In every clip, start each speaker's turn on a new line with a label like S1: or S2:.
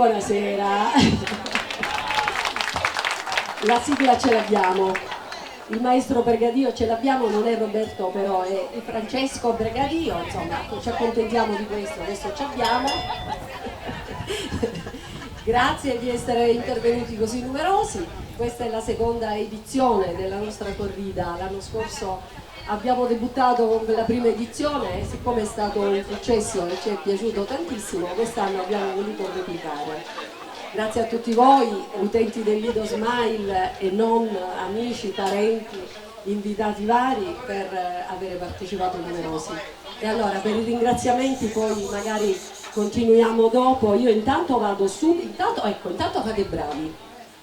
S1: Buonasera. La sigla ce l'abbiamo, il maestro Bregadio ce l'abbiamo, non è Roberto però è Francesco Bregadio, insomma ci accontentiamo di questo, adesso ci abbiamo. Grazie di essere intervenuti così numerosi, questa è la seconda edizione della nostra corrida, l'anno scorso abbiamo debuttato con la prima edizione e siccome è stato un successo e ci è piaciuto tantissimo, quest'anno abbiamo voluto replicare. Grazie a tutti voi, utenti del Lido Smile e non, amici, parenti, invitati vari per avere partecipato numerosi. E allora per i ringraziamenti poi magari continuiamo dopo, io intanto vado su, intanto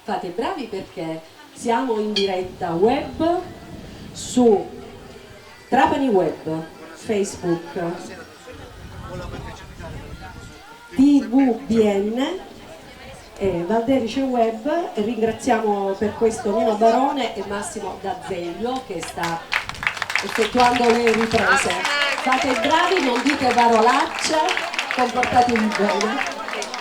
S1: fate bravi perché siamo in diretta web su Trapani Web, Facebook, TVBN e Valderice Web e ringraziamo per questo Nino Barone e Massimo D'Azeglio che sta effettuando le riprese. Fate bravi, non dite parolacce, comportatevi bene.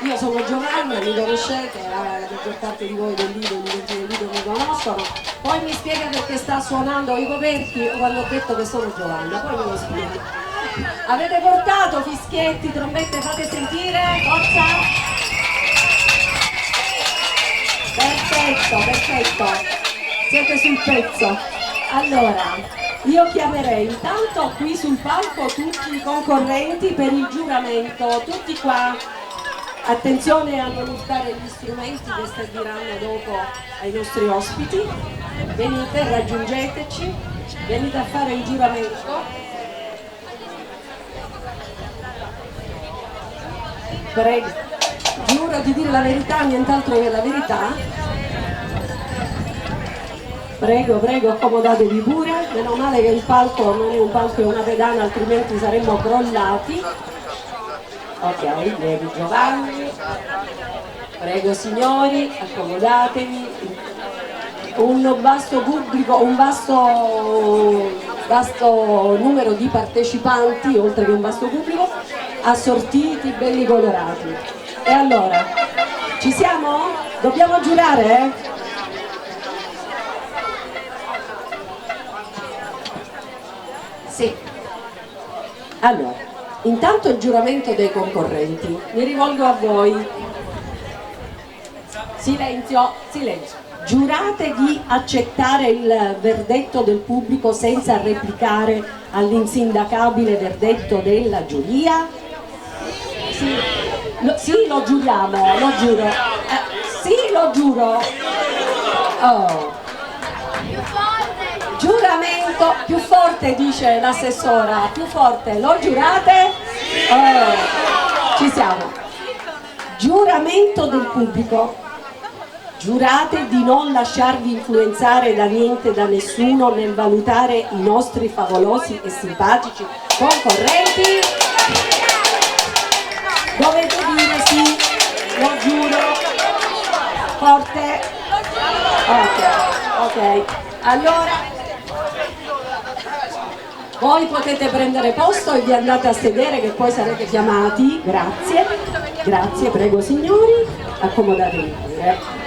S1: Io sono Giovanna, mi conoscete, la maggior parte di voi del Lido mi conoscono. Poi mi spiega perché sta suonando i coperchi quando ho detto che sono Giovanna, poi me lo spiega. Avete portato fischietti, trombette, fate sentire, forza! Perfetto, siete sul pezzo. Allora, io chiamerei intanto qui sul palco tutti i concorrenti per il giuramento, tutti qua. Attenzione a non urtare gli strumenti che serviranno dopo ai nostri ospiti. Venite, raggiungeteci, venite a fare il giuramento. Prego, giuro di dire la verità, nient'altro che la verità. Prego, accomodatevi pure, meno male che il palco non è un palco e una pedana, altrimenti saremmo crollati. Ok, vedi Giovanni. Prego signori, accomodatevi. Un vasto pubblico, un vasto numero di partecipanti, oltre che un vasto pubblico, assortiti, belli colorati. E allora, ci siamo? Dobbiamo giurare? Sì. Allora, intanto il giuramento dei concorrenti. Mi rivolgo a voi. Silenzio. Giurate di accettare il verdetto del pubblico senza replicare all'insindacabile verdetto della giuria? Sì, lo giuriamo, lo giuro. Sì, lo giuro. Oh. Giuramento, più forte dice l'assessora, più forte, lo giurate? Oh, ci siamo. Giuramento del pubblico. Giurate di non lasciarvi influenzare da niente, da nessuno nel valutare i nostri favolosi e simpatici concorrenti? Dovete dire sì, lo giuro. Forte? Ok. Allora voi potete prendere posto e vi andate a sedere che poi sarete chiamati. Grazie, prego signori, accomodatevi pure.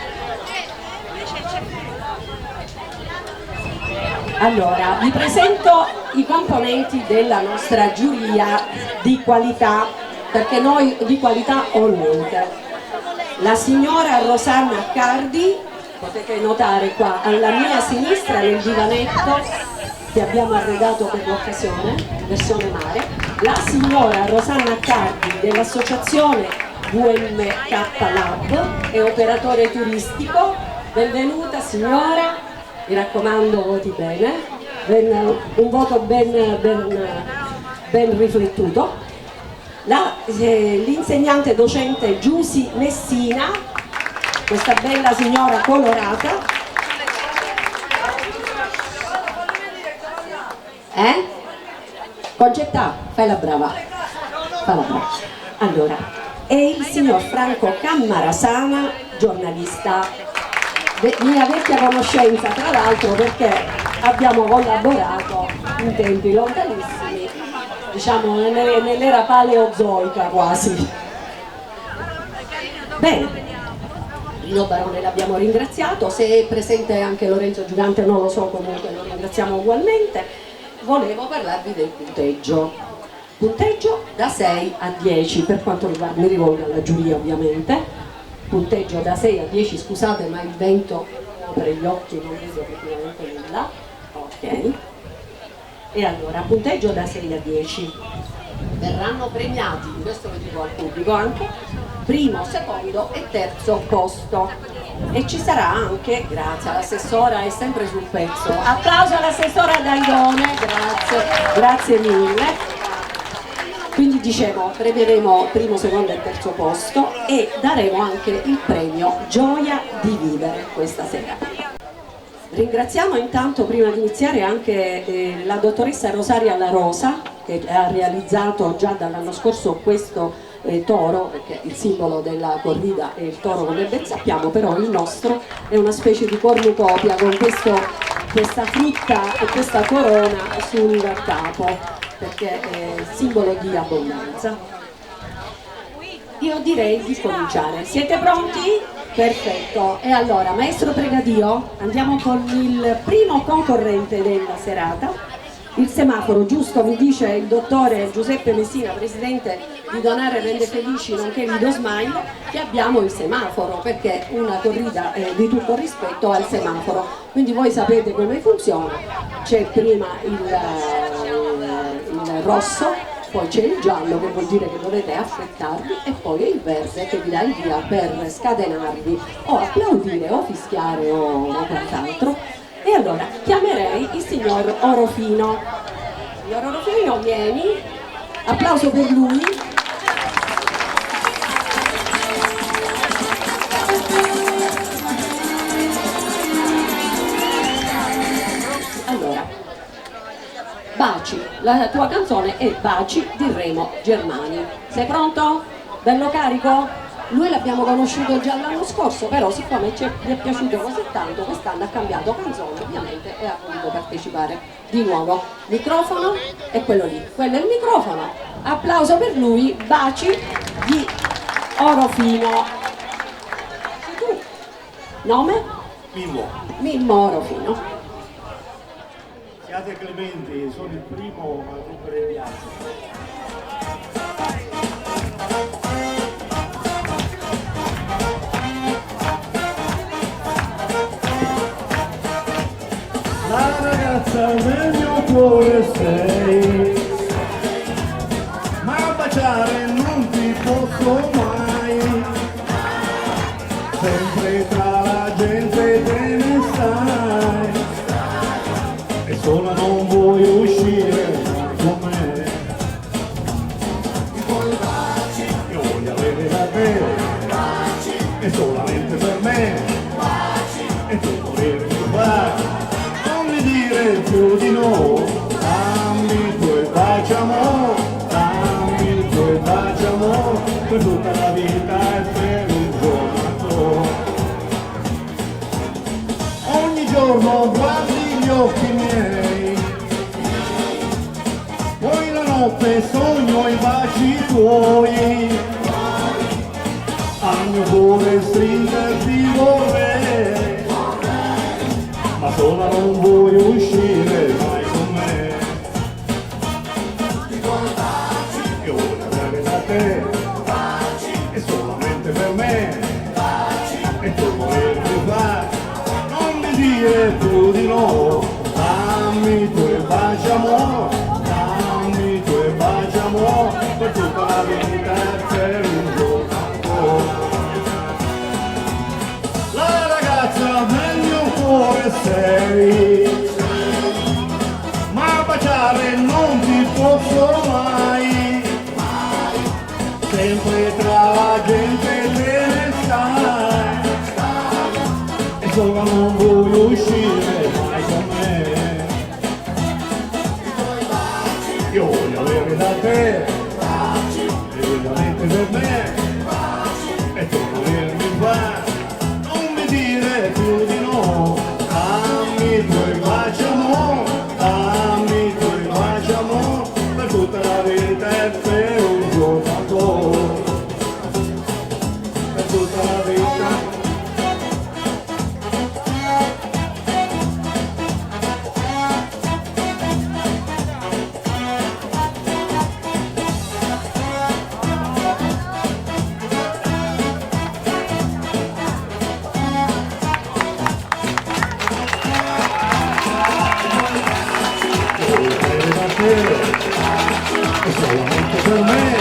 S1: Allora, vi presento i componenti della nostra giuria di qualità, perché noi di qualità ho niente. La signora Rosanna Accardi, potete notare qua alla mia sinistra nel divanetto che abbiamo arredato per l'occasione, versione mare, la signora Rosanna Accardi dell'associazione VMK Lab, è operatore turistico. Benvenuta signora, mi raccomando voti bene, un voto ben riflettuto. L'insegnante docente Giusy Messina, questa bella signora colorata. Concetta, fai la brava. Allora, e il signor Franco Cammarasana, giornalista, mia vecchia conoscenza tra l'altro perché abbiamo collaborato in tempi lontanissimi, diciamo nell'era paleozoica quasi. Bene, Rino Barone l'abbiamo ringraziato, se è presente anche Lorenzo Gigante non lo so, comunque lo ringraziamo ugualmente. Volevo parlarvi del punteggio. Punteggio da 6 a 10 per quanto riguarda, mi rivolgo alla giuria ovviamente, punteggio da 6 a 10, scusate ma il vento per gli occhi non vedo praticamente nulla, ok. E allora, punteggio da 6 a 10, verranno premiati, questo lo dico al pubblico anche, primo, secondo e terzo posto. E ci sarà anche, grazie, l'assessora è sempre sul pezzo, applauso all'assessora Daidone, grazie mille. Quindi dicevo, premieremo primo, secondo e terzo posto e daremo anche il premio Gioia di Vivere questa sera. Ringraziamo intanto, prima di iniziare, anche la dottoressa Rosaria La Rosa, che ha realizzato già dall'anno scorso questo toro, perché il simbolo della corrida è il toro come ben sappiamo, però il nostro è una specie di cornucopia con questa frutta e questa corona sul capo, perché è simbolo di abbondanza. Io direi di cominciare. Siete pronti? Perfetto. E allora, maestro Pregadio, andiamo con il primo concorrente della serata. Il semaforo, giusto, mi dice il dottore Giuseppe Messina, presidente di Donare Rende Felici, nonché Lido Smile, che abbiamo il semaforo, perché una corrida di tutto rispetto al semaforo. Quindi voi sapete come funziona, c'è prima il rosso, poi c'è il giallo, che vuol dire che dovete affrettarvi, e poi è il verde che vi dà il via per scatenarvi o applaudire o fischiare o quant'altro. E allora chiamerei il signor Orofino. Signor Orofino, vieni, applauso per lui. Allora, Baci, la tua canzone è Baci di Remo Germani. Sei pronto? Bello carico? Lui l'abbiamo conosciuto già l'anno scorso, però siccome gli è piaciuto così tanto, quest'anno ha cambiato canzone ovviamente e ha voluto partecipare di nuovo. Microfono è quello lì, quello è il microfono. Applauso per lui, Baci di Orofino. Sei tu? Nome? Mimmo Orofino.
S2: Siate clementi, sono il primo a rompere il ghiaccio. La ragazza del mio cuore sei, ma baciare non ti posso mai, sempre tra la gente te ne stai, e sola non vuoi uscire con me. Io voglio avere da te, e solamente per me, e tu volermi fare. Più di no, dammi i tuoi baci amore, dammi i tuoi baci amore, per tutta la vita e per un giorno. Ogni giorno guardi gli occhi miei, poi la notte sogno i baci tuoi, al mio cuore stringerti vorrei, ma sola non vuoi uscire mai con me. Io voglio avere da te, e solamente per me, e tu volermi fare, non mi dire più di no, dammi i tuoi baci amore, dammi i tuoi baci amore, per tutta la vita e per un giorno. La ragazza del mio cuore sei, ma baciare non ti posso mai, sempre tra la gente te ne stai, e sola non vuoi uscire mai con me. Io voglio avere da te, e veramente per me, e tu volermi fare, dire più di no, dammi i tuoi baci amore, dammi i tuoi baci amore, per tutta la vita e per un giorno ancora, per tutta è solamente per me,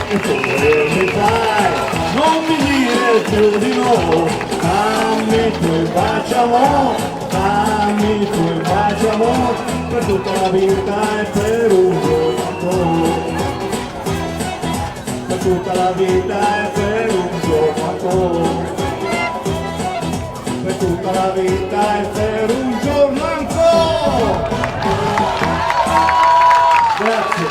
S2: e tu mi fai, non mi dire più di no, dammi tu il bacio amore, dammi tu il bacio amore, per tutta la vita e per un giorno ancora, per tutta la vita e per un giorno ancora, per tutta la vita e per un giorno ancora. Grazie.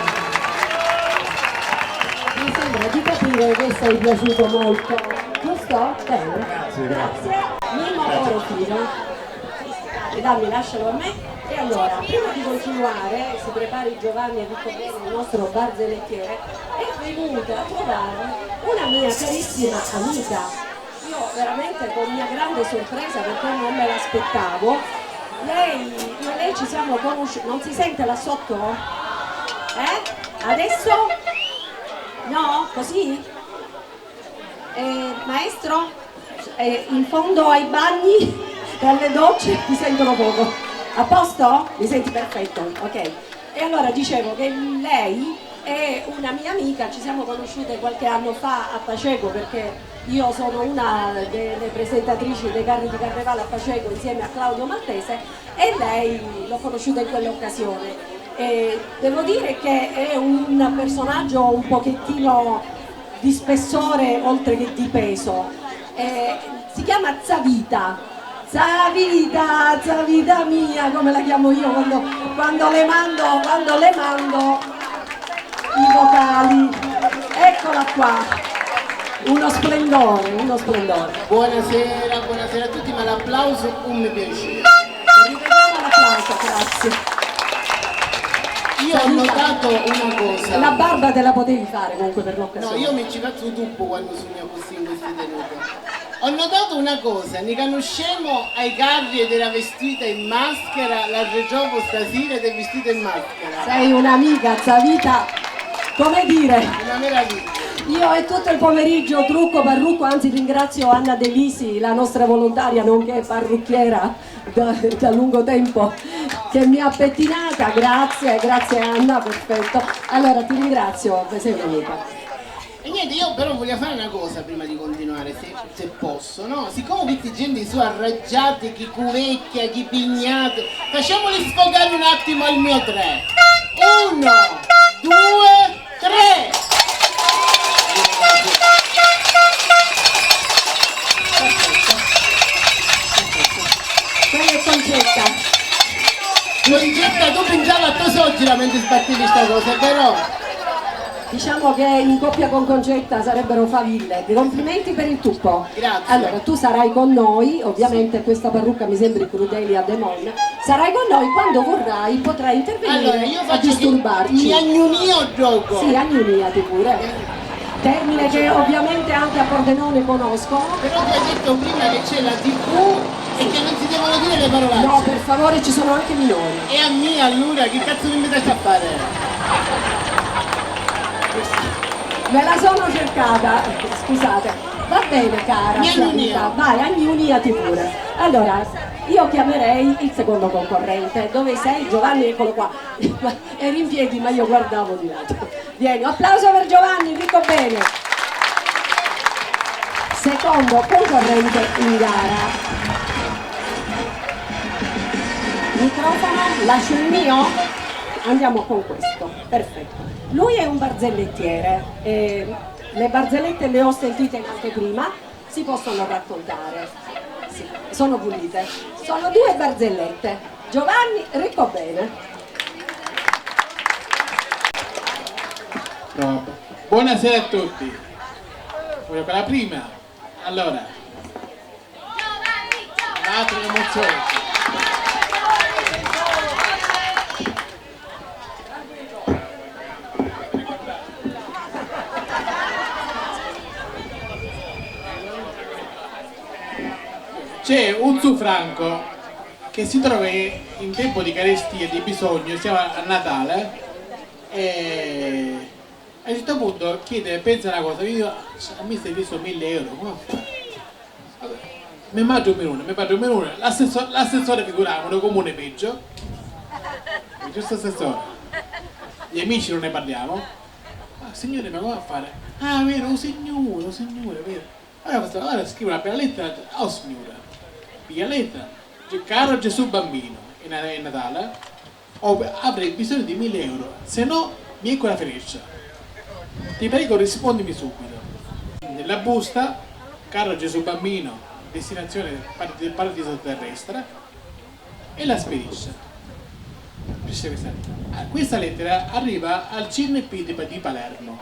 S1: Mi sembra di capire che sei piaciuto molto, giusto? Bene. Grazie. Mimo Orofino. Dammi, lascialo a me. E allora, prima di continuare, si prepari Giovanni e Ricco, il nostro barzellettiere, è venuta a trovare una mia carissima amica. Io veramente con mia grande sorpresa, perché non me l'aspettavo, io e lei ci siamo conosciuti. Non si sente là sotto? Adesso? No? Così? Maestro? In fondo ai bagni e alle docce mi sentono poco. A posto? Mi senti perfetto? Ok. E allora dicevo che lei è una mia amica, ci siamo conosciute qualche anno fa a Paceco, perché io sono una delle presentatrici dei carri di carnevale a Paceco insieme a Claudio Maltese, e lei l'ho conosciuta in quell'occasione. E devo dire che è un personaggio un pochettino di spessore oltre che di peso. Si chiama Zavita. Zavita, Zavita mia, come la chiamo io quando le mando i vocali. Eccola qua, uno splendore, uno splendore.
S3: Buonasera, buonasera a tutti, ma l'applauso un mi piace.
S1: Ripetiamo l'applauso, grazie.
S3: Io ho notato una cosa.
S1: La barba te la potevi fare comunque per l'occasione.
S3: No, io mi ci faccio tutto quando sogno così in questi tenuti. Ho notato una cosa, ne conosciamo ai carri ed era vestita in maschera, la regiovo stasera ed è vestita in maschera.
S1: Sei un'amica, Zavita, come dire.
S3: Una meraviglia.
S1: Io e tutto il pomeriggio trucco, parrucco, anzi ringrazio Anna De Lisi, la nostra volontaria nonché parrucchiera da lungo tempo, che mi ha pettinata. Grazie Anna, perfetto. Allora ti ringrazio, sei un'amica.
S3: E niente, io però voglio fare una cosa prima di continuare, se posso, no? Siccome questi gente su arraggiati, chi cuvecchia, chi pignate, facciamoli sfogare un attimo al mio 3. 1, 2, 3!
S1: Quella è Concetta.
S3: Concetta, tu pensavi a tua suocera mentre sbattevi questa cosa, però...
S1: Diciamo che in coppia con Concetta sarebbero faville. Complimenti per il tuppo.
S3: Grazie.
S1: Allora, tu sarai con noi, ovviamente questa parrucca mi sembri Crudelia Demon. Sarai con noi, quando vorrai potrai intervenire
S3: Allora, io
S1: a
S3: faccio
S1: disturbarci.
S3: mi agnunio gioco.
S1: Sì, agnuniati pure. Termine che ovviamente anche a Pordenone conoscono.
S3: Però tu hai detto prima che c'è la TV e che non si devono dire le parolacce.
S1: No, per favore, ci sono anche minori.
S3: E a me allora che cazzo mi metti a fare?
S1: Me la sono cercata, scusate. Va bene cara,
S3: Mi annunia.
S1: Santa, vai, agnuniati pure. Allora, io chiamerei il secondo concorrente. Dove sei? Giovanni, eccolo qua. Eri in piedi, ma io guardavo di lato. Vieni, applauso per Giovanni, dico bene. Secondo concorrente in gara. Microfono, lascio il mio? Andiamo con questo, perfetto. Lui è un barzellettiere, le barzellette le ho sentite in anteprima, si possono raccontare, sì, sono pulite. Sono 2 barzellette. Giovanni, ricco bene.
S4: No. Buonasera a tutti. Voglio per la prima. Allora. Un'altra emozione. C'è un Franco che si trova in tempo di carestia, di bisogno, siamo a Natale, e a un certo punto chiede, pensa una cosa, io a me stai visto 1.000 euro, come fare? Mi mangio un minuto, l'assessore figurava, un comune peggio, giusto assessore. Gli amici non ne parliamo. Ah, signore, ma come a fare? Ah, vero, un signore, vero. Allora scrivo una bella lettera, oh signora, via lettera, caro Gesù bambino, è Natale, avrei bisogno di 1.000 euro, se no vieni con la Freccia. Ti prego rispondimi subito. Nella busta, caro Gesù bambino, destinazione del paradiso terrestre, e la spedisce. Questa lettera arriva al CNP di Palermo.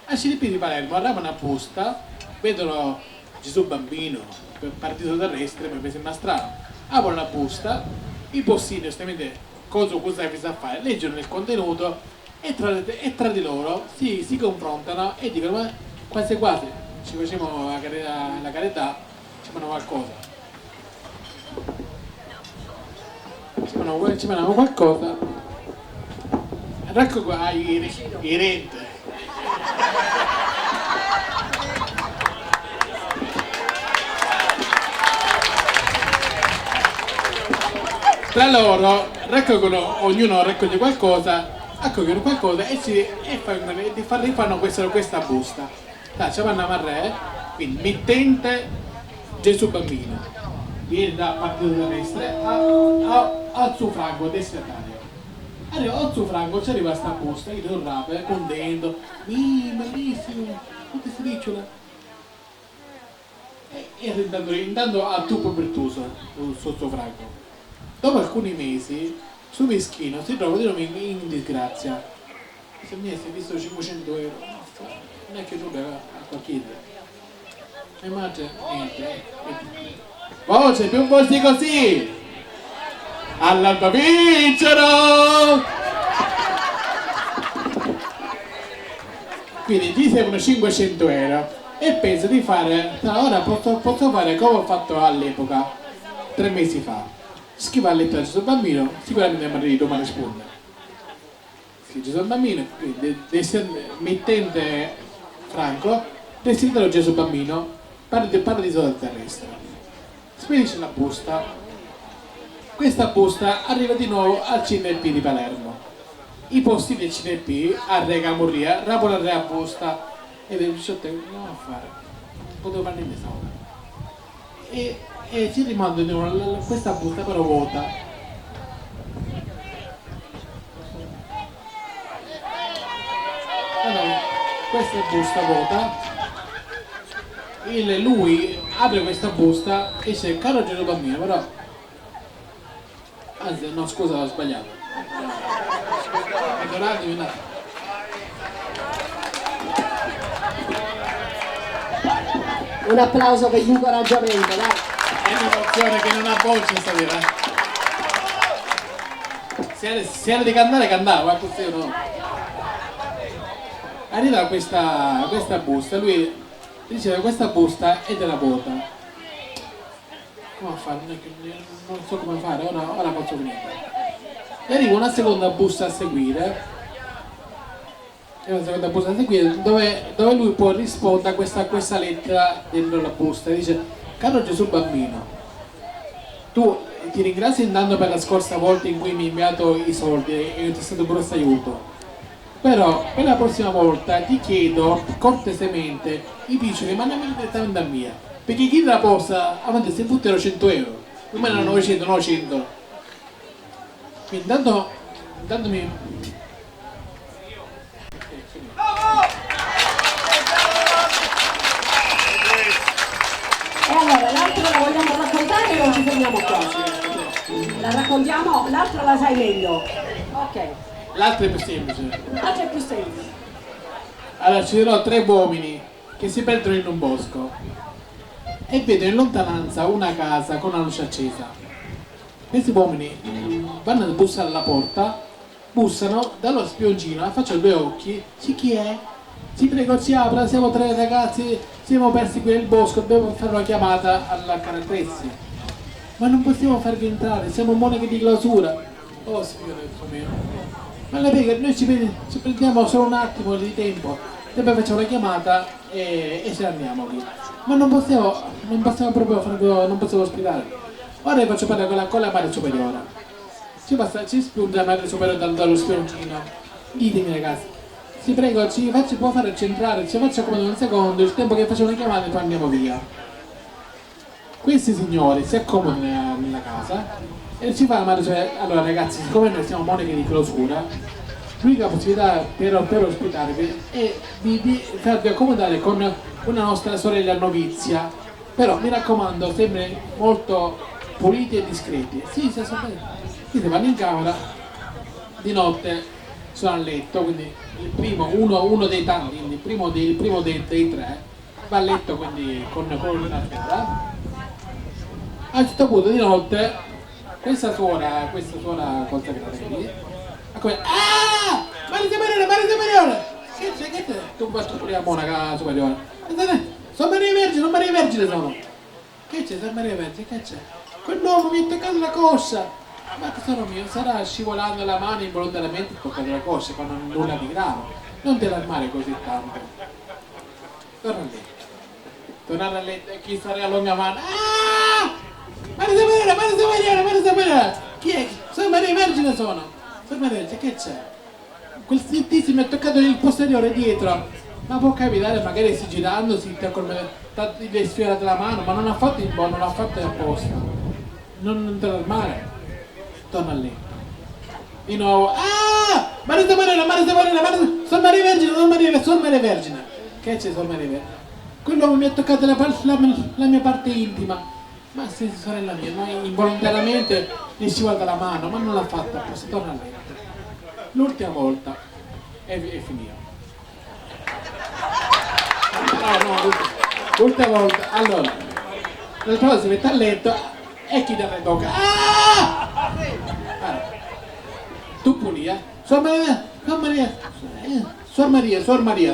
S4: Al CNP di Palermo arriva una busta, vedono Gesù bambino, paradiso terrestre, mi sembra strano. Aprono la busta, i postini giustamente cosa hai a fare, leggono il contenuto e tra di loro si confrontano e dicono ma quasi quasi ci facciamo la carità, ci fanno qualcosa. Ci fanno qualcosa. Ecco qua i rent. Tra loro raccolgono, ognuno raccoglie qualcosa, e rifanno questa busta. Ci vanno a Marre, quindi mittente Gesù bambino, viene da partito terrestre a Zufranco, destinatario. Arriva a Zufranco, ci arriva sta busta, io sono rape, contento, bellissimo, tutte strisciole. E intanto a Tuppo Bertuso, sotto Franco. Dopo alcuni mesi, su Meschino si trova di nuovo in disgrazia. Se mi hai visto 500 euro, non è che tu a qualche idea. E mangia niente. Voce più forti così! All'alba vincero! Quindi gli servono 500 euro e penso di fare, ora posso fare come ho fatto all'epoca, 3 mesi fa. Scrivo la lettera a Gesù bambino, sicuramente il marito mi risponde. Scrivo Gesù bambino, quindi mittente Franco, destinatario Gesù bambino, paradiso terrestre. Spedisce la busta. Questa busta arriva di nuovo al CNP di Palermo. I posti del CNP a Rega Murria rapono la busta e del 18 euro non a fare. Potevo fare niente stavolta. E ci rimandano questa busta però vuota. Allora, questa busta vuota. Lui apre questa busta e dice caro Gesù bambino, però anzi no scusa ho sbagliato. Perdonatemi un attimo.
S1: Un applauso per l'incoraggiamento, dai.
S4: È un'emozione che non ha voce stasera. Se era di cantare cantava, ma così no. Arriva questa busta, lui diceva questa busta è della vuota. Come fare? Non so come fare, ora faccio venire. E arriva una seconda busta a seguire. Dove lui può rispondere a questa lettera dentro la busta. Dice caro Gesù bambino, tu ti ringrazio intanto per la scorsa volta in cui mi hai inviato i soldi e ti è stato grosso aiuto, però per la prossima volta ti chiedo cortesemente i piccioli mandami direttamente a mia, perché chi la posta avanti se buttero 100 euro non me ne 900, no 100. Quindi intanto mi
S1: E allora, l'altro la vogliamo raccontare o ci fermiamo qua? La raccontiamo, l'altra la sai meglio. Ok.
S4: l'altro è più semplice.
S1: L'altra è più semplice.
S4: Allora ci sono 3 uomini che si perdono in un bosco e vedono in lontananza una casa con una luce accesa. Questi uomini vanno a bussare alla porta, bussano, dallo spioncino, faccio 2 occhi, sì chi è? Ci prego ci apra, siamo 3 ragazzi, siamo persi qui nel bosco, dobbiamo fare una chiamata alla Calatrezzi. Ma non possiamo farvi entrare, siamo monache di clausura. Oh signore mio, ma la prego, noi ci prendiamo solo un attimo di tempo, poi facciamo la chiamata e ce ne andiamo qui. Ma non possiamo proprio farvi, non possiamo ospitare. Ora vi faccio parlare con la madre superiore. ci spunta la madre superiore dallo spioncino. Ditemi ragazzi, ti prego, può fare centrare, ci faccia come un secondo, il tempo che faccio una chiamata e poi andiamo via. Questi signori si accomodano nella casa e ci fa la madre superiore. Allora ragazzi, siccome noi siamo monache di clausura, l'unica possibilità per ospitarvi è di farvi accomodare con una nostra sorella novizia, però mi raccomando sempre molto puliti e discreti. Sì, si vanno in camera, di notte sono a letto, quindi uno dei tanti, il primo dei tre va a letto quindi con una terra. A un certo punto di notte questa suora consacrata come Maria Superiore! Che c'è? Tu vai pure a monaca superiore. Sono Maria Vergine sono. Che c'è, San Maria Vergine? Che c'è? Quell'uomo mi ha toccato la coscia. Ma tesoro mio, sarà scivolando la mano involontariamente toccato la coscia, ma non nulla di grave. Non ti allarmare così tanto. Tornare a letto e chi sarà la mia mano? Maria Superiore! Chi è? Sono Maria Vergine sono. Sono Maria Vergine, che c'è? Quel tizio mi ha toccato il posteriore dietro. Ma può capitare, magari si girando, si le sfiorate la mano, ma non ha fatto il buono, non l'ha fatto apposta. Non te allarmare. Torna a letto. Di nuovo. Maria Superiore, sono Maria Vergine. Che c'è, sono Maria Vergine? Quell'uomo mi ha toccato la mia parte intima. Ma sì, sorella mia, noi involontariamente gli scivolata la mano, ma non l'ha fatta apposta, torna a letto. L'ultima volta è finito. L'ultima volta, allora, l'altra volta si mette a letto e chi te ne tocca? Tu puli, Suor Maria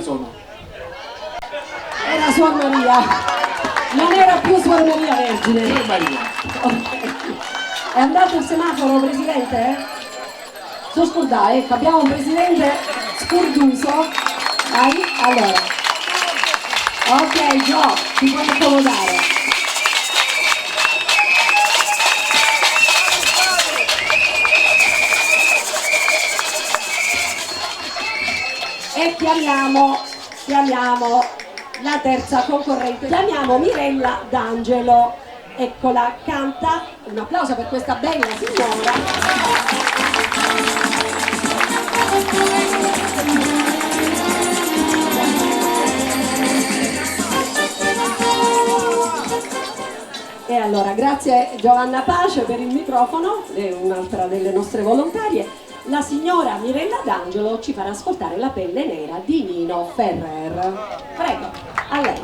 S4: sono.
S1: Era Suor Maria, non era più Suor Maria Vergine.
S4: Suor Maria.
S1: Okay. È andato il semaforo, Presidente? Sono scordata, ecco, abbiamo un Presidente scorduso. Allora. Ok, Gio, ti puoi accomodare. E chiamiamo la terza concorrente. Chiamiamo Mirella D'Angelo. Eccola, canta. Un applauso per questa bella signora. E allora, grazie Giovanna Pace per il microfono, è un'altra delle nostre volontarie. La signora Mirella D'Angelo ci farà ascoltare La pelle nera di Nino Ferrer. Prego, a lei.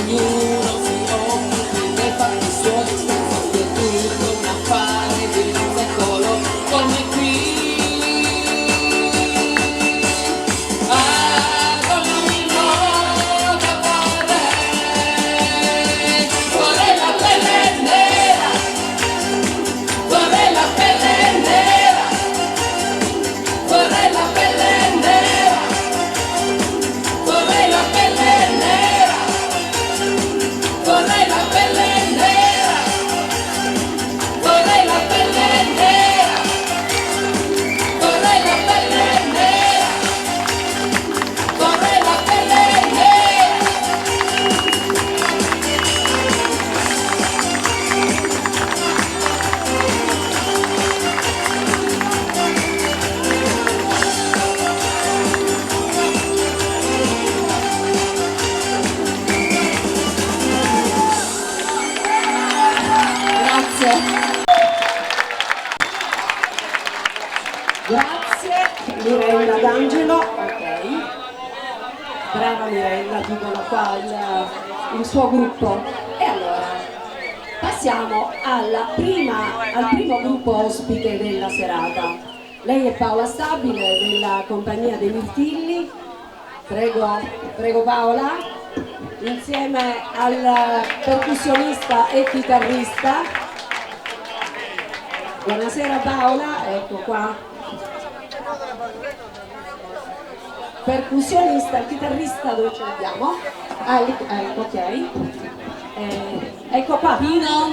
S5: ognuno si occupi dei fatti suoi, spesso è tutto un affare di un secolo come qui.
S1: Grazie Mirella D'Angelo, ok, brava Mirella, dicono qua il suo gruppo. E allora passiamo al primo gruppo ospite della serata. Lei è Paola Stabile della compagnia dei Mirtilli. Prego Paola, insieme al percussionista e chitarrista. Buonasera Paola, ecco qua. Percussionista, il chitarrista dove ce l'abbiamo? Ecco, ok. Ecco qua. Pino.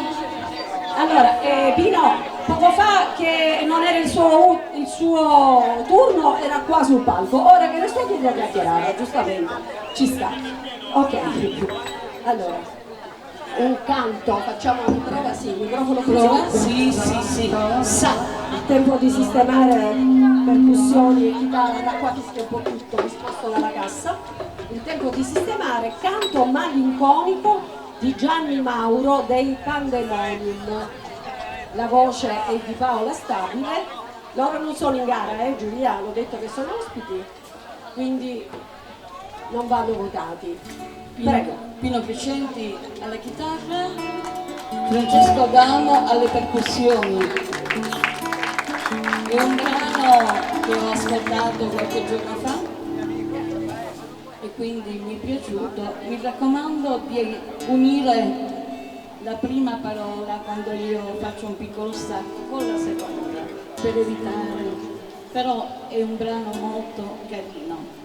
S1: Allora, Pino, poco fa che non era il suo turno, era qua sul palco. Ora che era il suo turno chiacchierava, giustamente. Ci sta. Ok. Allora. Un canto, facciamo una prova, sì, il microfono
S5: Prova? Sì.
S1: Il tempo di sistemare percussioni e chitarra, qua fischia un po' tutto, risposto dalla cassa. Il tempo di sistemare Canto malinconico di Gianni Mauro dei Pandemonium. La voce è di Paola Stabile. Loro non sono in gara, Giulia, hanno detto che sono ospiti, quindi non vanno votati. Prego.
S5: Pino Crescenti alla chitarra, Francesco Gallo alle percussioni. È un brano che ho ascoltato qualche giorno fa e quindi mi è piaciuto. Vi raccomando di unire la prima parola quando io faccio un piccolo stacco con la seconda per evitare, però è un brano molto carino.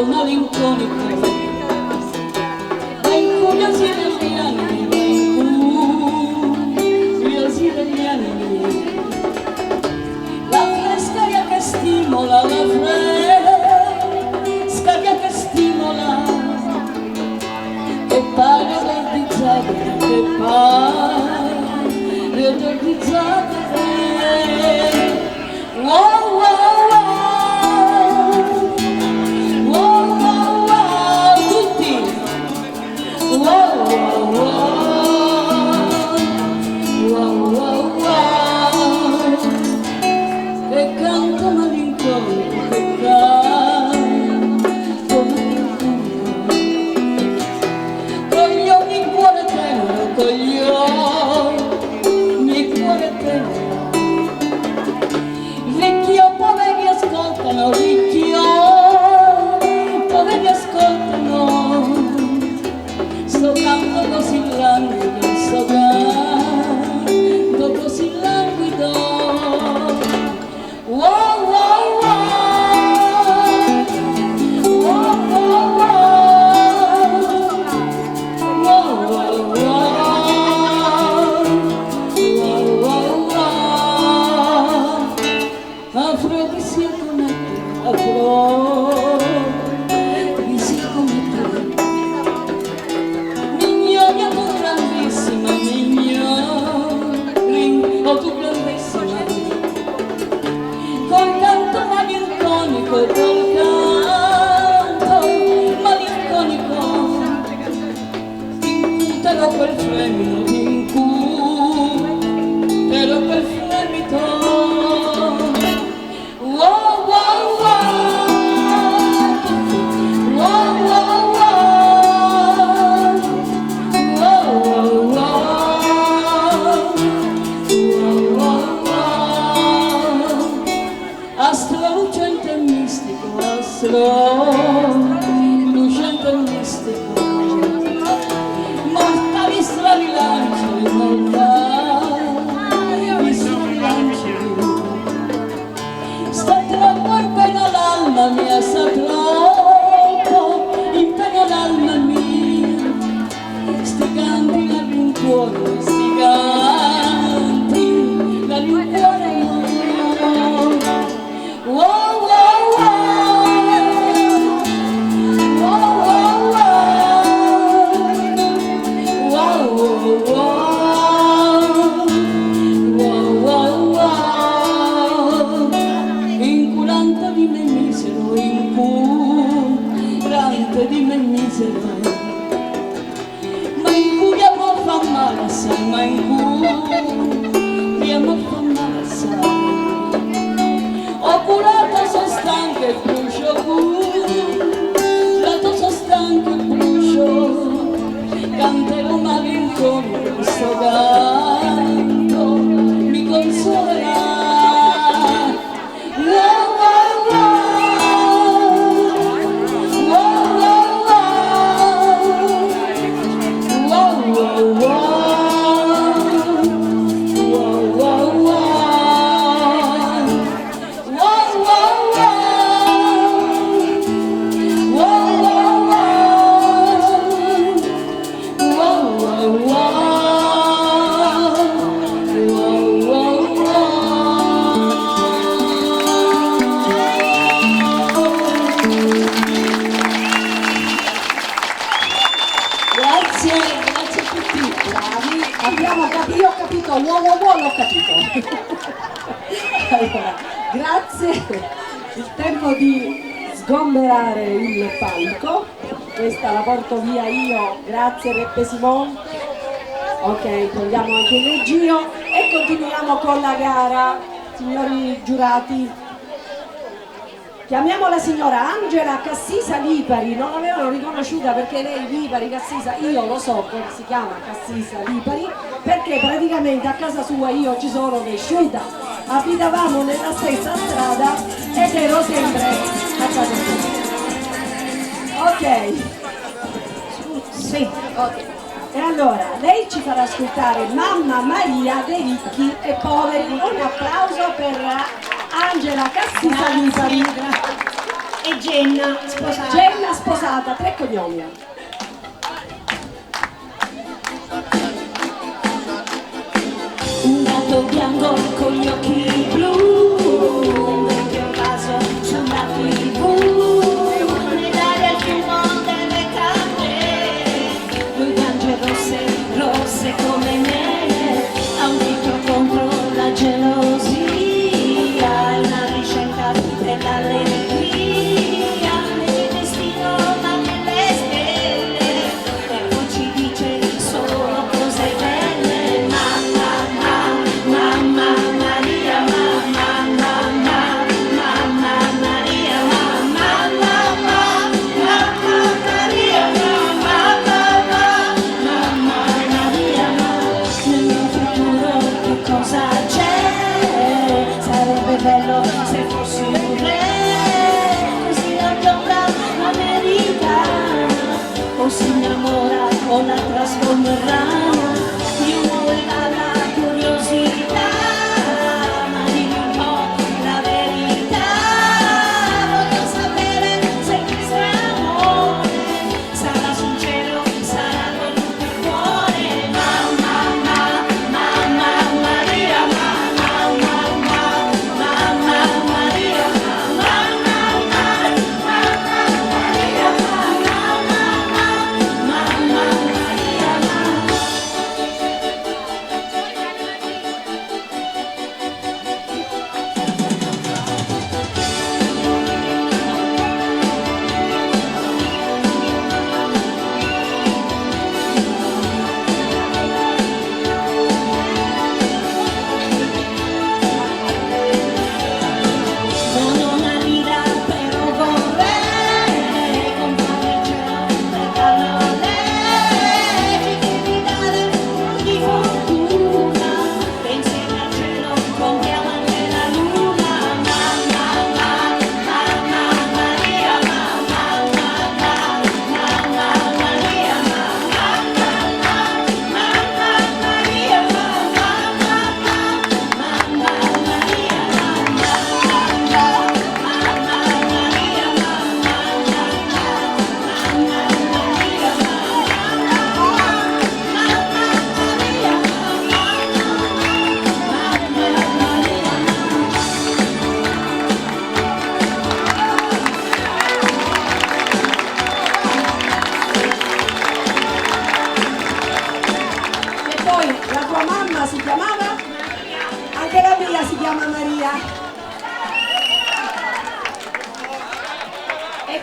S5: Malinconico, va incuriosire gli animi, va incuriosire gli animi, la fresca che stimola, la fresca che stimola, che pare energizzata, che pare energizzata, wow wow wow. lucente e mistico, lucente e mistico, mortali strabilanci, mortali strabilanci, sta troppo in pena l'alma mia, sta troppo in pena l'alma mia, sti canti la rincuore, sti canti la rincuore. Wow, wow, incurante di me misero, incurante di me misero, ma in cui amor fa male assai, ma in cui amor fa male assai. Ho curato, sono stanca e brucio, curato, sono stanca e brucio, canterò malinconia, questo canto mi consolerà. Wow, wow, wow, wow, wow, grazie a tutti.
S1: Bravi, io ho capito, l'ho capito. Allora, grazie, il tempo di sgomberare il palco, questa la porto via io, grazie Beppe Simon. Ok, togliamo anche il reggio e continuiamo con la gara, signori giurati. Chiamiamo la signora Angela Cassisa Lipari, non l'avevano riconosciuta perché lei Lipari, Cassisa, io lo so come si chiama Cassisa Lipari, perché praticamente a casa sua io ci sono cresciuta, abitavamo nella stessa strada ed ero sempre a casa sua. Ok, sì, ok. E allora, lei ci farà ascoltare Mamma Maria dei ricchi e poveri. Un applauso per Angela Cassisa Lipari.
S6: E Genna sposata.
S1: Genna sposata, 3 cognomi.
S6: Un gatto bianco con gli occhi blu, un vecchio vaso sulla TV, nell'aria il fumo delle candele, 2 piange rosse come me, ha un dito contro la gelosia, è una ricerca dell'allegria, nel destino ma nelle stelle, e poi ci dice solo cose belle. Mamma Maria, mamma Maria, mamma Maria, mamma Maria, nel mio futuro che cosa c'è? Sarebbe bello se fossi un re, così la piomba americana, o si innamora o la trasformerà. Io la curiosità, ma dimmi un po' la verità, voglio sapere se questo amore sarà sincero, sarà con tutto il cuore. Mamma Maria, mamma Maria, mamma Maria,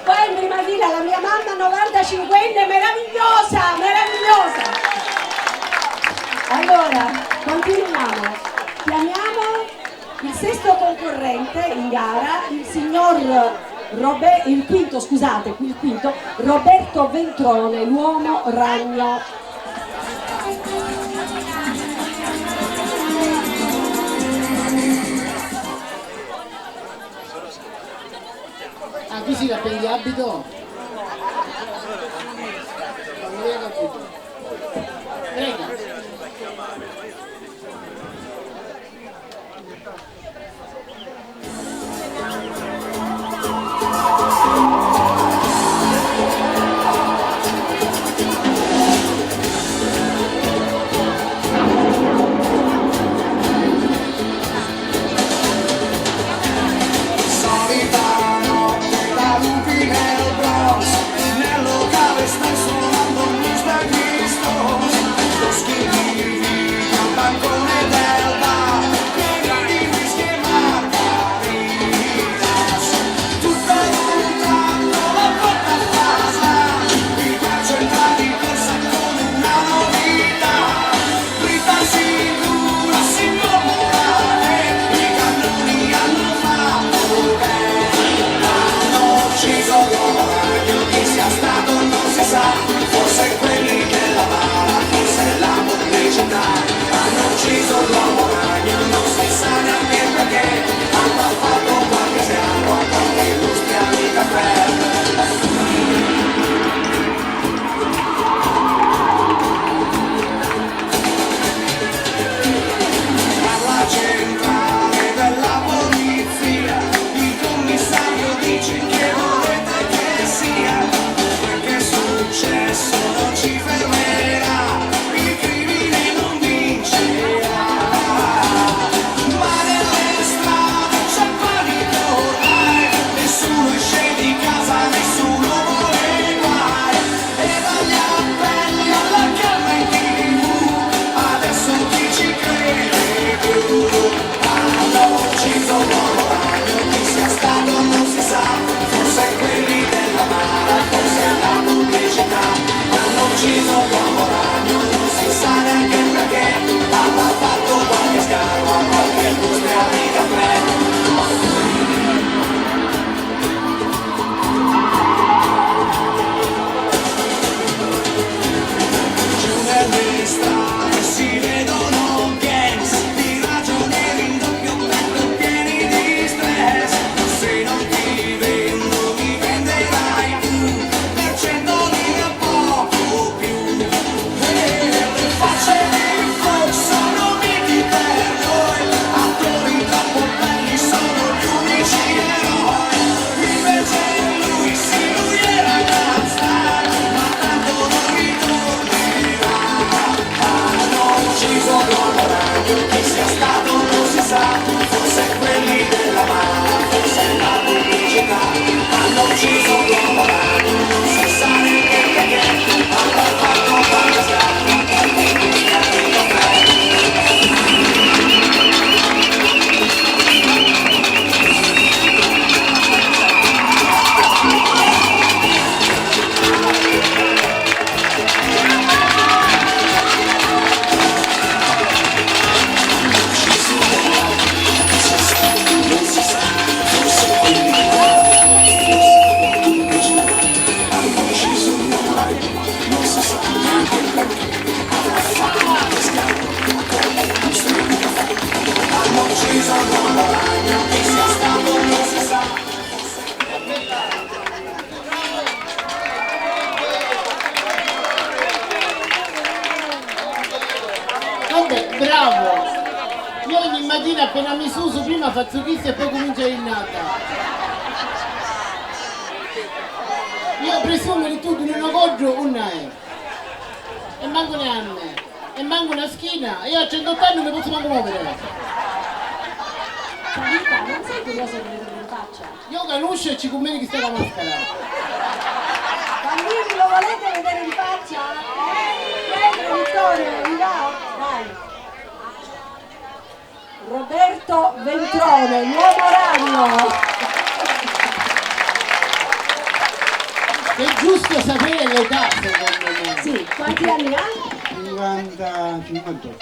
S1: Poi in prima fila la mia mamma 95enne, meravigliosa, meravigliosa. Allora, continuiamo. Chiamiamo il sesto concorrente in gara, il signor il quinto, Roberto Ventrone, l'uomo ragno.
S3: Ah, qui si appendi abito? Non avevo capito. Prego.
S7: Nel locale stai suonando Blues by Cristo, lo scrivi al bancone del bar, pieni di whisky e margaritas, tutta un tratto la porta a casa, mi piace entrare in corsa con una novità, vita sicura, simbolo morale, i cannoni hanno fatto bene, hanno ucciso l'uomo ragno, chi sia stato non si sa, forse quelli della bala, forse la pubblicità, hanno ucciso l'uomo ragno, non si sa neanche perché, hanno fatto qualche schiavo, qualche industria di caffè. Alla centrale della polizia, il commissario dice che volete che sia, quel che è successo non ci fermerà, il crimine non vincerà, ma nelle strade c'è panico ormai, nessuno esce di casa, nessuno vuole guai, e dagli appelli alla calma in TV, adesso chi ci crede più, hanno ucciso l'uomo ragno, chi sia stato non si sa, forse quelli della mala, forse la pubblicità, hanno ucciso l'uomo ragno, non si sa neanche perché, hanno fatto qualche scarpo a qualche industria di caffè. Giù nelle strade si vedono gangs di ragionieri in doppio petto pieni di stress, se non ti vendo mi venderai tu, per 100 lire poco più, le facce dei folk sono miti per noi, attori troppo belli sono gli unici eroi, invece lui era Gangstar, ma tanto non ritornerà, hanno ucciso l'uomo ragno, chi sia stato non si sa, forse quelli della mala, forse la pubblicità, hanno ucciso l'uomo ragno, non si sa neanche perché, hanno fatto qualche scarpa, qualche industria di caffè. Hanno ucciso l'uomo ragno, chi sia stato non si sa.
S3: Vabbè, bravo! Io ogni mattina appena mi suso prima faccio kiss e poi comincia l'innata. Io presumo che tu non coggio un euro. E manco ne hanno. E manco una schina. Io a 108 anni non mi posso manco muovere.
S1: Rita, non sei curiosa di vedere in faccia?
S3: Io canuscio e ci conviene che stia la maschera.
S1: Bambini, lo volete vedere in faccia? Prego, Vittorio, vi va? Dai. Roberto Ventrone, l'uomo ragno. Quanti anni ha?
S2: 58.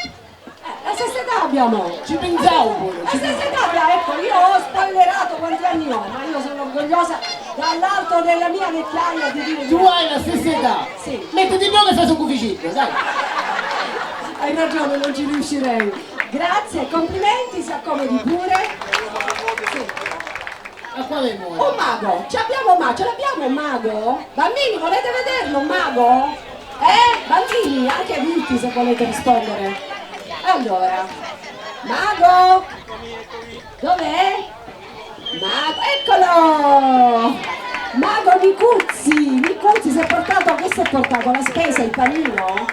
S1: La stessa età abbiamo.
S3: Ci pensavo pure.
S1: La stessa età abbiamo, ecco, io ho spoilerato quanti anni ho, ma io sono orgogliosa dall'alto della mia vecchiaia di dire
S3: Tu hai la stessa età?
S1: Sì.
S3: Mettiti il nome e fai un cuficino, dai.
S1: Hai ragione, non ci riuscirei. Grazie, complimenti, si accomodi pure. Sì.
S3: A quale muore?
S1: Un mago, ce l'abbiamo un mago? Bambini, volete vederlo un mago? Bambini, anche adulti se volete rispondere. Allora, mago, dov'è? Mago, eccolo! Mago Micuzzi si è portato, che si è portato? La spesa, il panino?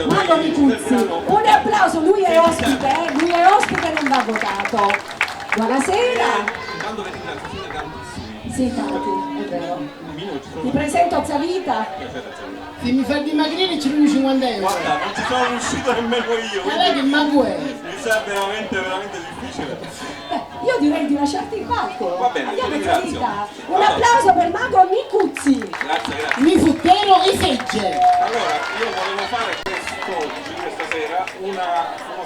S1: Mago Micuzzi, un applauso, lui è ospite, non va votato. Buonasera.
S8: Quando vedi siete tantissimi.
S1: Sì, tanti, è vero.
S8: Un minuto ci sono.
S1: Ti presento Zavita.
S3: Se mi fai dimagrire ci rubi 50 euro.
S8: Guarda, non ci sono riuscito nemmeno io.
S3: Ma lei che mago è?
S8: Mi sa veramente difficile.
S1: Io direi di lasciarti il palco.
S8: Va bene,
S1: Andiamo
S8: ti ringrazio.
S1: Zavita. Un applauso per Mago Micuzzi.
S8: Grazie.
S3: Mi futtero e segge.
S8: Allora, io volevo fare questa sera uno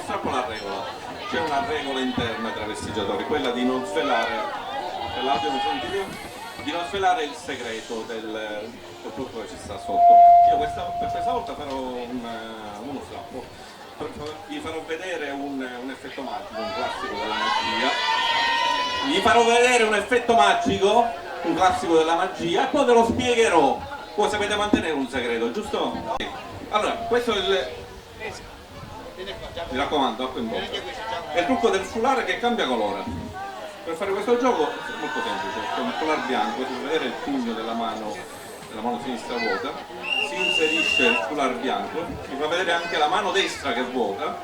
S8: strappo alla regola. C'è una regola interna tra vestigiatori, quella di non svelare, l'audio mi sentite? Di non svelare il segreto del trucco che ci sta sotto. Io per questa volta farò uno strappo. Vi farò vedere un effetto magico, un classico della magia. Vi farò vedere un effetto magico, un classico della magia, e poi ve lo spiegherò. Voi sapete mantenere un segreto, giusto? Allora, questo è il... Mi raccomando, acqua in bocca. È il trucco del foulard che cambia colore. Per fare questo gioco è molto semplice, c'è un foulard bianco, si può vedere il pugno della mano sinistra vuota, si inserisce il foulard bianco, si fa vedere anche la mano destra che è vuota,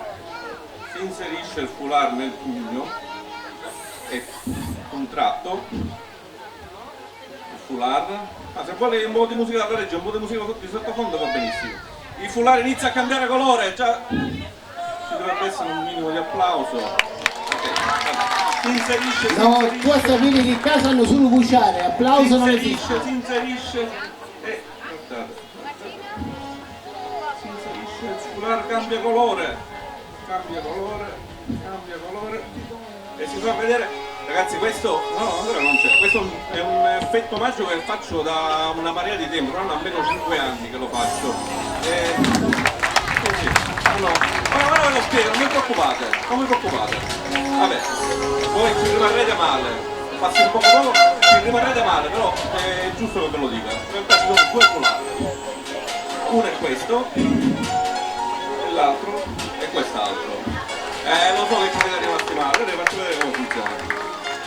S8: si inserisce il foulard nel pugno e contratto il foulard. Se vuole un po' di musica dalla regia, un po' di musica di sottofondo va benissimo. Il foulard inizia a cambiare colore, già ci dovrebbe essere un minimo di applauso. Si inserisce,
S3: No, tu a sapere che casa hanno solo cuciare, applauso non esiste.
S8: si inserisce e guardate, si inserisce, il foulard cambia colore e si fa vedere, ragazzi, questo no, ancora non c'è, questo è un effetto magico che faccio da una marea di tempo, però almeno 5 anni che lo faccio. Così. Ora ve lo spiego, non vi preoccupate. Vabbè, voi ci rimarrete male, passi un po' poco, ci rimarrete male, però è giusto che ve lo dica. In realtà ci sono due foulard. Uno è questo, e l'altro è quest'altro. Lo so che ci siete rimasti male, ora vi faccio vedere come funziona.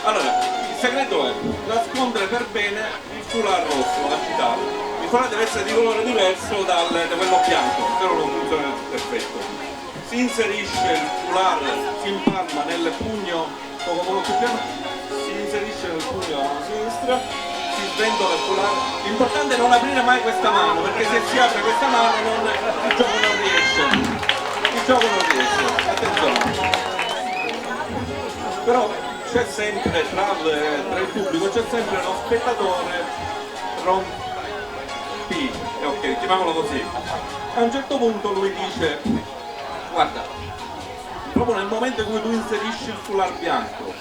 S8: Allora, il segreto è nascondere per bene il foulard rosso, agitato. Il foulard deve essere di colore diverso da quello bianco, se no non funziona perfetto. Si inserisce il foulard, si impalma nel pugno poco più piano, si inserisce nel pugno alla sinistra, si sventola il foulard. L'importante è non aprire mai questa mano, perché se si apre questa mano il gioco non riesce. Attenzione. Però c'è sempre tra il pubblico, c'è sempre lo spettatore rompi, ok, chiamiamolo così. A un certo punto lui dice: guarda, proprio nel momento in cui tu inserisci il foulard bianco,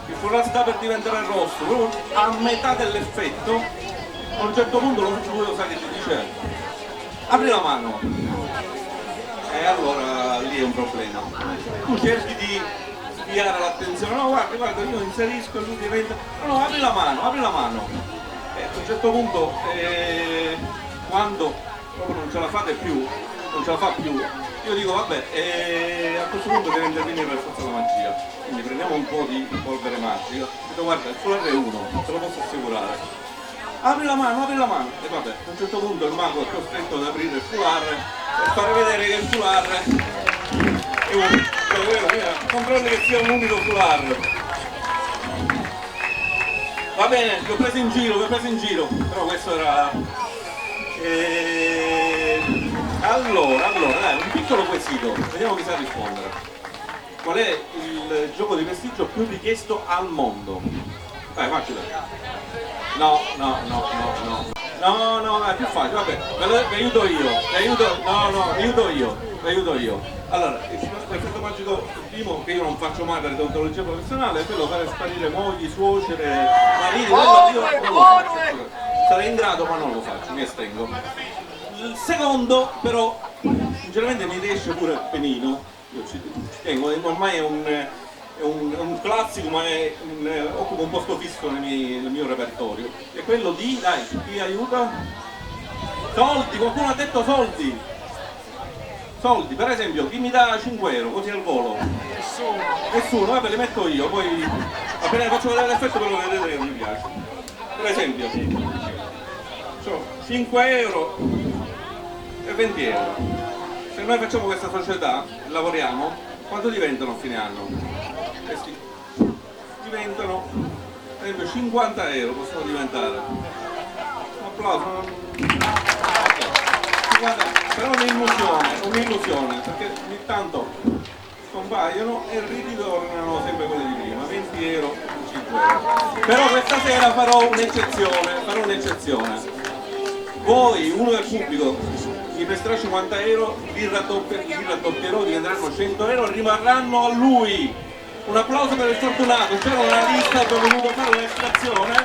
S8: il foulard sta per diventare rosso, proprio a metà dell'effetto, a un certo punto lui lo sa che ti dice: apri la mano. E allora lì è un problema. Tu cerchi di sviare l'attenzione, no guarda, io inserisco e lui diventa... No, apri la mano. E a un certo punto, quando proprio non ce la fa più, io dico vabbè, a questo punto deve intervenire per forza la magia. Quindi prendiamo un po' di polvere magica, dico guarda, il foulard è uno, te lo posso assicurare. Apri la mano, e vabbè, a un certo punto il mago è costretto ad aprire il foulard per fare vedere che il foulard è uno. Controlli che sia un unico foulard. Va bene, vi ho preso in giro, però questo era... Allora, dai, un piccolo quesito, vediamo chi sa rispondere. Qual è il gioco di prestigio più richiesto al mondo? Vai, facile. No, No, è più facile, vabbè, vi aiuto io, vi aiuto io. Allora, l'effetto magico primo, che io non faccio mai per odontologia professionale, è quello di fare sparire mogli, suocere, mariti, quello io non lo faccio. Sarei in grado ma non lo faccio, mi astengo. Il secondo, però, sinceramente mi riesce pure benino, io ci tengo, ormai è un classico, ma occupa un posto fisso nel mio repertorio. È quello di, dai, chi aiuta? Soldi, qualcuno ha detto soldi. Soldi, per esempio, chi mi dà 5 euro così al volo? Nessuno, vabbè, li metto io, poi appena faccio vedere l'effetto ve lo vedete che mi piace. Per esempio, 5 euro e 20 euro. Se noi facciamo questa società, lavoriamo, quanto diventano a fine anno? Questi diventano, per esempio, 50 euro possono diventare. Un applauso. Però un'illusione, perché ogni tanto scompaiono e ritornano sempre quelli di prima, 20 euro, 5 euro. Però questa sera farò un'eccezione. Voi, uno del pubblico, mi presterà 50 euro, li raddoppierò, diventeranno 100 euro, rimarranno a lui. Un applauso per il fortunato, c'era una lista dove ho voluto fare un'estrazione.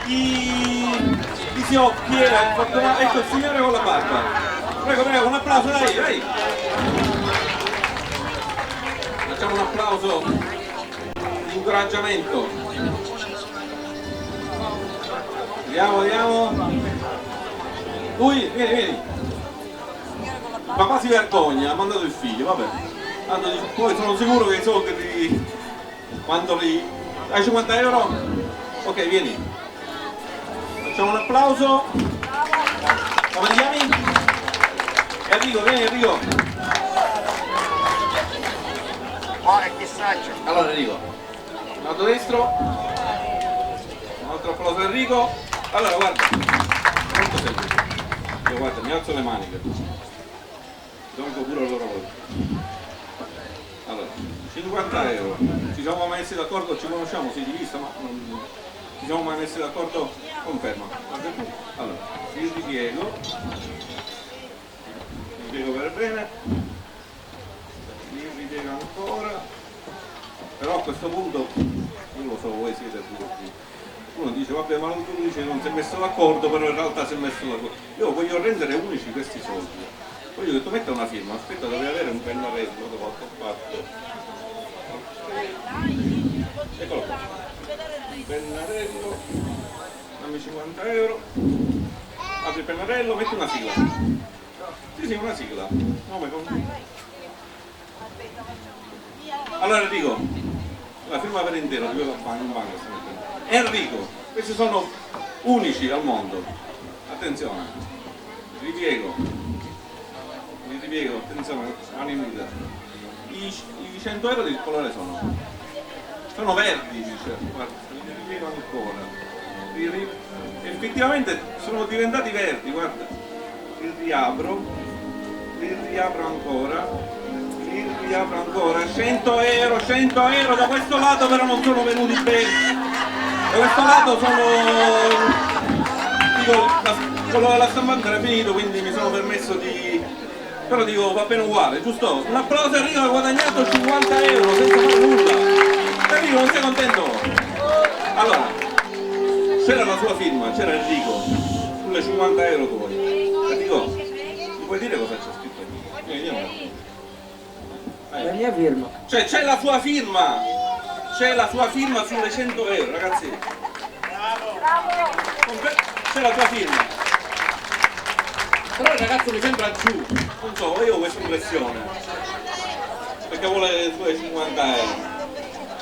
S8: Chi si occhiera il fortunato, ecco il signore con la barba. Prego, un applauso, dai. Facciamo un applauso di incoraggiamento. Vediamo. Lui, vieni. Papà si vergogna, ha mandato il figlio, vabbè. Poi sono sicuro che i soldi quando hai 50 euro? Ok, vieni. Facciamo un applauso. Come ti chiami? Enrico, vieni Enrico. Allora Enrico, lato destro. Un altro applauso a Enrico. Allora guarda, molto semplice. Io guarda, mi alzo le maniche. Tolgo pure la loro volta. Allora, 50 euro. Ci siamo mai messi d'accordo, ci conosciamo, sì, di vista, ma non ci siamo mai messi d'accordo, conferma. Allora, io ti piego per bene, mi ripiego ancora, però a questo punto, io lo so, voi siete tutti. Uno dice vabbè ma tu dice non si è messo d'accordo, però in realtà si è messo d'accordo. Io voglio rendere unici questi soldi. Voglio che tu metta una firma, aspetta, devi avere un pennarello dove ho fatto. Eccolo qua. Pennarello, dammi 50 euro. Apri il pennarello, metti una sigla. Sì, una sigla. Allora Enrico, la firma per intero, ti vedo in banca. Enrico, questi sono unici al mondo. Attenzione, ripiego, attenzione, mani unite. I 100 euro di che colore sono? Sono verdi, dice, guarda, li ripiego ancora. Effettivamente sono diventati verdi, guarda. Li riapro ancora, 100 euro, da questo lato però non sono venuti bene, da questo lato quello della stampante era finito, quindi mi sono permesso di, però dico va bene uguale, giusto? Un applauso a Enrico, ha guadagnato 50 euro senza fare nulla. Enrico, non sei contento? Allora, c'era la sua firma, c'era Enrico, sulle 50 euro tuoi. Enrico, mi puoi dire cosa c'è scritto? Vediamo.
S9: La mia firma.
S8: Cioè c'è la sua firma sulle 100 euro, ragazzi. C'è la tua firma. Però il ragazzo mi sembra giù, non so, io ho questa impressione. Perché vuole le sue 50 euro.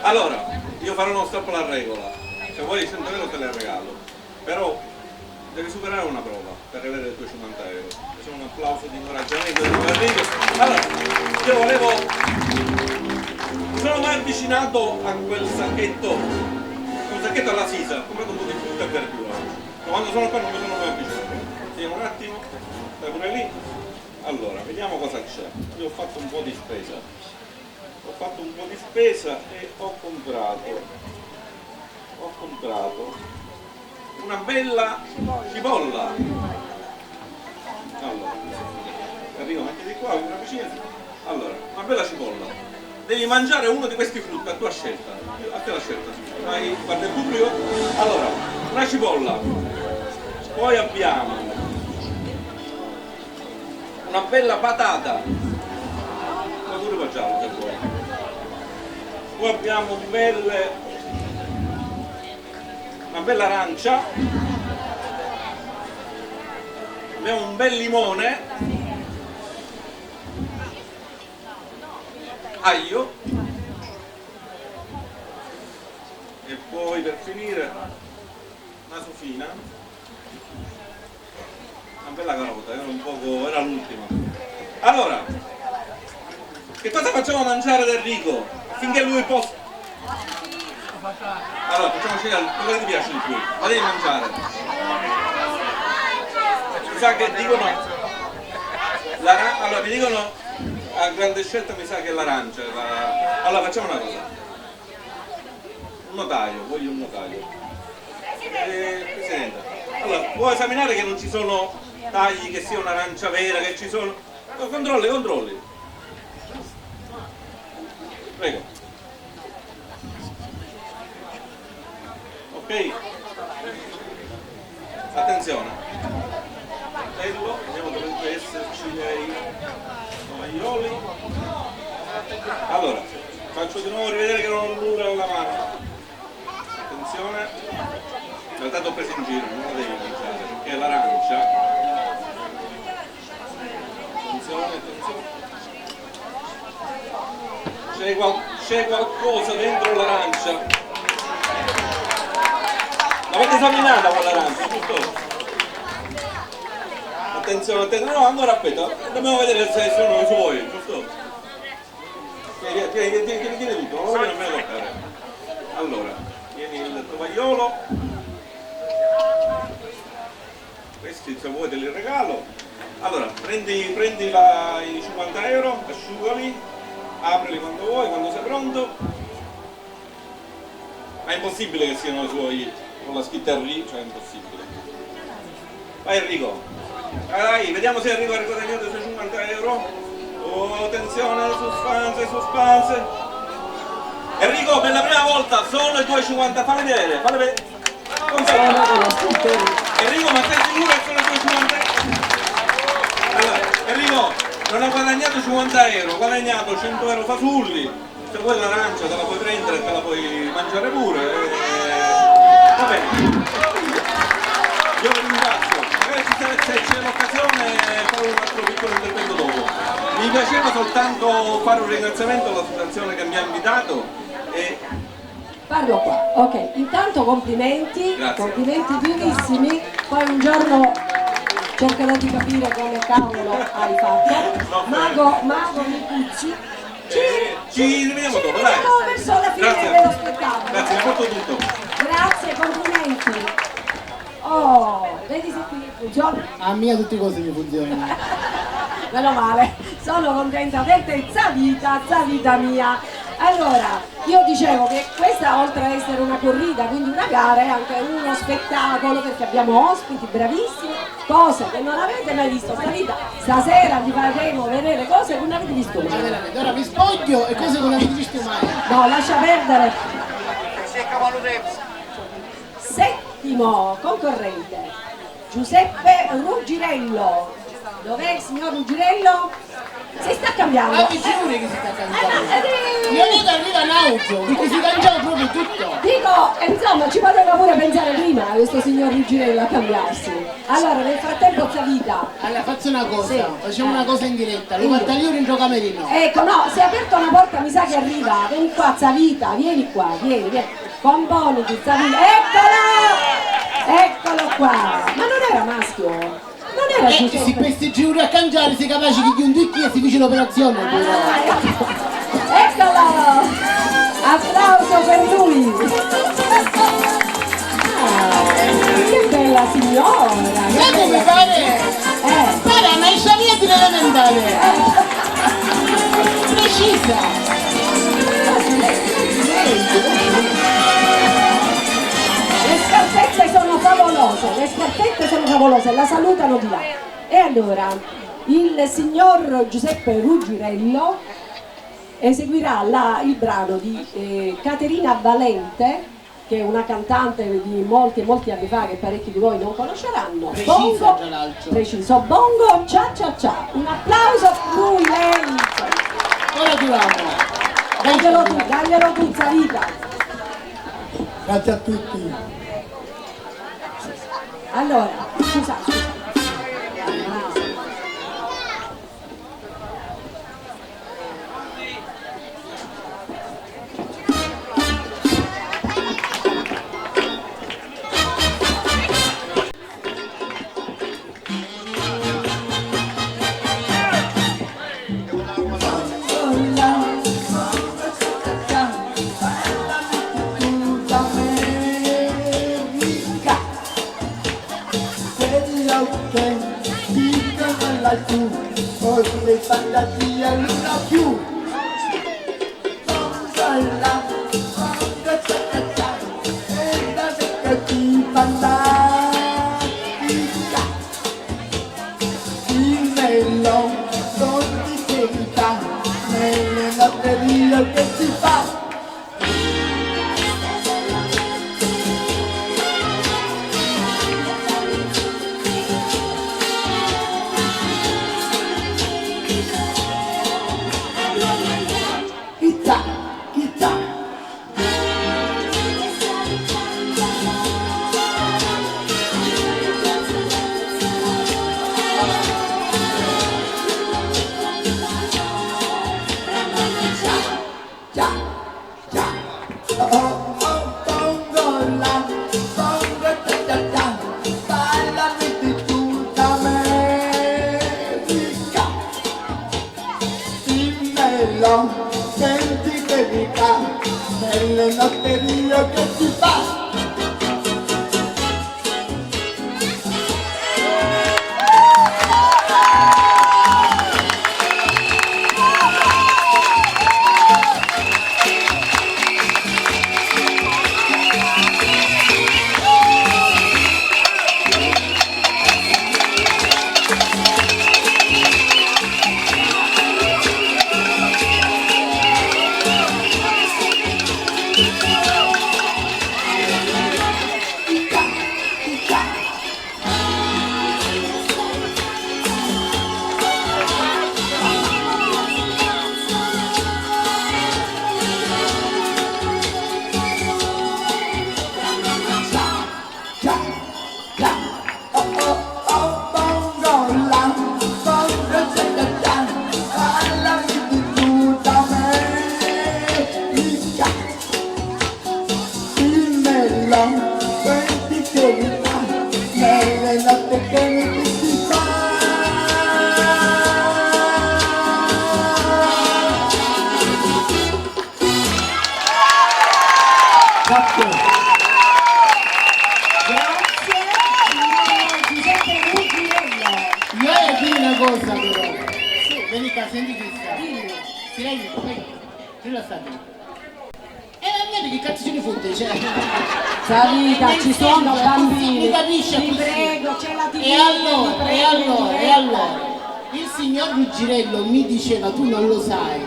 S8: Allora, io farò uno stop alla regola. Se vuoi 100 euro te le regalo. Però devi superare una prova per avere le tue 50 euro. C'è un applauso di incoraggiamento. Allora, io volevo, mi sono mai avvicinato a quel sacchetto alla Sisa, ho comprato un po' di frutta e verdura. Ma quando sono qua non mi sono mai avvicinato. Vediamo un attimo, stai pure lì. Allora, vediamo cosa c'è. Io ho fatto un po' di spesa. E ho comprato una bella cipolla. Allora, Enrico, mettiti qua, una vicina. Allora, una bella cipolla. Devi mangiare uno di questi frutti a tua scelta. A te la scelta, vai, guarda il pubblico. Allora, una cipolla. Poi abbiamo una bella patata. Ma pure qua giallo se vuoi. Poi abbiamo una bella arancia. Abbiamo un bel limone, aglio e poi per finire una sofina, una bella carota, era l'ultima. Allora, che cosa facciamo mangiare ad Enrico? Affinché lui possa... Allora, facciamo scegliere cosa ti piace di più, la devi mangiare. Mi sa che dicono allora mi dicono a grande scelta, mi sa che è l'arancia. Allora facciamo una cosa, un notaio, voglio un notaio. Presidente, allora può esaminare che non ci sono tagli, che sia un'arancia vera, che ci sono... No, controlli, prego. Ok, attenzione. Vediamo dovrebbe esserci dei tovaglioli. Allora, faccio di nuovo rivedere che non ho nulla alla mano. Attenzione, in realtà t'ho preso in giro, non la devi mangiare, perché è l'arancia. Attenzione. C'è qualcosa dentro l'arancia. L'avete esaminata quell'arancia, giusto? Attenzione, no, ancora aspetta, dobbiamo vedere se sono i suoi, giusto? Tieni tutto, non lo voglio nemmeno toccare. Allora, tieni il tovagliolo, questi se vuoi te li regalo. Allora, prendi i 50 euro, asciugali, aprili quando vuoi, quando sei pronto. Ma è impossibile che siano i suoi, con la scritta RI, cioè è impossibile. Vai Enrico. Dai, vediamo se Enrico ha riguadagnato i suoi 50 euro. Oh, attenzione, suspense. Enrico, per la prima volta sono i tuoi 50, fammi vedere. Enrico, ma sei sicuro che sono i tuoi 50 euro? Allora, Enrico, non ha guadagnato 50 euro, ha guadagnato 100 euro fasulli. Se vuoi l'arancia te la puoi prendere e te la puoi mangiare pure. Va bene. Io vi ringrazio. Se c'è l'occasione farò un altro piccolo intervento dopo. Mi piaceva soltanto fare un ringraziamento all'associazione che mi ha invitato e...
S1: Parlo qua, ok, intanto complimenti,
S8: Grazie.
S1: Complimenti vivissimi, poi un giorno cercherò di capire come cavolo hai fatto. Mago Micucci,
S8: ci rivediamo dopo, dai.
S1: verso la fine
S8: Grazie.
S1: dello spettacolo.
S8: Grazie, mi ha fatto tutto.
S1: Grazie, complimenti. Oh, vedi se qui funziona?
S3: A mia tutte cose mi funzionano.
S1: Meno male, sono contenta per te, vita mia. Allora, io dicevo che questa oltre a essere una corrida, quindi una gara, è anche uno spettacolo perché abbiamo ospiti bravissimi, cose che non avete mai visto sta vita. Stasera vi faremo vedere cose che non avete visto mai.
S3: Veramente, ora mi spoglio e cose che non avete visto mai.
S1: No, lascia perdere. Settimo concorrente, Giuseppe Ruggirello. Dov'è il signor Ruggirello? Si sta cambiando.
S3: Ma ti giuri che si sta cambiando? Io vedo arriva in auto, perché si cangiava proprio tutto.
S1: Dico, insomma, ci poteva pure pensare prima questo signor Ruggirello a cambiarsi. Allora, nel frattempo Zavita.
S3: Allora faccio una cosa,
S1: Sì.
S3: facciamo una cosa in diretta, lo guarda io in camerino.
S1: Ecco, no, si è aperta una porta, mi sa che arriva. Vieni qua, Zavita, vieni qua, vieni. Componiti, Zavita. Eccolo qua. Ma non era maschio? Non era
S3: Si
S1: Giuseppe?
S3: questi giuri a cangiare, si capace di un dicchi e si fece l'operazione.
S1: Eccolo! Applauso per lui! Che bella signora!
S3: Sai come pare? Pare una sciavietta elementare! Precisa!
S1: Le scarpette sono favolose! scarpette sono favolose, la salutano di là. E allora, il signor Giuseppe Ruggirello eseguirà il brano di Caterina Valente, che è una cantante di molti anni fa che parecchi di voi non conosceranno.
S3: Precisa,
S1: Bongo,
S3: tra l'altro.
S1: preciso, bongo, cia cia cia. Un applauso a lui, lei.
S3: Ora duramo.
S1: Daglielo tu, Zavita.
S10: Grazie a tutti.
S1: Allora, scusa.
S10: Le fantasie allora più balla, e la vecchia ti fantastica il melon non ti senta nelle lotterie che si fa. Senti verità nelle lotterie che si fa.
S1: Zavita, ci sono bambini.
S3: Mi capisce?
S1: Ti prego, c'è la TV.
S3: E allora, il signor Ruggirello mi diceva, tu non lo sai,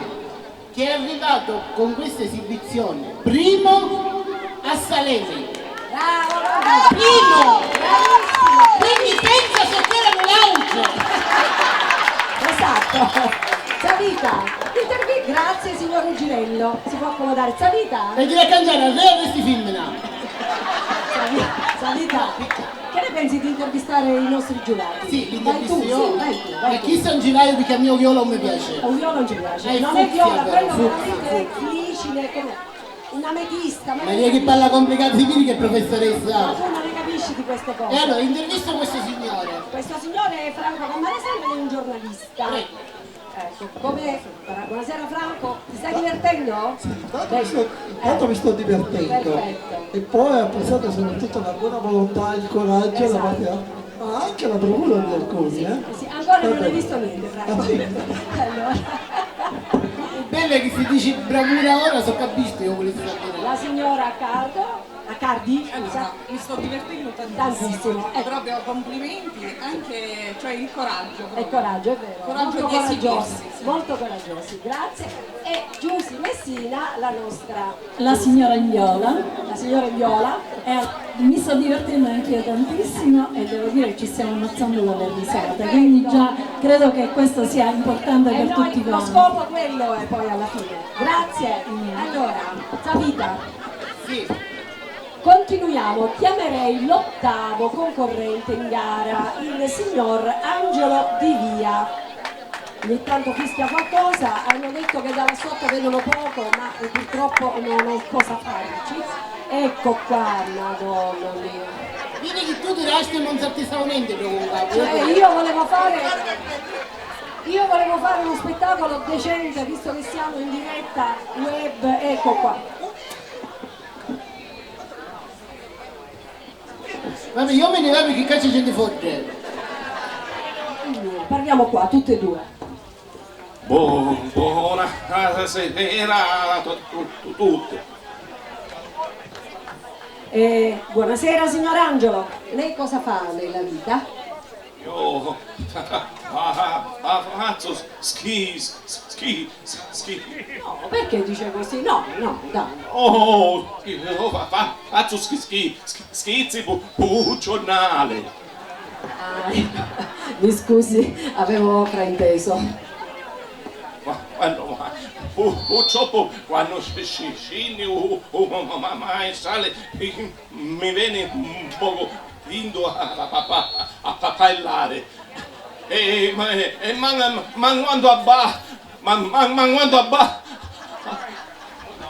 S3: che è arrivato con questa esibizione primo a Salemi.
S1: Bravo,
S3: Primo!
S1: bravissimo.
S3: Quindi pensa se c'era l'auge!
S1: Esatto. Zavita, grazie signor Ruggirello. Si può accomodare. Zavita?
S3: E dire a cangiare a lei questi film là.
S1: Zavita, che ne pensi di intervistare i nostri giurati?
S3: Sì,
S1: vai tu, vai
S3: E
S1: tu.
S3: chi sa un giraio perché a mio viola non mi piace?
S1: Un viola non ci piace. Non
S3: fucsia,
S1: è viola,
S3: però,
S1: quello
S3: fucsia.
S1: veramente difficile, come una ametista.
S3: Ma dire che parla complicato di che è professoressa.
S1: Ma tu non ne capisci di queste cose.
S3: E allora, intervisto questo signore.
S1: Questo signore è Franco Cammaresella, è un giornalista.
S3: Prego.
S1: Ecco, come... Buonasera Franco, ti stai divertendo?
S10: Sì, tanto mi sto divertendo.
S1: Perfetto.
S10: E poi ho apprezzato soprattutto la buona volontà, il coraggio,
S1: Esatto.
S10: la parte, ma anche la bravura di alcuni,
S1: Sì, ancora non hai visto niente, Franco.
S10: Ah, sì.
S1: Allora.
S3: Il bello è che se dici bravura ora so capisco io volessi sapere.
S1: La signora accanto Cardi? Scusa.
S11: Mi sto divertendo tantissimo.
S1: Tantissimo.
S11: Proprio complimenti, anche cioè il coraggio.
S1: È coraggio, è vero.
S11: Coraggio
S1: molto
S11: di
S1: coraggiosi,
S11: esibirsi.
S1: molto coraggiosi, grazie. E Giusy Messina, la nostra
S5: La signora in viola.
S1: la signora Viola.
S5: Mi sto divertendo anche io tantissimo e devo dire che ci stiamo ammazzando dalle risate, quindi già credo che questo sia importante
S1: E
S5: per
S1: noi
S5: tutti
S1: lo
S5: quanti.
S1: scopo quello è poi alla fine. Grazie. Allora, Savita.
S3: Sì.
S1: Continuiamo, chiamerei l'ottavo concorrente in gara, il signor Angelo Di Via. Ogni tanto fischia qualcosa, hanno detto che dalla sotto vedono poco, ma purtroppo non ho cosa farci. Ecco qua, madonna mia.
S3: Vedi che tu diresti e non ti stavo niente preoccupato.
S1: Cioè, io volevo fare uno spettacolo decente, visto che siamo in diretta web, ecco qua.
S3: Vabbè, io me ne vado che cazzo gente fotte.
S1: Parliamo qua, tutte e due.
S8: Buonasera a tutti.
S1: Buonasera signor Angelo, lei cosa fa nella vita?
S8: Io faccio ski.
S1: No, perché dice così? No, dai.
S8: Oh, io faccio schizzi giornale.
S1: Ah, mi scusi, avevo frainteso.
S8: Purtroppo quando scendi ma sale mi viene un po' lindo a parlare ma quando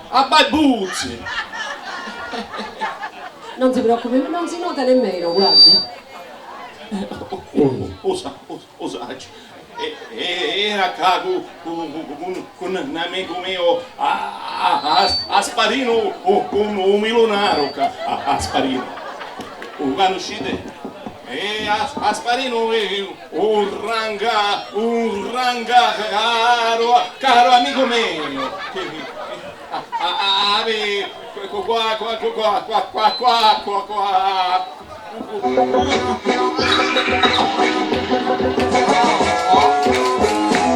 S8: abba i buzzi.
S1: Non si preoccupi, non si nota nemmeno, guardi.
S8: Osaggi. Era cago con un amico mio a Sparino un milionario a Sparino quando uscite a Sparino un ranga caro amico mio qua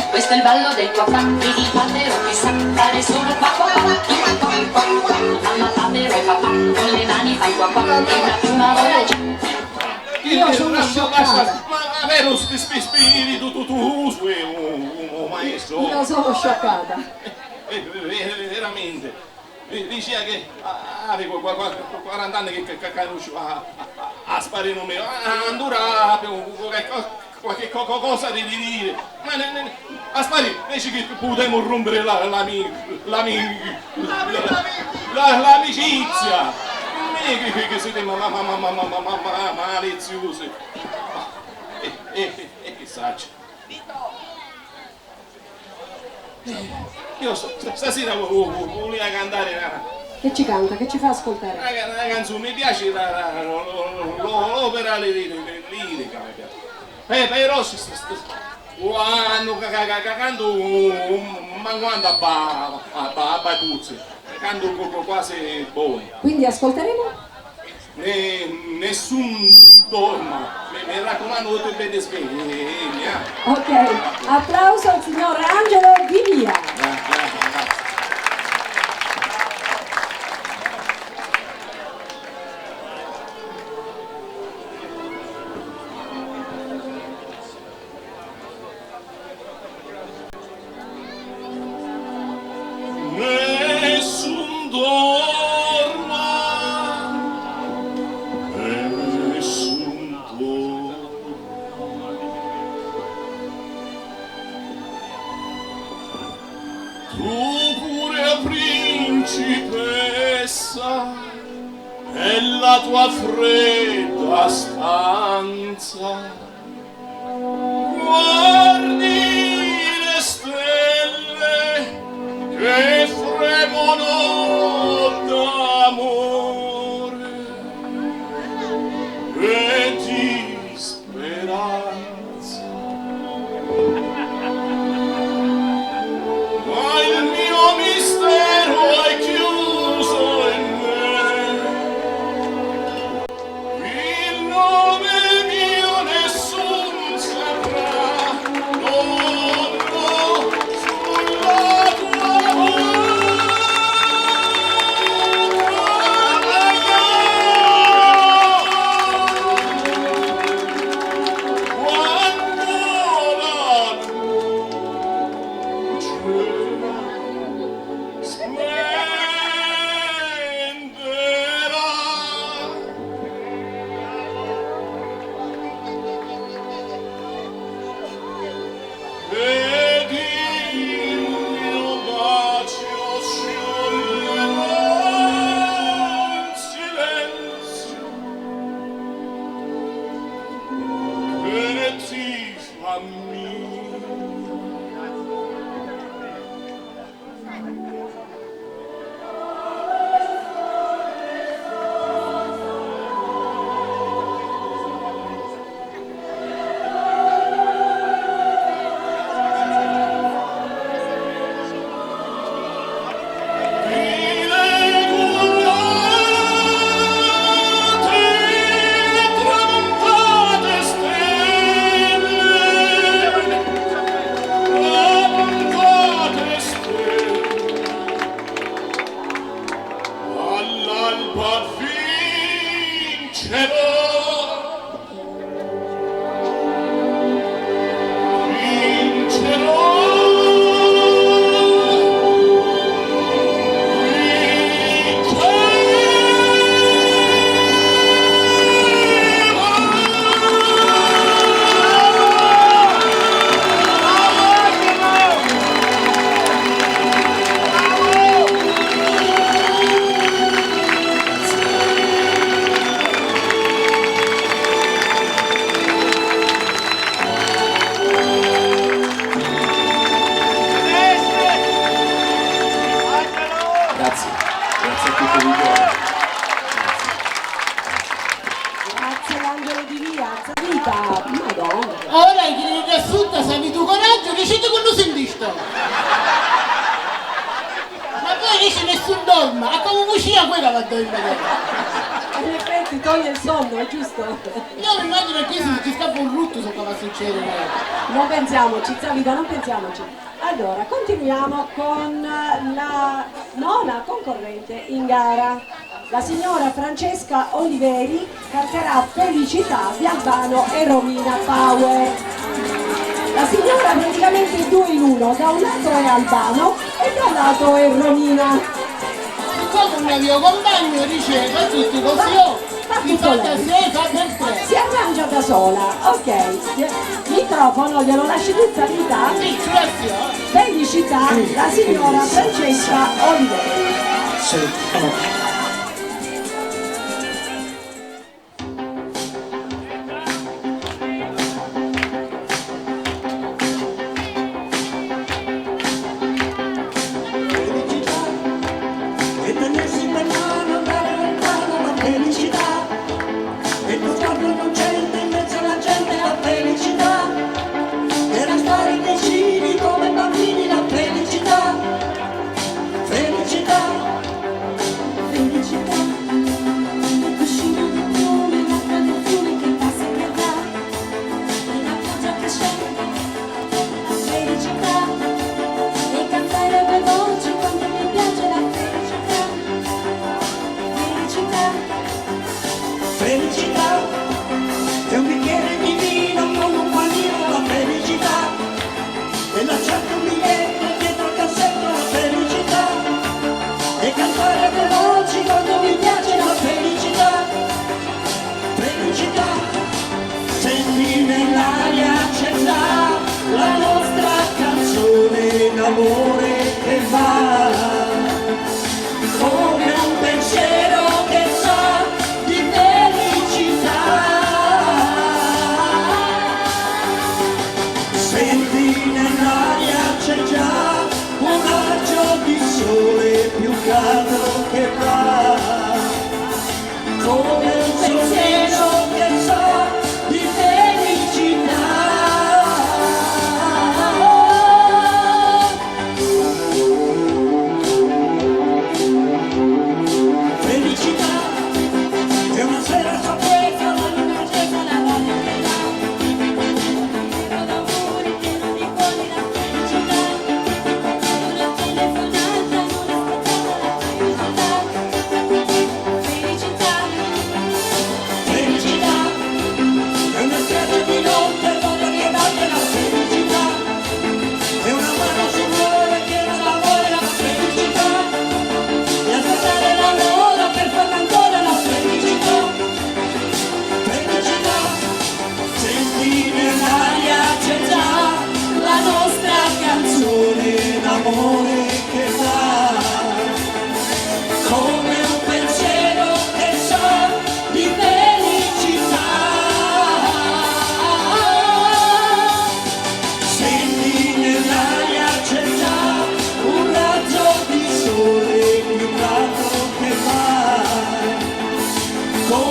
S6: Questo è il ballo del qua qua, il bandero che sa fare solo qua qua qua. Mamma bandero e papà, con le mani fa qua qua, e la prima volta già.
S1: Io sono scioccata.
S8: ma avere uno spirito tu sei un maestro.
S1: Io sono scioccata.
S8: Veramente. Diceva che avevo 40 anni che conosco a Sparino mio, andrà qualche cosa di dire, ma a Sparino invece che potremmo rompere l'amicizia, che siete maliziosi, e che saccio. Io stasera volevo cantare
S1: Che ci canta, che ci fa ascoltare?
S8: una canzone, mi piace l'opera lirica, però quando canto quando a Buzzi, canto quasi buono.
S1: Quindi ascolteremo?
S8: Nessun dorma, mi raccomando tutte bene svegli.
S1: Ok, applauso al signor Angelo Di Via.
S8: Grazie. Nessun dorma, nessun dorma. Tu pure principessa, nella tua fredda stanza, guardi le stelle che fremono d'amore e di speranza. Ma il mio mistero è chiuso in me
S1: In effetti toglie il sonno, è giusto?
S3: Io mi immagino che se ci scappa un rutto so cosa succede.
S1: Non pensiamoci, Zavita, non pensiamoci. Allora, continuiamo con la nona concorrente in gara. La signora Francesca Oliveri canterà Felicità di Albano e Romina Power. La signora praticamente è due in uno, da un lato è Albano e dal lato è Romina.
S3: Come un mio compagno riceve tutti così, mi fa da sé, fa per te.
S1: Si arrangia da sola, ok. Il microfono glielo lasci tu, Zavita?
S3: Sì, grazie.
S1: Felicità, la signora Francesca Oliveri.
S10: Sì,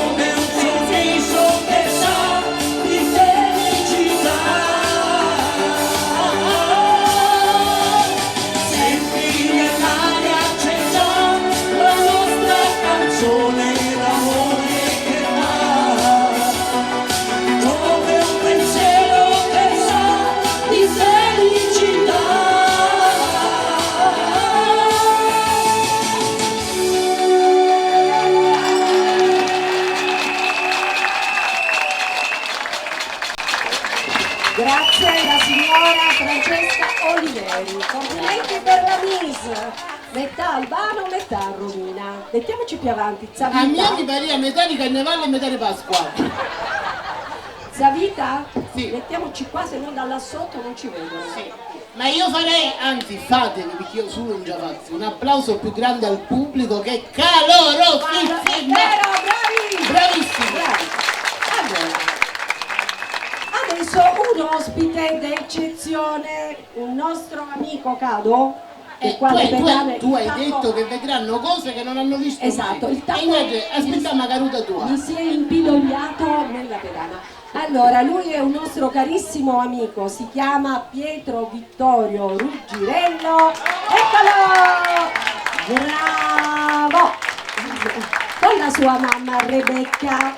S7: come un sorriso che sa di felicità. Senti nell'aria c'è già la nostra canzone d'amore che va, come un pensiero che sa di felicità.
S1: Grazie alla signora Francesca Oliveri. Complimenti per la Miss. Metà Albano, metà Romina. Mettiamoci più avanti.
S3: A me
S1: Zavita.
S3: mi pare metà di Carnevale e metà di Pasqua.
S1: Zavita?
S3: Sì.
S1: Mettiamoci qua, se no da là sotto non ci vedono.
S3: Sì. Ma io farei, anzi fatevi, perché io su non già faccio, un applauso più grande al pubblico che è calorosissimo.
S1: Vero, bravi!
S3: Bravissimi.
S1: Bravi. Allora, adesso un ospite d'eccezione, un nostro amico Cado, il quale pedale-
S3: Tu hai
S1: il tappo-
S3: detto che vedranno cose che non hanno visto
S1: Esatto,
S3: mai.
S1: il tappo
S3: E invece aspettiamo la caduta tua.
S1: mi si è impidogliato nella pedana. Allora, lui è un nostro carissimo amico, si chiama Pietro Vittorio Ruggirello. Eccolo! Bravo! Con la sua mamma Rebecca.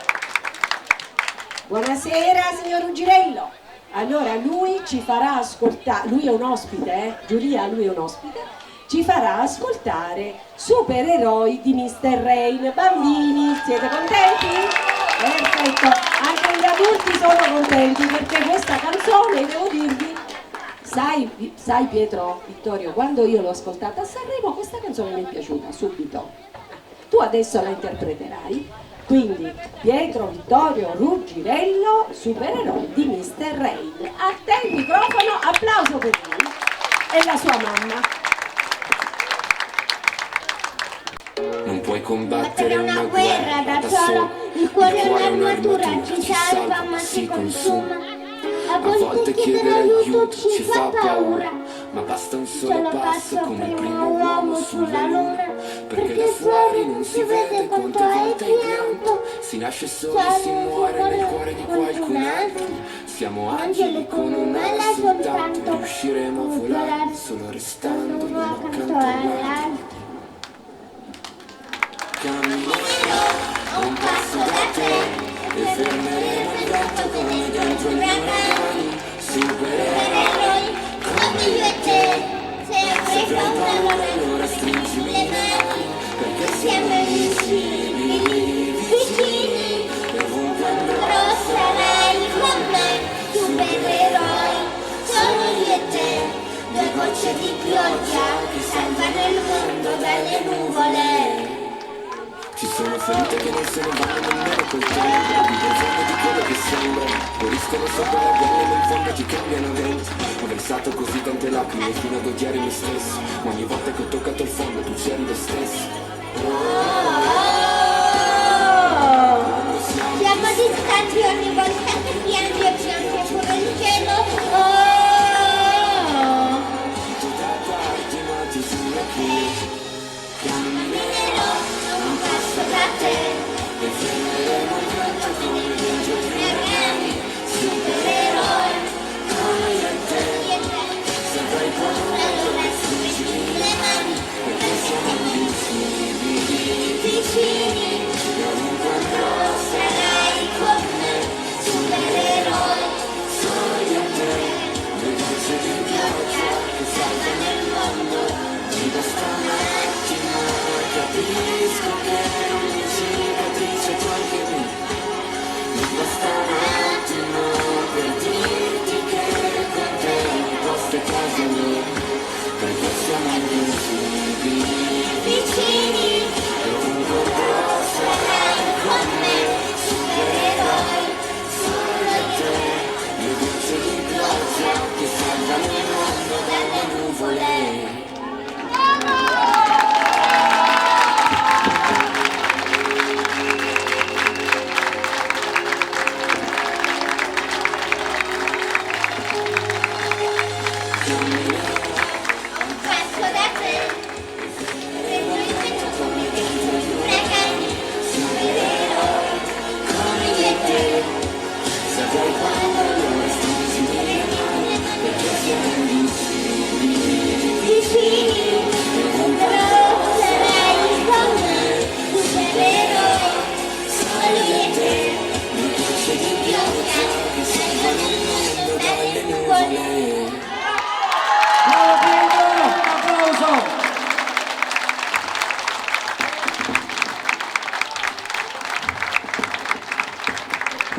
S1: Buonasera signor Ruggirello. Allora lui ci farà ascoltare, lui è un ospite, Giulia, lui è un ospite, ci farà ascoltare Supereroi di Mr. Rain. Bambini, siete contenti? Perfetto, anche gli adulti sono contenti perché questa canzone, devo dirvi, sai Pietro Vittorio, quando io l'ho ascoltata a Sanremo questa canzone mi è piaciuta subito. Tu adesso la interpreterai. Quindi Pietro Vittorio Ruggirello, Supereroi di Mr. Rain. A te il microfono, applauso per lui e la sua mamma.
S12: Non puoi combattere una guerra da solo, il cuore è un'armatura, ci salva ma si consuma. A volte chiedere aiuto ci fa paura, ma basta un solo passo come il primo uomo sulla luna. Perché da fuori non si vede quanto hai pianto, si nasce soli, si muore nel cuore di qualcun altro. Siamo angeli con un'ala soltanto, riusciremo a volare solo restando l'uno accanto all'altro. Camminerò a un passo da te e fermeremo il gatto come dentro gli uragani. Supereroi come io e te, se avrai paura allora stringimi le mani, perché siamo invisibili, vicini, e ovunque andrò sarai con me. Supereroi sono io e te, due gocce di pioggia che salvano il mondo dalle nuvole. Ci sono ferite che non se ne vanno nemmeno col tempo, vivo in fondo di quello che sembra, guariscono sopra la pelle ma in fondo ti cambiano dentro. Ho versato così tante lacrime fino ad odiare me stesso, ma ogni volta che ho toccato il fondo tu c'eri lo stesso.
S13: Siamo distanti ogni volta che piangi e piangi pure il cielo.
S12: Tutto da darti ma ti giuro che
S13: Camminerò a un passo da te
S12: e fermeremo il gatto come dentro gli uragani.
S13: Supereroi
S12: Come io e te,
S13: se avrai paura allora stringimi le mani,
S12: perché siamo invisibili,
S13: vicini,
S12: e ovunque andrò
S13: sarai con me. Supereroi
S12: sono io e te, due gocce di pioggia che salvano il mondo. Mi basta un attimo e capisco che ogni cicatrice tu anche me. Mi basta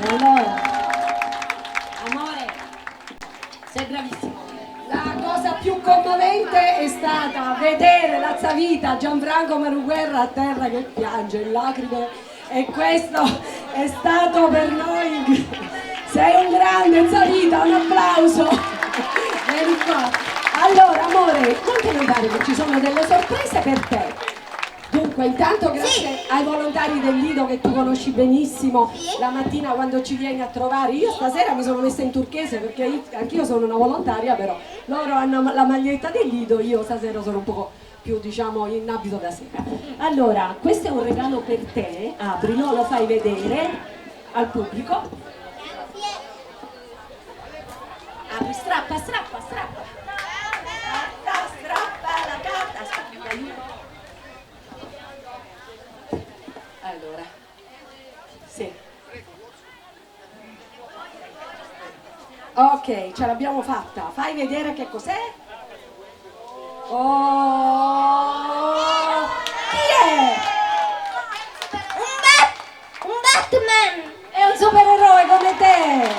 S1: Allora, amore, sei bravissimo. La cosa più commovente è stata vedere l'Azzavita Gianfranco Maruguerra a terra che piange in lacrime, e questo è stato per noi. Sei un grande, Azzavita, un applauso. Vieni qua. Allora, amore, non te ne andare che ci sono delle sorprese per te. Dunque, intanto grazie ai volontari del Lido che tu conosci benissimo, la mattina quando ci vieni a trovare. Io stasera mi sono messa in turchese perché anch'io sono una volontaria, però loro hanno la maglietta del Lido, io stasera sono un po' più, diciamo, in abito da sera. Allora, questo è un regalo per te, aprilo, lo fai vedere al pubblico. Apri, strappa la carta, aspetta, aiuto. Allora, sì. Ok, ce l'abbiamo fatta. Fai vedere che cos'è? Oh! Chi è?
S13: Un Batman!
S1: È un supereroe come te!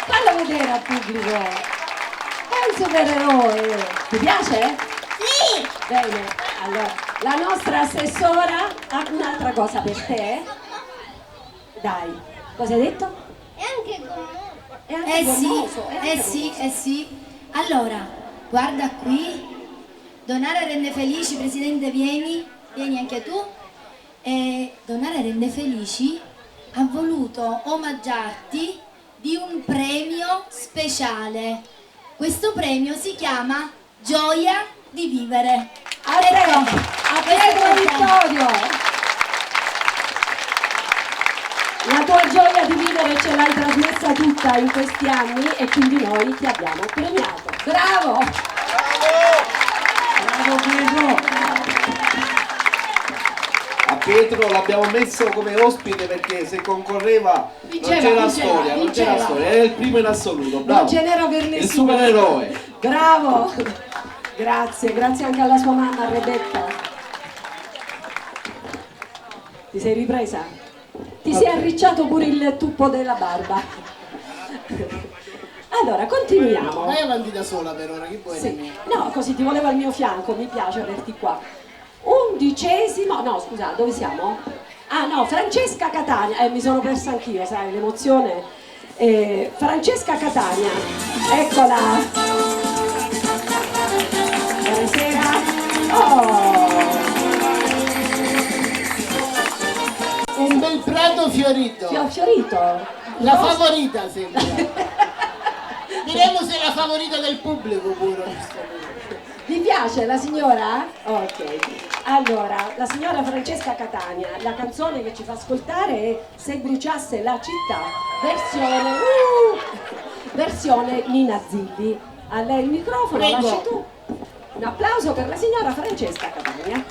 S1: Fallo vedere al pubblico! È un supereroe! Ti piace?
S13: Sì!
S1: Bene, allora, la nostra assessora ha un'altra cosa per te. Dai, cosa hai detto?
S13: È anche commosso.
S1: È anche gommoso, è anche gommoso.
S14: sì. Allora, guarda qui. Donare rende felici, Presidente, vieni anche tu. Donare rende felici ha voluto omaggiarti di un premio speciale. Questo premio si chiama Gioia di vivere.
S1: A Pietro Vittorio! La tua gioia di vivere ce l'hai trasmessa tutta in questi anni e quindi noi ti abbiamo premiato. Bravo!
S15: Bravo Pietro! A Pietro l'abbiamo messo come ospite perché se concorreva non c'era storia, era il primo in assoluto. Bravo.
S1: Non ce n'era per nessuno.
S15: Il supereroe.
S1: Bravo! Grazie anche alla sua mamma Rebecca. Ti sei ripresa? Ti sei arricciato pure il tuppo della barba. Allora, continuiamo.
S3: Vai avanti da sola per ora, che vuoi?
S1: Sì. No, così ti volevo al mio fianco, mi piace averti qua. 11°, no scusa, dove siamo? Ah no, Francesca Catania, mi sono persa anch'io, sai, l'emozione. Francesca Catania, eccola. Buonasera. Oh!
S3: Un bel prato fiorito.
S1: Fiorito?
S3: La favorita sembra. Vedremo se è la favorita del pubblico pure.
S1: Vi piace la signora? Ok. Allora, la signora Francesca Catania, la canzone che ci fa ascoltare è Se bruciasse la città, versione Nina Zilli. A lei il microfono,
S3: Prego.
S1: lasci tu. Un applauso per la signora Francesca Catania.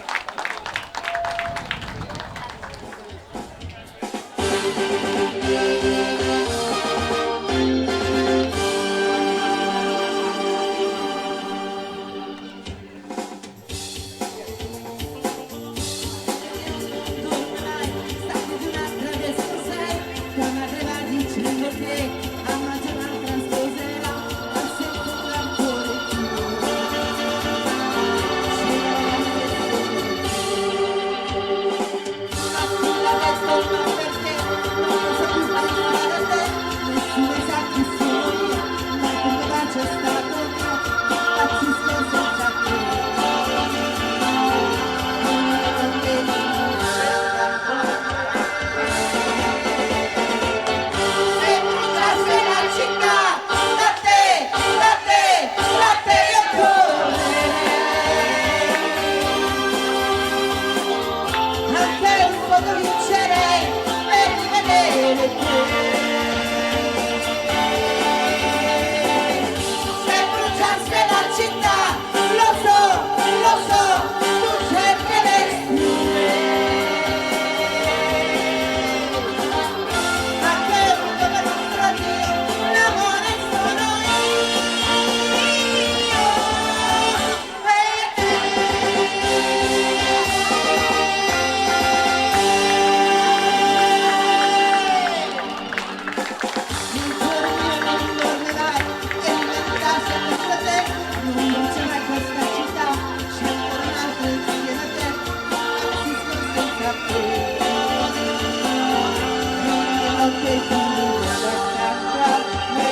S10: che tu accanto a me.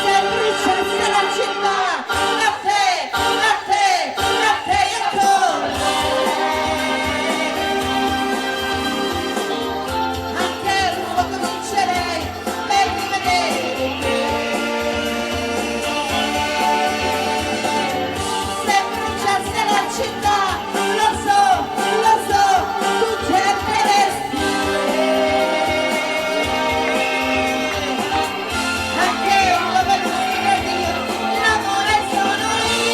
S10: Se bruciasse la città, a te io correrei. Anche un po' comincerei per rivedere te. Se bruciasse la città, lo so, tu cercheresti anche un dove non si vede io, l'amore sono io.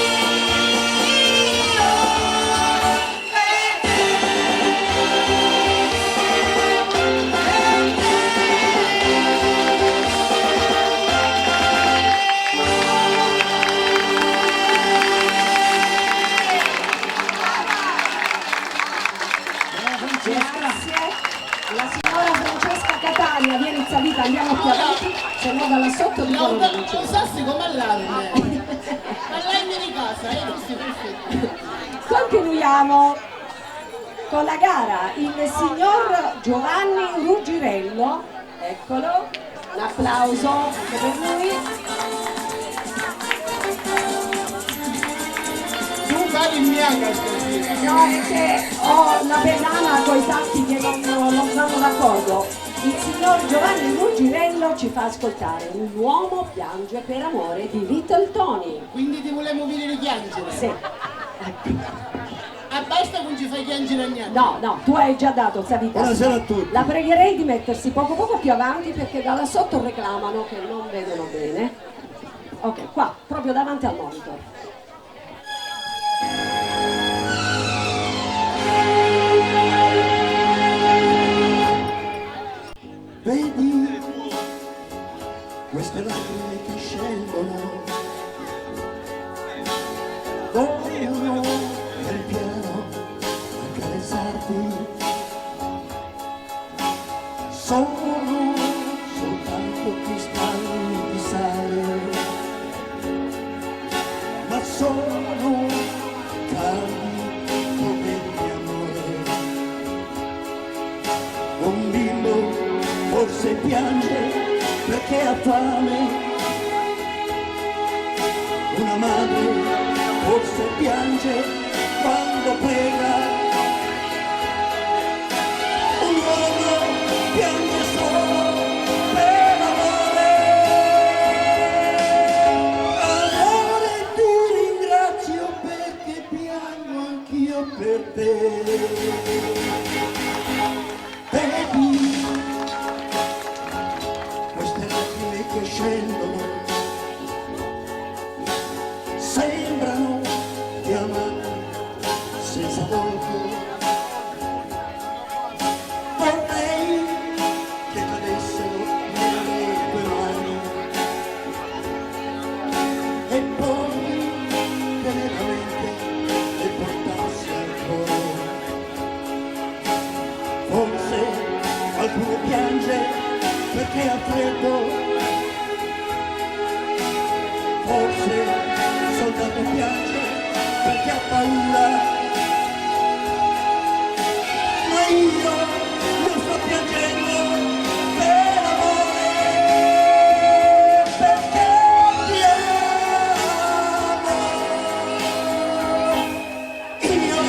S1: Grazie. La signora Francesca Catania viene in salita, andiamo più avanti, se no dalla sotto dicono che non c'è.
S3: Non sassi come allarme. Allarme di casa, questi perfetti.
S1: Continuiamo con la gara, il signor Giovanni Ruggirello, eccolo, un applauso anche per lui.
S3: Tu fai in bianca stasera.
S1: No, è che ho una pedana con i tasti che non vanno d'accordo. Il signor Giovanni Ruggirello ci fa ascoltare Un uomo piange per amore di Little Tony.
S3: Quindi ti volevamo vedere piangere?
S1: Sì.
S3: Ah, basta, non ci fai piangere a niente.
S1: No, tu hai già dato Savita.
S10: Buonasera a tutti.
S1: La pregherei di mettersi poco più avanti perché da là sotto reclamano che non vedono bene. Ok, qua, proprio davanti al monitor.
S10: Vedi queste lacrime che scendono, vogliono nel piano accarezzarti, sono soltanto cristalli di sale, ma sono caldi come il mio amore. Un bimbo forse piange perché ha fame, una madre forse piange quando prega, un uomo piange solo per amore. Amore, ti ringrazio perché piango anch'io per te. Vedi queste lacrime che scendono, sembrano diamanti senza volto. Vorrei che cadessero nelle tue mani e poi teneramente le portassi al cuore. Forse qualcuno piange perché ha freddo, forse il soldato piange perché ha paura, ma io sto piangendo per amore, perché ti amo, io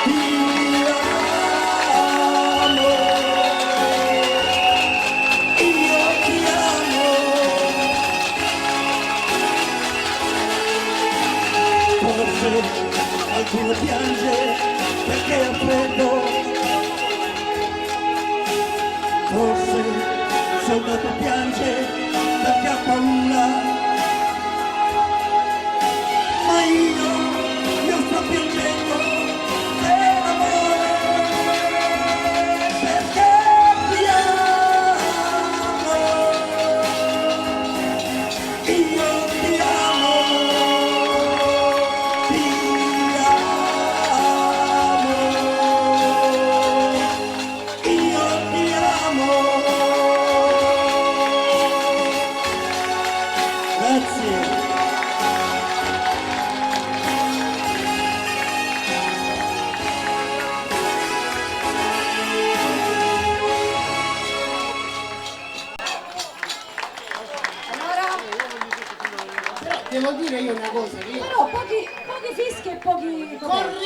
S10: ti qualcuno piange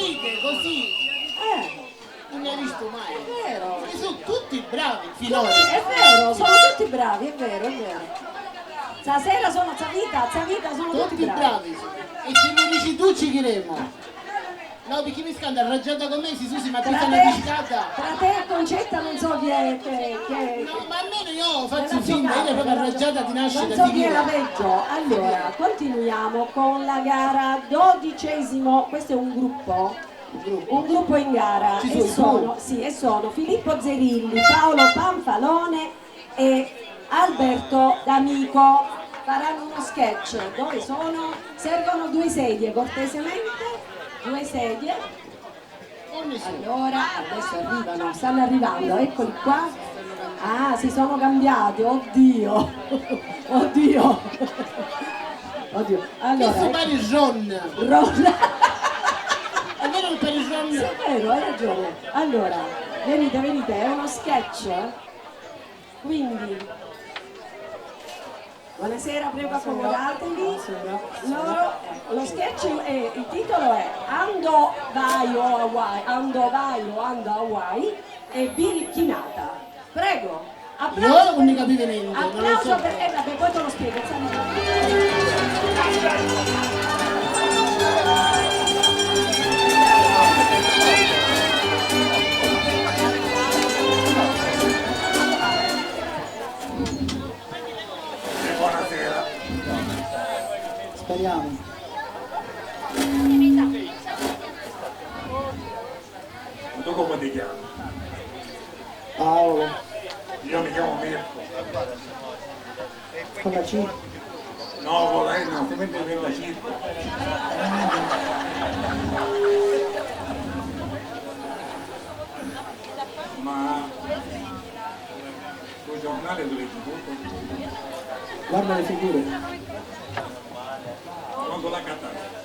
S3: ride così. Non ne hai visto mai.
S1: È vero.
S3: E sono tutti bravi finora.
S1: È vero, sono tutti bravi, è vero, è vero. Stasera sono Zavita, sono tutti bravi.
S3: E se mi dici tu ci diremo. No, perché mi scanda arrangiata con me, si Susi, ma ti
S1: Tra
S3: stanno
S1: te-
S3: avvicinata.
S1: Tra te e Concetta non so chi è che...
S3: No, ma almeno io faccio finta, io è proprio arrangiata di nascita.
S1: Non so
S3: di
S1: chi è la
S3: vita.
S1: peggio. Allora, continuiamo con la gara 12esimo. Questo è un gruppo. Un gruppo in gara.
S3: Ci
S1: E
S3: sono
S1: sono Filippo Zerilli, Paolo Panfalone e Alberto D'Amico. Faranno uno sketch. Dove sono? Servono 2 sedie, cortesemente. 2 sedie. Allora, adesso arrivano, stanno arrivando, eccoli qua. Ah, si sono cambiati, oddio. Oddio. Oddio. Allora,
S3: Questo pare Ron.
S1: Ron.
S3: È vero che pare Ron?
S1: Sì, è vero, hai ragione. Allora, venite, è uno sketch. Quindi, buonasera, prego accomodatevi. Lo sketch il titolo è Ando vaio a Hawaii e biricchinata. Prego, applauso.
S3: Io non mi capivo niente. non lo
S1: Applauso
S3: so.
S1: perché vabbè, poi te lo spiego.
S2: Buonasera.
S16: Speriamo.
S2: Tu come ti chiami?
S16: Paolo,
S2: Io mi chiamo Mirko.
S16: con la C.
S2: No, con lei no, altrimenti mi viene da circo. Ma sul giornale dove tutto?
S16: Guarda le figure.
S2: Quando la cantata?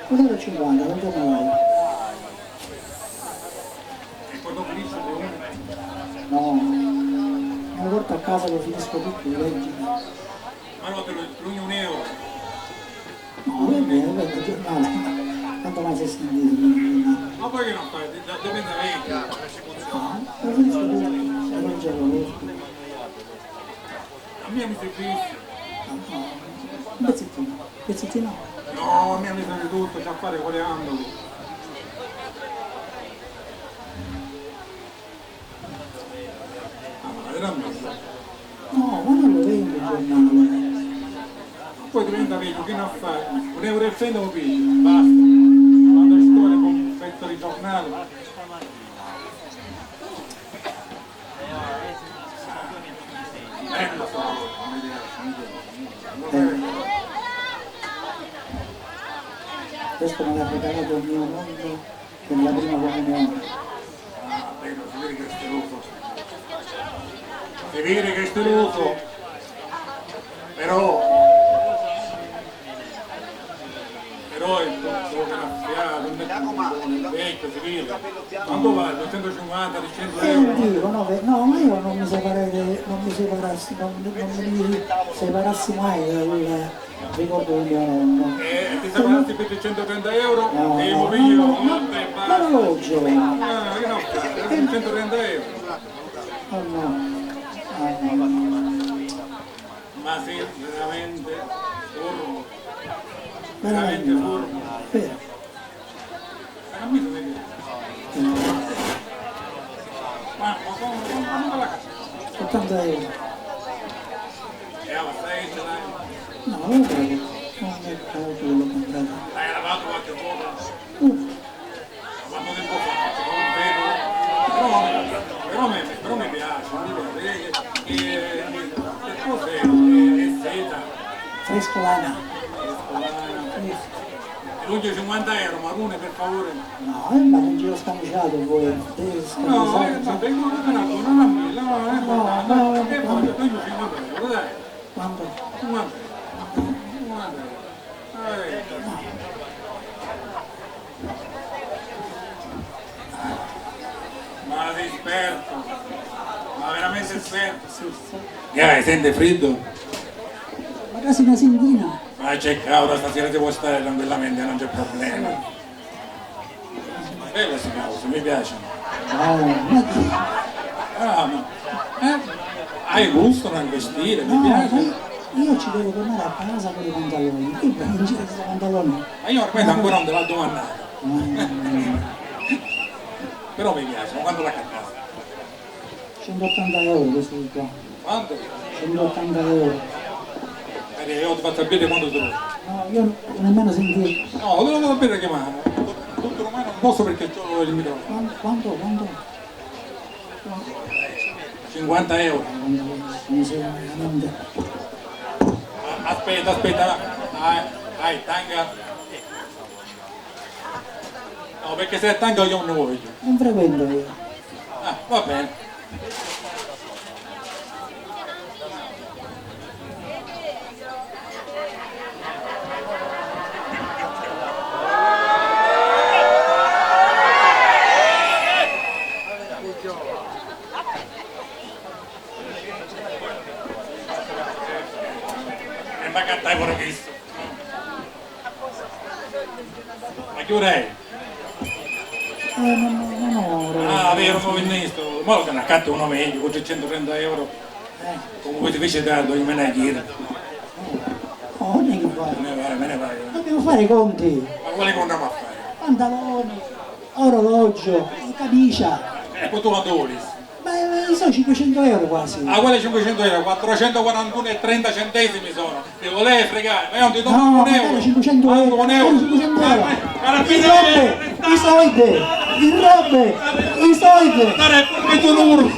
S16: 1,50 €, non torna mai.
S2: E quando finisce le une?
S16: No, me lo porto a casa, lo finisco tutto, lo leggi.
S2: Ma no, te lo lui €1.
S16: No, va bene, il giornale. Tanto mai sei sentito.
S2: Ma poi che non fai? Dipende da me.
S16: Lo finisco tutto, lo leggi lo leggi.
S2: A me mi sei visto.
S16: Un pezzettino, pezzettino.
S2: No, a me mi serve tutto, c'ha a fare con le andole. Ah, ma veramente?
S16: No, ma non lo vendo il giornale.
S2: Poi diventa peggio, che ne fai? €1,30 lo pigli, basta. Quando a scuola con un pezzo di giornale. Lo so,
S16: Questo me l'ha regalato il mio mondo per la prima comunione.
S2: Ah, bello, si vede che è steroso. Si vede che è steroso. Però il tuo graffiato, non è più buono, vecchio, si vede. Quando vai? 250, 300
S16: Io
S2: euro?
S16: dico, no, ma io non mi separerei, non mi separassi mai dal ricordo del mio nonno.
S2: Ti separati per 330 euro?
S16: No,
S2: E
S16: no,
S2: io piglio,
S16: no, ma non lo gioco.
S2: che no, 330 euro.
S16: Oh no. Ah, no.
S2: Ma sì, veramente furbo.
S16: Veramente.
S2: Veramente furbo.
S16: Vero.
S2: Ma non mi so vedere. Ma come la casa?
S16: 80 euro.
S2: Ma stai, ce l'hai?
S16: No, non lo prego. Non è quello che l'ho comprato.
S2: Hai lavato qualche volta? Quanto tempo fa? Non vedo. Però mi piace, che cos'è? È seta.
S16: Frescolana.
S2: Voglio 50 euro, Marune, per favore.
S16: No, ma non giro scamiciato voi.
S2: No, vabbè, non a me, no, che voglio, voglio 50 euro, dai.
S16: Quanto?
S2: 50 euro. Ma sei esperto, ma veramente esperto. Che sente freddo?
S16: Ma quasi una sentina.
S2: Ma c'è cauda, stasera ti puoi stare tranquillamente, non c'è problema.
S17: belle queste cause, mi piacciono.
S16: Ma chi?
S17: Hai gusto nel vestire, mi
S16: No,
S17: piace.
S16: ma io ci devo tornare a casa con i pantaloni. Tu vai in giro con i pantaloni.
S17: Ma io ormai ancora non te l'ho domandato. Però mi piace, ma quando la cantavo?
S16: 180 euro questo qua.
S17: Quanto?
S16: 180 euro.
S17: Io ti faccio sapere quando te lo.
S16: No, io nemmeno sentito.
S17: No, te lo devo sapere chiamare. Tutto ormai non posso perché ho il microfono.
S16: Quanto?
S17: 50 euro. Aspetta. Dai, tanga. No, perché se è tanga io non ne voglio.
S16: Non frequento io.
S17: Va bene. Ma cantai pure questo. Ma che ora è? Vero, movinesto. Ma che ne accatto uno meglio, con 130 euro. Comunque ti fece dato, io me ne chiedo.
S16: Non è che fai?
S17: Me ne vai.
S16: Dobbiamo fare i conti.
S17: Ma quale contiamo a fare?
S16: Pantaloni, orologio, camicia.
S17: Poi tu quanto vuoi?
S16: Ma sono 500 euro quasi.
S17: Quelle 500 euro, 441,30 centesimi sono. Ti volevi fregare, ma io non ti do
S16: No,
S17: un euro.
S16: 500 euro.
S17: Un euro.
S16: 500 euro.
S17: Carabinieri!
S16: I soldi! I soldi!
S17: Dare il tuo numero!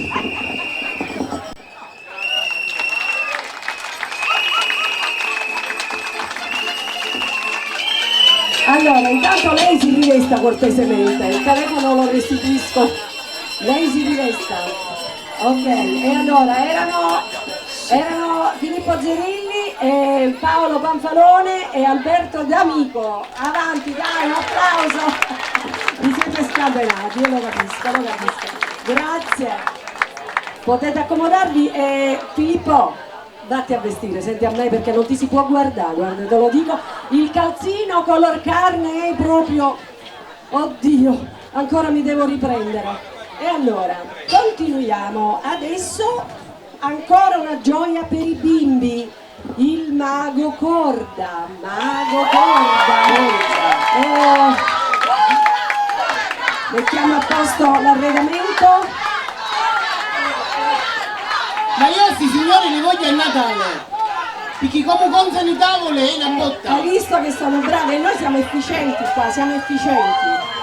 S1: Allora, intanto lei si rivesta cortesemente, il telefono lo restituisco. Lei si rivesta. Ok, e allora erano Filippo Zerilli, Paolo Panfalone e Alberto D'Amico. Avanti, dai, un applauso! Vi siete scatenati, io lo capisco. Grazie. Potete accomodarvi e Filippo, vatti a vestire, senti a me perché non ti si può guardare, guarda, te lo dico. Il calzino color carne è proprio... Oddio, ancora mi devo riprendere. E allora, continuiamo. Adesso ancora una gioia per i bimbi. Il Mago Corda. Mettiamo a posto l'arredamento.
S3: Ma io sti signori li voglio a Natale. Perché come contano i tavoli è una botta.
S1: Hai visto che sono bravi e noi siamo efficienti qua, siamo efficienti.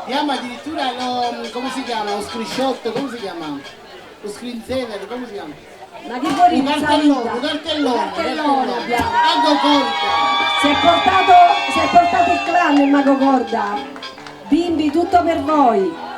S3: Diamo addirittura come si chiama? Lo screenshot, come si chiama? Lo screensaver, come si chiama?
S1: Ma che vuoi
S3: un cartellone
S1: abbiamo.
S3: Mago Corda.
S1: Si è portato il clan il Mago Corda. Bimbi, tutto per voi.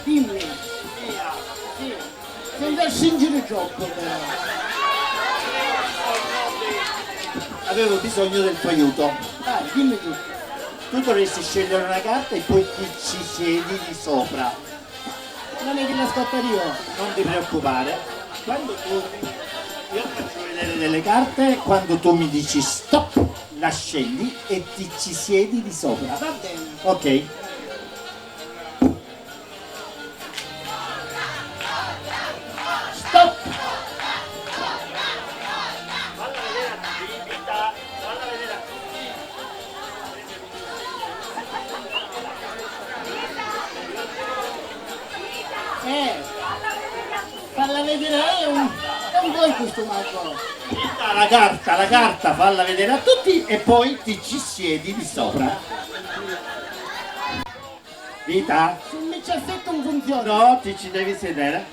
S3: Dimmi. Sì. Senza scingere troppo però.
S10: Avevo bisogno del tuo aiuto.
S3: Dai, dimmi tu.
S10: Tu dovresti scegliere una carta e poi ti ci siedi di sopra.
S3: Non è che la scottare io.
S10: Non ti preoccupare. Quando tu... Io faccio vedere delle carte, quando tu mi dici stop, la scegli e ti ci siedi di sopra.
S3: Va bene.
S10: Ok.
S3: Stop! Falla vedere non vuoi questo mago.
S10: La carta, falla vedere a tutti e poi ti ci siedi di sopra. Vita?
S3: Sul 17 non funziona.
S10: No, ti ci devi sedere.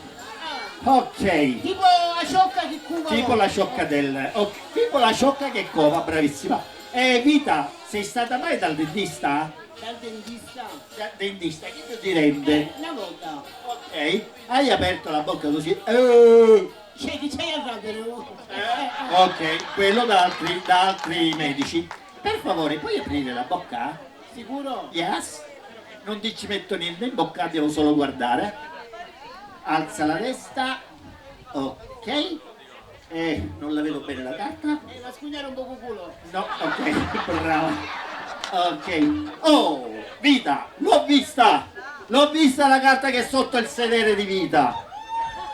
S10: Ok.
S3: Tipo la sciocca che cuba.
S10: Tipo la sciocca tipo la sciocca che cova, bravissima. Vita, sei stata mai dal dentista?
S3: Dal dentista?
S10: Dal dentista, che ti direbbe?
S3: Una volta.
S10: Ok, hai aperto la bocca così.
S3: Cioè, che c'hai a fare?
S10: Ok, quello da altri medici. Per favore, puoi aprire la bocca?
S3: Sicuro?
S10: Yes. Non ti ci metto niente in bocca, devo solo guardare. Alza la testa. Ok. Non la vedo bene la carta.
S3: La scugnare un po' culo.
S10: No, ok, brava. Ok. Oh, Vita, l'ho vista! L'ho vista la carta che è sotto il sedere di Vita.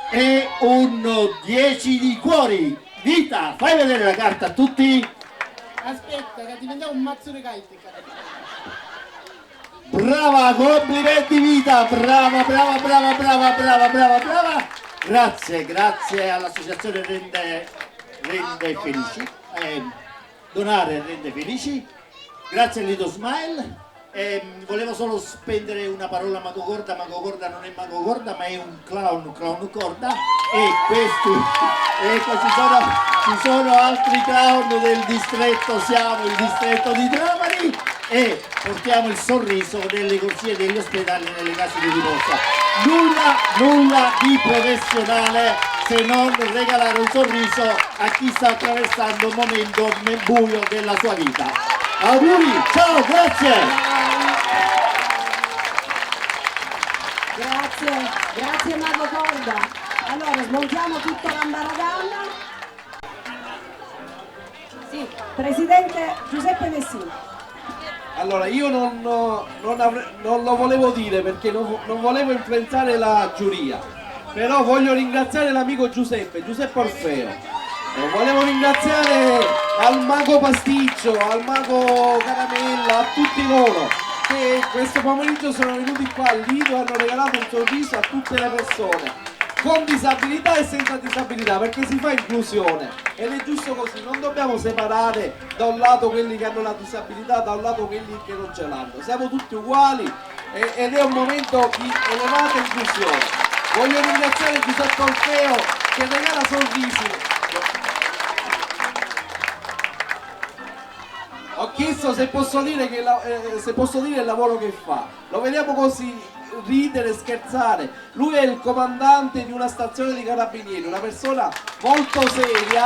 S10: E un 10 di cuori. Vita, fai vedere la carta a tutti.
S3: Aspetta, che diventa un mazzo di kite.
S10: Brava, complimenti Vita, brava. Grazie all'associazione Rende Felici. Donare rende felici. Grazie a Lido Smile. Volevo solo spendere una parola Mago Corda non è Mago Corda ma è un clown corda e ci sono altri clown del distretto, siamo il distretto di Trapani e portiamo il sorriso nelle corsie degli ospedali, nelle case di riposo. Nulla di professionale se non regalare un sorriso a chi sta attraversando un momento buio della sua vita. Auguri, ciao, grazie!
S1: Grazie Mago Corda. Allora smontiamo tutto l'ambaradana. Sì, Presidente Giuseppe Messina.
S15: Allora io non lo volevo dire perché non volevo influenzare la giuria, però voglio ringraziare l'amico Giuseppe Orfeo. Volevo ringraziare al Mago Pasticcio, al Mago Caramella, a tutti loro che questo pomeriggio sono venuti qua al Lido e hanno regalato un sorriso a tutte le persone con disabilità e senza disabilità, perché si fa inclusione ed è giusto così, non dobbiamo separare da un lato quelli che hanno la disabilità, da un lato quelli che non ce l'hanno, siamo tutti uguali ed è un momento di elevata inclusione. Voglio ringraziare Giuseppe Orfeo che regala sorrisi. Ho chiesto se posso dire il lavoro che fa, lo vediamo così ridere, scherzare. Lui è il comandante di una stazione di carabinieri, una persona molto seria,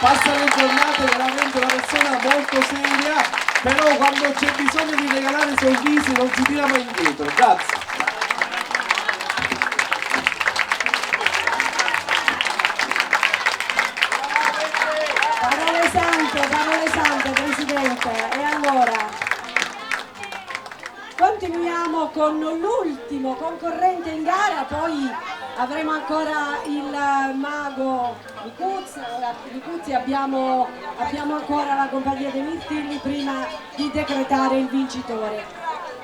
S15: passa le giornate veramente una persona molto seria, però quando c'è bisogno di regalare sorrisi non si tira mai indietro. Grazie.
S1: Parole sante, Presidente. E allora continuiamo con l'ultimo concorrente in gara, poi avremo ancora il Mago Licuzzi, abbiamo ancora la compagnia dei Mirtilli prima di decretare il vincitore.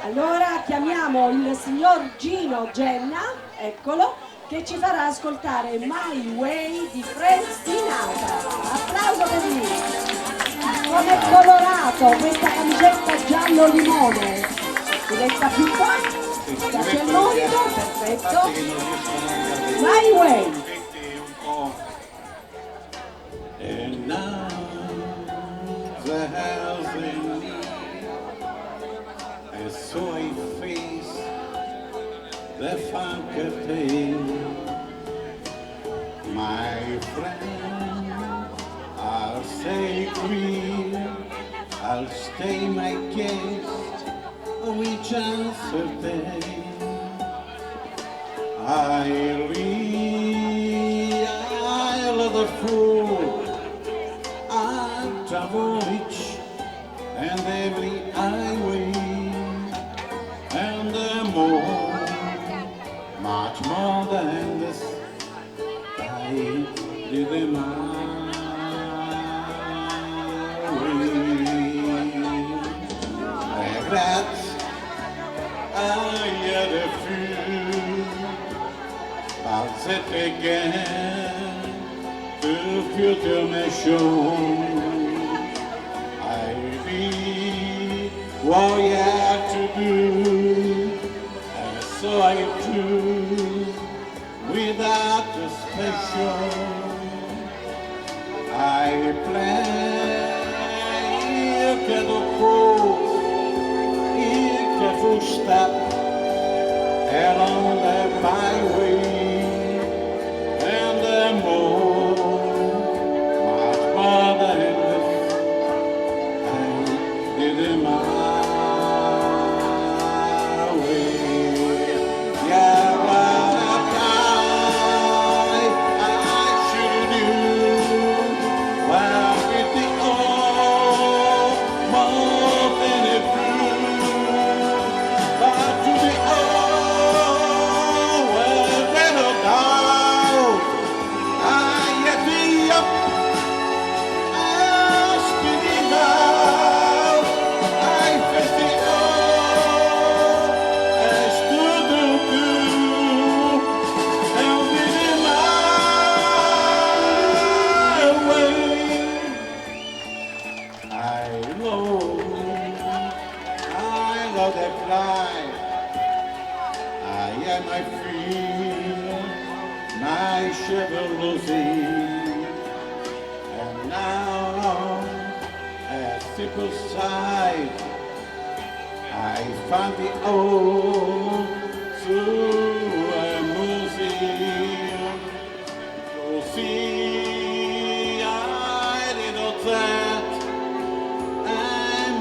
S1: Allora chiamiamo il signor Gino Genna, eccolo, che ci farà ascoltare My Way di Frank Sinatra. Applauso per lui. Come colorato questa camicetta giallo limone. Diletta più qua, piace il monito, perfetto. My Way.
S2: And now the house in me, I saw a face the funky thing. My friend, I'll stay green, I'll stay my guest, we just certain. I'll the fool, I'll travel each and every highway, and more, much more than this, I did in my way. Regrets, I had a few, I'll set again to future mission. I did what you had to do, and so I do, without a special. I play que do course, que full step along the byway, and the more, much more than this, I did in my way. Yeah, what I should do, well, with the all, more than a fool, but to the all, well, better doubt, I get the up, I spit it out, I fist it all, I stood up to, and did it my way. I love that fly, I am my fear, my Chevrolet, and now at simple side, I found the old through a museum. So see, I did not that, I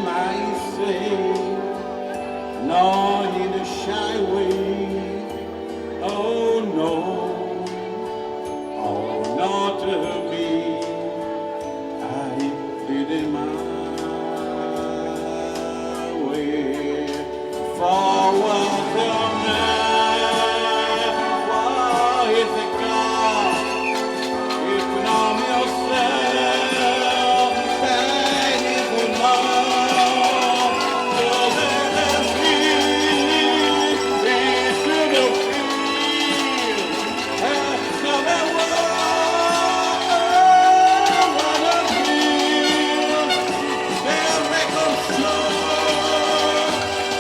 S2: might say, not in a shy way, oh no, oh not to me, I did it my way. Forward the man, why is it gone? If you know yourself, that is enough. So let us feel, we should feel, so that world wanna feel, they'll make us sure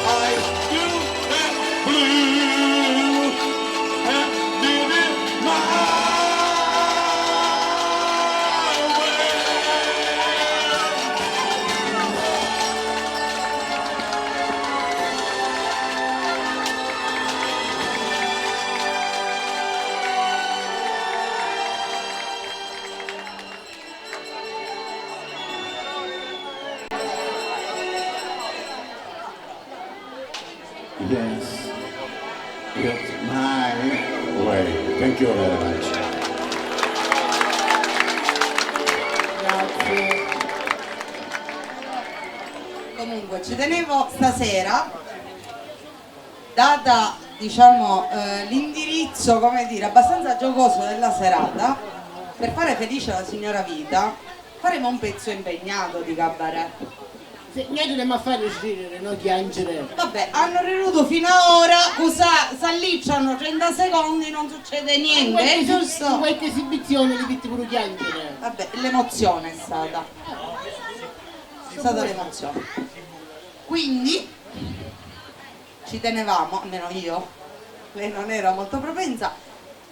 S2: I do that blue and did it my way. Yes, it's my way. Thank you very much.
S3: Grazie.
S18: Comunque ci tenevo stasera, data diciamo l'indirizzo, come dire, abbastanza giocoso della serata, per fare felice la signora Vita, faremo un pezzo impegnato di cabaret.
S3: Se noi dobbiamo fare uscire, no chiangere.
S18: Vabbè, hanno rinuto fino a ora, s'allicciano 30 secondi, non succede niente, è giusto?
S3: In qualche esibizione li metti pure chiangere.
S18: Vabbè, l'emozione è stata. È stata l'emozione. Quindi ci tenevamo, almeno io, lei non era molto propensa,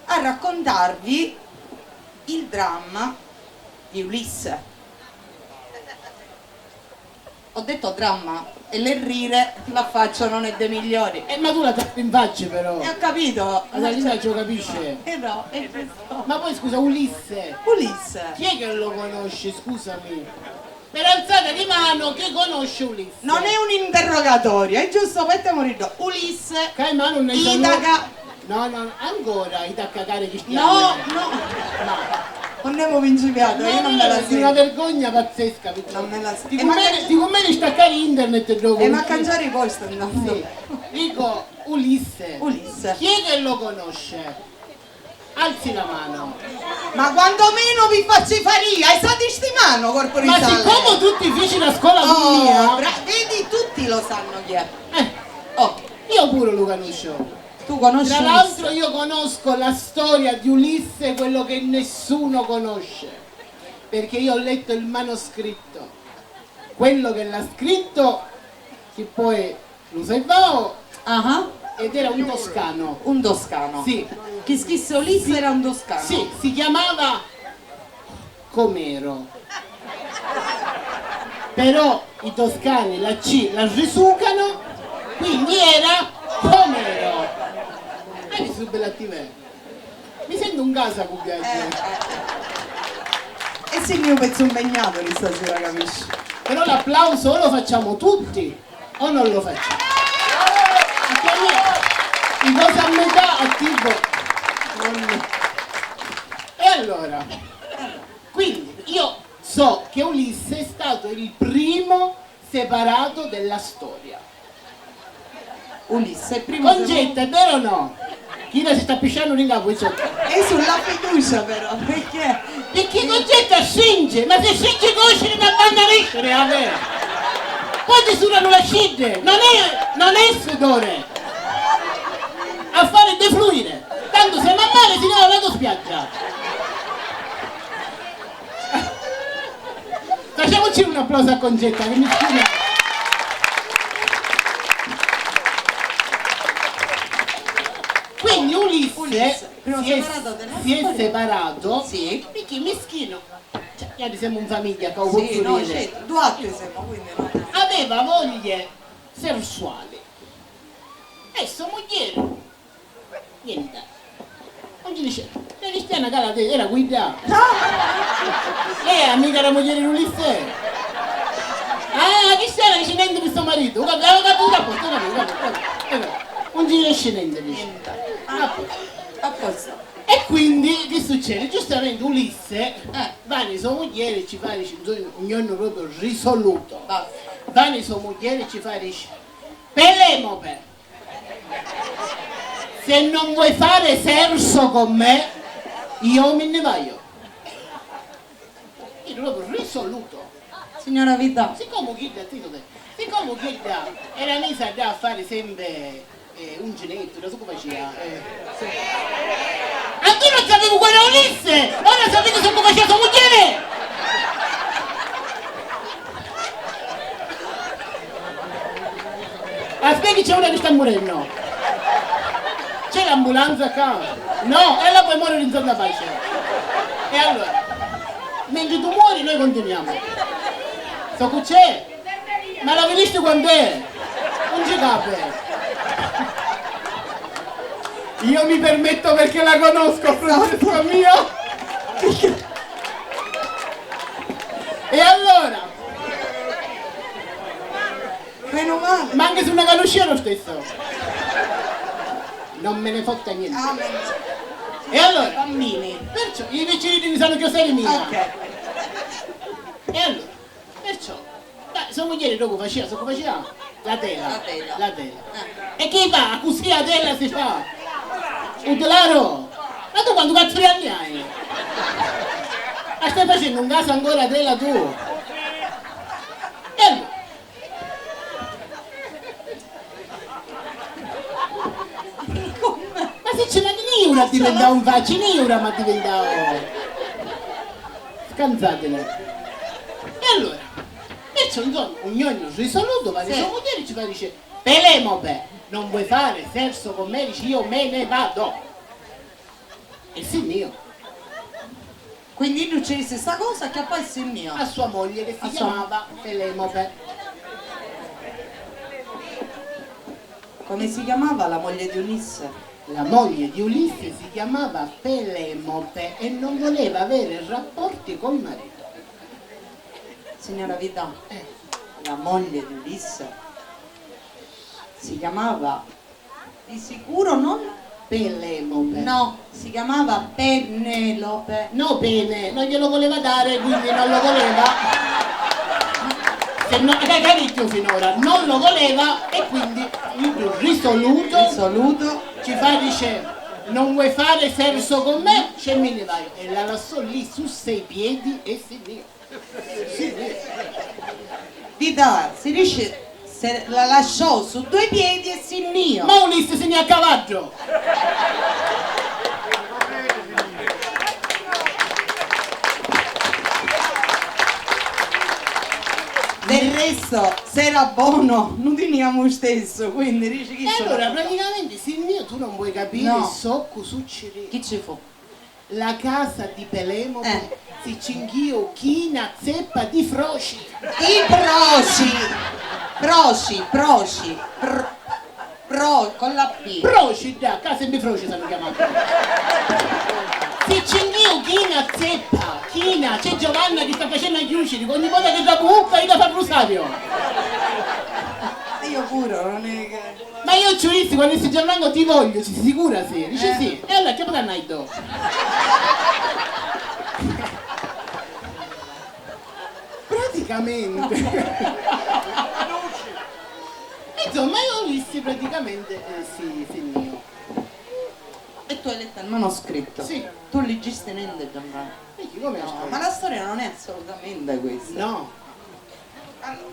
S18: a raccontarvi il dramma di Ulisse. Ho detto dramma e l'errire l'affacciano nei dei migliori.
S3: Ma tu la tappi in faccia però.
S18: E ho capito.
S3: La linguaggio capisce.
S18: No, è giusto.
S3: Ma poi scusa, Ulisse.
S18: Ulisse.
S3: Chi è che lo conosce, scusami? Per alzata di mano, chi conosce Ulisse?
S18: Non è un interrogatorio, è giusto, mettiamo ridere. Ulisse.
S3: Caimano non
S18: Itaca.
S3: No, ancora Itaca care chi
S18: No. Non avevo principiato, io non me la
S3: È
S18: sento.
S3: una vergogna pazzesca.
S18: Non me la sento.
S3: Ti conviene staccare internet dopo.
S18: E ma cangiare i posti andando.
S3: Sì. Dico Ulisse.
S18: Ulisse.
S3: Chi è che lo conosce? Alzi la mano.
S18: Ma quantomeno vi faccio faria, hai stati stimano, corpo
S3: Ma
S18: risale.
S3: siccome tutti feci la scuola con mia,
S18: vedi, tutti lo sanno chi è.
S3: Io pure lo conosco.
S18: Tu conosci
S3: Tra
S18: Ulisse?
S3: l'altro io conosco la storia di Ulisse, quello che nessuno conosce, perché io ho letto il manoscritto, quello che l'ha scritto, che poi lo salvavo, ed era un toscano.
S18: Un toscano?
S3: Sì.
S18: Chi scrisse Ulisse era un toscano?
S3: Sì, si chiamava Comero. Però i toscani la C la risucano, quindi era Comero. Mi sono bella attiva. Mi sento un casa con viaggio.
S18: E sì, mio pezzo impegnato di stasera, capisci?
S3: Però l'applauso o lo facciamo tutti o non lo facciamo. Perché io, i cose a metà attivo. E allora, quindi io so che Ulisse è stato il primo separato della storia.
S18: Ulisse, il primo
S3: Concetta, è vero o no? Chi si sta pisciando in capo?
S18: E sulla fiducia però, perché?
S3: Perché Concetta scinge, ma se scinge cosce non vanno a crescere, a me. Poi ti surano la scinde, non è sudore. A fare defluire. Tanto se va male si lava la spiaggia. Facciamoci un applauso a Concetta, che mi scusa. Quindi Ulisse si è separato perché meschino, cioè, ieri siamo in famiglia, che ho
S18: Sì, no,
S3: dire.
S18: certo, due atti siamo, quindi no.
S3: Aveva voglie sessuali e sua moglie niente, non gli dice, la cristiana cara era guida, lei è amica della moglie di Ulisse, la cristiana dice niente per suo marito, non gli riesce niente, dice.
S18: Apposta.
S3: E quindi che succede? Giustamente Ulisse va nei sua moglie e ci fa un giorno proprio risoluto. Va nei sua moglie e ci fa Penelope, se non vuoi fare sesso con me, io me ne vaio. Io proprio risoluto.
S18: Signora Vita.
S3: Siccome Ghidda era messa a fare sempre un ginetto, da su come faceva. Ah, tu non sapevi quello Ulisse! Ora sapete su come faceva sua moglie! Aspetta, c'è una che sta morendo. C'è l'ambulanza qua? No, e là poi muore in zona pace. E allora, mentre tu muori noi continuiamo. So che c'è? Ma la vedete quando è? Non ci cape. Io mi permetto perché la conosco, Francesco mio. E allora?
S18: Meno male.
S3: Ma anche se una conoscia lo stesso. Non me ne fotta niente. E allora?
S18: Bambini.
S3: Perciò i vicini mi sanno che sei mia.
S18: Ok.
S3: E allora? Perciò? Sua moglie dopo faceva, so come faceva? La tela. E chi fa? Così la tela si fa. Utilaro! Ma tu quanto cazzo di anni hai? Ma stai facendo un caso ancora a tela tu? E allora? Ma se ce n'è di ora diventava un faccio, di ora ma diventava... Scansatene. E allora? Perciò insomma, ognuno risoluto, va di sua moglie e ci fa dice Penelope, non vuoi fare sesso con me? Dici io me ne vado. E sì mio.
S18: Quindi lui ci disse questa cosa che poi sì mio.
S3: A sua moglie che si chiamava Penelope.
S18: come si chiamava la moglie di Ulisse?
S3: La moglie di Ulisse si chiamava Pelemope e non voleva avere rapporti col marito.
S18: Signora Vita, la moglie di Ulisse si chiamava di sicuro non
S3: Pelemope.
S18: No, si chiamava Penelope.
S3: No, bene, non glielo voleva dare, quindi non lo voleva. Se no, cavicchio finora, non lo voleva e quindi risoluto ci fa, dice, non vuoi fare sesso con me? Scemmine vai. E la lasciò lì su 6 piedi e si via.
S18: Vita, si dice, se la lasciò su 2 piedi e si nio.
S3: Ma Ulisse se ne a cavallo!
S18: Del resto, se era buono, non teniamo stesso, quindi dici chi
S3: E allora praticamente Silvio tu non vuoi capire
S18: No.
S3: so succede.
S18: Chi ci fu?
S3: La casa di Pelemope si cinghio china zeppa di froci.
S18: I proci, con la P.
S3: Proci, da, casa di froci stanno chiamando. Si cinghio china zeppa, china, c'è Giovanna che sta facendo gli usciti, ogni volta che da bucca io da far rosario.
S18: Io pure, non è che...
S3: Ma io ci visto quando si Gianfranco ti voglio, si sicura sì? Dice sì. E allora che potrà naito? Praticamente. Insomma io ho visto praticamente sì mio.
S18: E tu hai letto il manoscritto?
S3: Sì.
S18: Tu leggisti niente, Gianfranco?
S3: Come
S18: No, ma la storia non è assolutamente questa.
S3: No.
S18: Allora,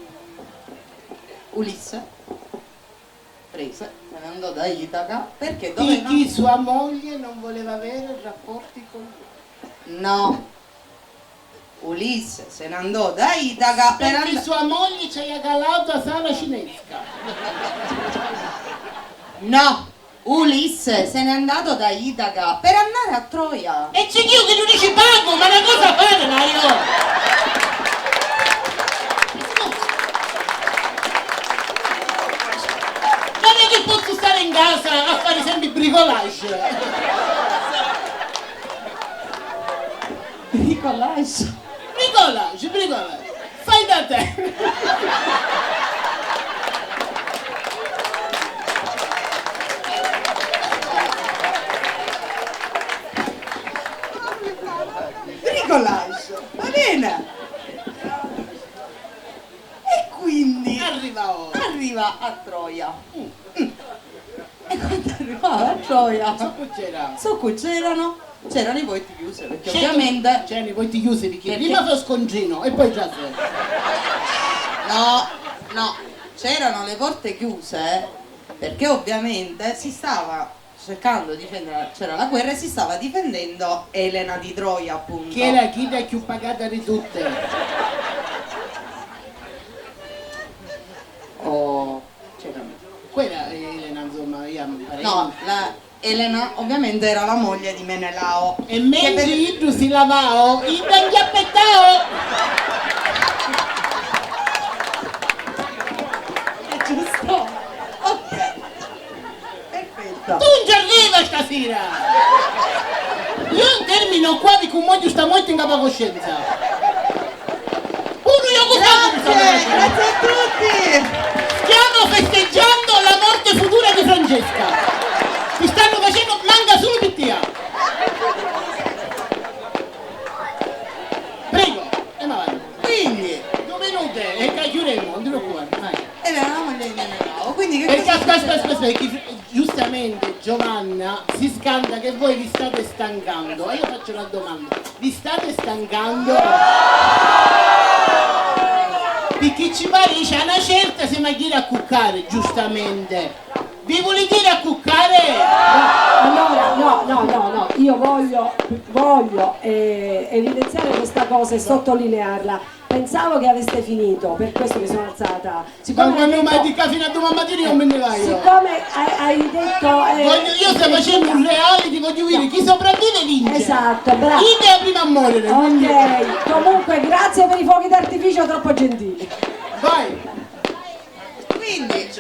S18: Ulisse prese, se ne andò da Itaca perché doveva...
S3: Chi sua moglie non voleva avere rapporti con lui.
S18: No. Ulisse se ne andò da Itaca per
S3: Perché sua moglie ci ha calato a sala cinesca.
S18: No. Ulisse se n'è andato da Itaca per andare a Troia.
S3: E c'è io che non dici pago, ma una cosa fare ma io! Non è che posso stare in casa a fare sempre bricolage.
S18: Bricolage?
S3: Bricolage. Fai da te.
S18: Bricolage, va bene. E quindi arriva a Troia. E quando arrivava a Troia, so che c'erano i porti chiusi, perché ovviamente
S3: c'erano i porti chiusi perché prima fa scongino e poi già sei.
S18: no, c'erano le porte chiuse perché ovviamente si stava cercando di difendere, c'era la guerra e si stava difendendo Elena di Troia, appunto.
S3: Che era chi da più pagata di tutte. Quella Elena, insomma, io
S18: No, la Elena ovviamente era la moglie di Menelao.
S3: E mentre io si lavavo, io non gli aspettavo.
S18: È giusto? Ok. Perfetto.
S3: Tu non ci arriva stasera! Io termino qua di come oggi sta molto in capacoscienza. Uno io
S18: Grazie a tutti!
S3: Stiamo festeggiando la morte futura di Francesca. Ti stanno facendo, manca solo Pittia. Prego, andiamo avanti.
S18: Quindi
S3: 2 minuti e chiuderemo, non ti preoccupare, vai.
S18: Era la moglie di Menelao, quindi che
S3: Perché
S18: cosa
S3: aspetta, perché giustamente Giovanna si scanda che voi vi state stancando. E io faccio una domanda. Vi state stancando? Perché ci pare che c'è una certa se mai dire a cuccare, giustamente. Vi volete dire a cuccare?
S1: No, io voglio evidenziare questa cosa e sottolinearla. Pensavo che aveste finito, per questo mi sono alzata.
S3: Ma quando mai dica fino a domani mattina io me ne vai.
S1: Siccome hai detto...
S3: io sto facendo un reality, voglio dire, chi sopravvive vince.
S1: Esatto, bravo.
S3: Chi è la prima a morire?
S1: Ok, comunque grazie per i fuochi d'artificio troppo gentili.
S3: Vai!
S18: Quindi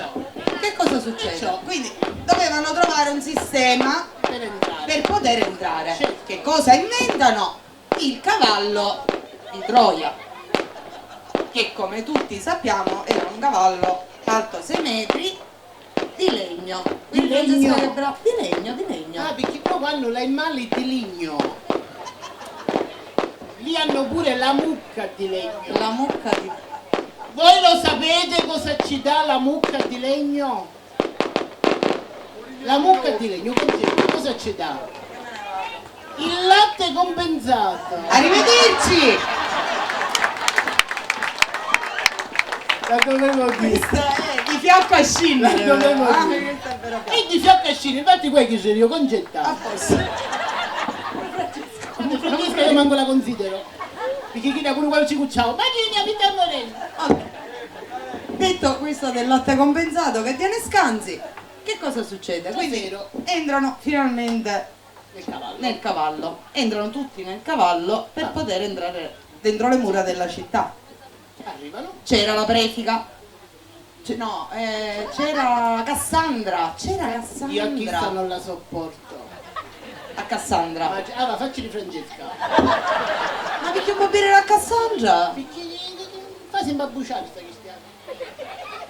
S18: che cosa succede? Quindi dovevano trovare un sistema per poter entrare. Che cosa inventano? Il cavallo di Troia, che come tutti sappiamo era un cavallo alto 6 metri di legno.
S3: Di legno?
S18: Di legno.
S3: Ah, perché qua hanno gli animali di legno. Lì hanno pure la mucca di legno.
S18: La mucca di...
S3: Voi lo sapete cosa ci dà la mucca di legno? La mucca di legno cosa ci dà? Il latte compensato.
S18: Arrivederci!
S3: La dovevo dire.
S18: Di fianco a scendere.
S3: La dovevo dire. E di fianco a scendere, infatti qua che c'ero io congettato.
S18: A posto.
S3: Francesca io manco la considero. Perché chi da pure quando ci cucciavo, ma chi ne abita morendo?
S18: Detto questo del latte compensato che tiene scansi, che cosa succede? Quindi entrano finalmente nel cavallo. Entrano tutti nel cavallo per poter entrare dentro le mura della città.
S3: Arrivano.
S18: C'era la prefica. C'era Cassandra. C'era Cassandra.
S3: Io a chissà non la sopporto.
S18: A Cassandra.
S3: Ma facci di Francesca.
S18: Ma perché può bere la Cassandra?
S3: Perché fa sempre abbuciare sta cristiana.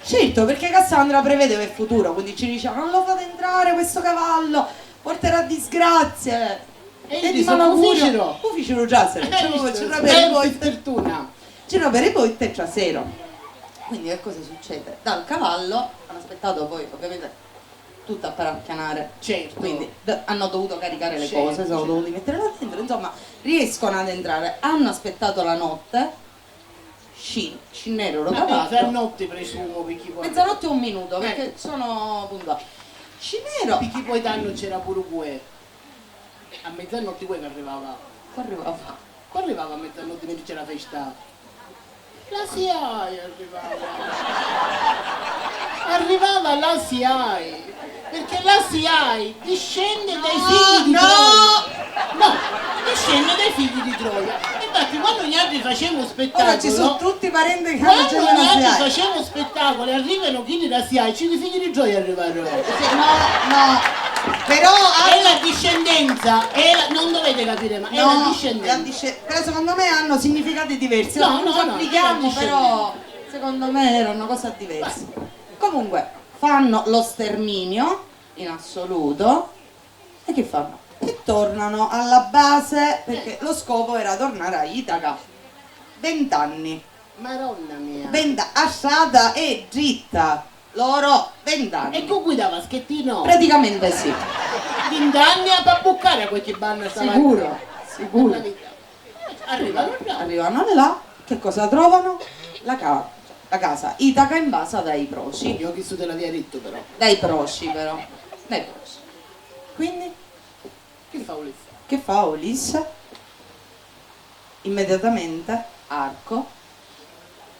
S18: Certo, perché Cassandra prevedeva il futuro, quindi ci diceva non lo fate entrare questo cavallo, porterà disgrazie.
S3: E
S18: di malaugurio. Ufficero già sera. C'era per voi
S3: fortuna.
S18: C'era per voi te trasero. Quindi che cosa succede? Dal cavallo hanno aspettato poi ovviamente tutto a paranchianare.
S3: Certo.
S18: Quindi hanno dovuto caricare le
S3: Certo,
S18: cose, sono dovuti mettere là dentro, insomma, riescono ad entrare, hanno aspettato la notte. Scinnero
S3: mezzanotte presumo perché poi.
S18: Mezzanotte e 1 minuto perché sono puntuali. Scinnero
S3: perché poi danno c'era pure Gue. A mezzanotte Gue che arrivava. Qua arrivava a mezzanotte mentre c'era festa. La SIAE arrivava la SIAE perché la SIAE discende dai figli di Troia. No, discende dai figli di Troia. Infatti quando gli altri facevano spettacolo,
S18: ora ci sono tutti i parenti che
S3: quando
S18: hanno
S3: gli altri
S18: SIAE.
S3: facevano spettacolo e arrivano chi della SIAE, ci i figli di Troia arrivarono.
S18: No. Però
S3: è la discendenza, non dovete capire, ma è la discendenza.
S18: Però secondo me hanno significati diversi.
S3: No,
S18: non ci
S3: no,
S18: applichiamo, però secondo me erano cose diverse. Comunque fanno lo sterminio in assoluto e che fanno? E tornano alla base perché lo scopo era tornare a Itaca. 20 anni.
S3: Maronna mia.
S18: Asciata e dritta. Loro 20 anni.
S3: E tu guidava schettino?
S18: Praticamente sì.
S3: 20 anni a babbuccare a quel che vanno
S18: Sicuro. Arrivano là, che cosa trovano? La casa Itaca invasa dai proci.
S3: Io ho chiesto te l'avevi detto però.
S18: Dai proci però. Dai proci. Quindi?
S3: Che fa Ulisse?
S18: Che fa Ulisse? Immediatamente arco,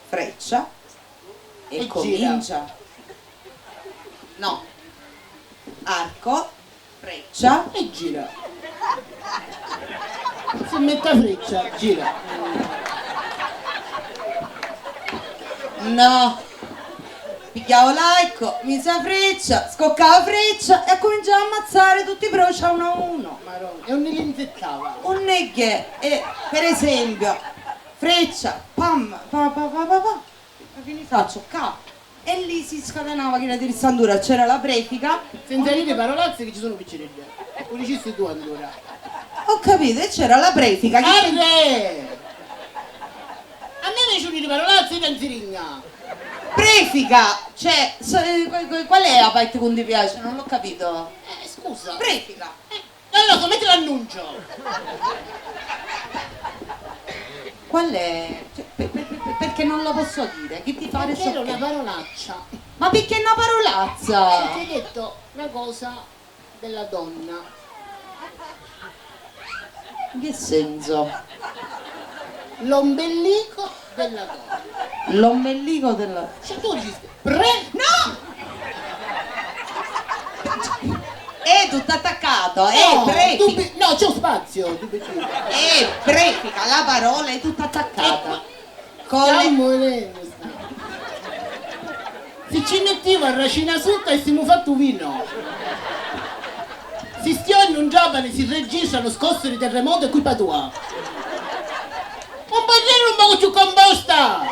S18: freccia e comincia.
S3: Gira.
S18: No. Arco, freccia
S3: e gira. Se mette a freccia, gira.
S18: No. Pigliavo l'arco, mise la freccia, scoccava freccia e cominciava a ammazzare tutti i proci a uno a uno.
S3: Maronna. E non li insettava.
S18: Un neghe e per esempio freccia, pam, pa pa pa pa pa. E quindi faccio capo. E lì si scatenava che di rissandura, c'era la prefica.
S3: Senza dire parolazze che ci sono piccerelle. Lo dicesti tu allora.
S18: Ho capito, e c'era la prefica che...
S3: Arre! A me mi sono di parolazze e danzirigna.
S18: Prefica! Cioè, qual è la parte che ti piace? Non l'ho capito.
S3: Scusa.
S18: Prefica!
S3: Non lo so, metti l'annuncio.
S18: Qual è? Cioè, perché non lo posso dire? Che ti pare
S3: Perché era una parolaccia.
S18: Ma perché è una parolazza?
S3: Ti hai detto una cosa della donna.
S18: In che senso?
S3: L'ombelico della donna.
S18: L'ombelico della...
S3: Cioè tu dici...
S18: No! È tutto attaccato, è prefica.
S3: No, c'è un spazio.
S18: È prefica, la parola è tutta attaccata.
S3: Stiamo morendo. Se ci mettiamo a racina sotto e siamo fatto vino. Si stiano un giovane, si registrano scosse di terremoto e qui patua. Un bagnino un poco più composta!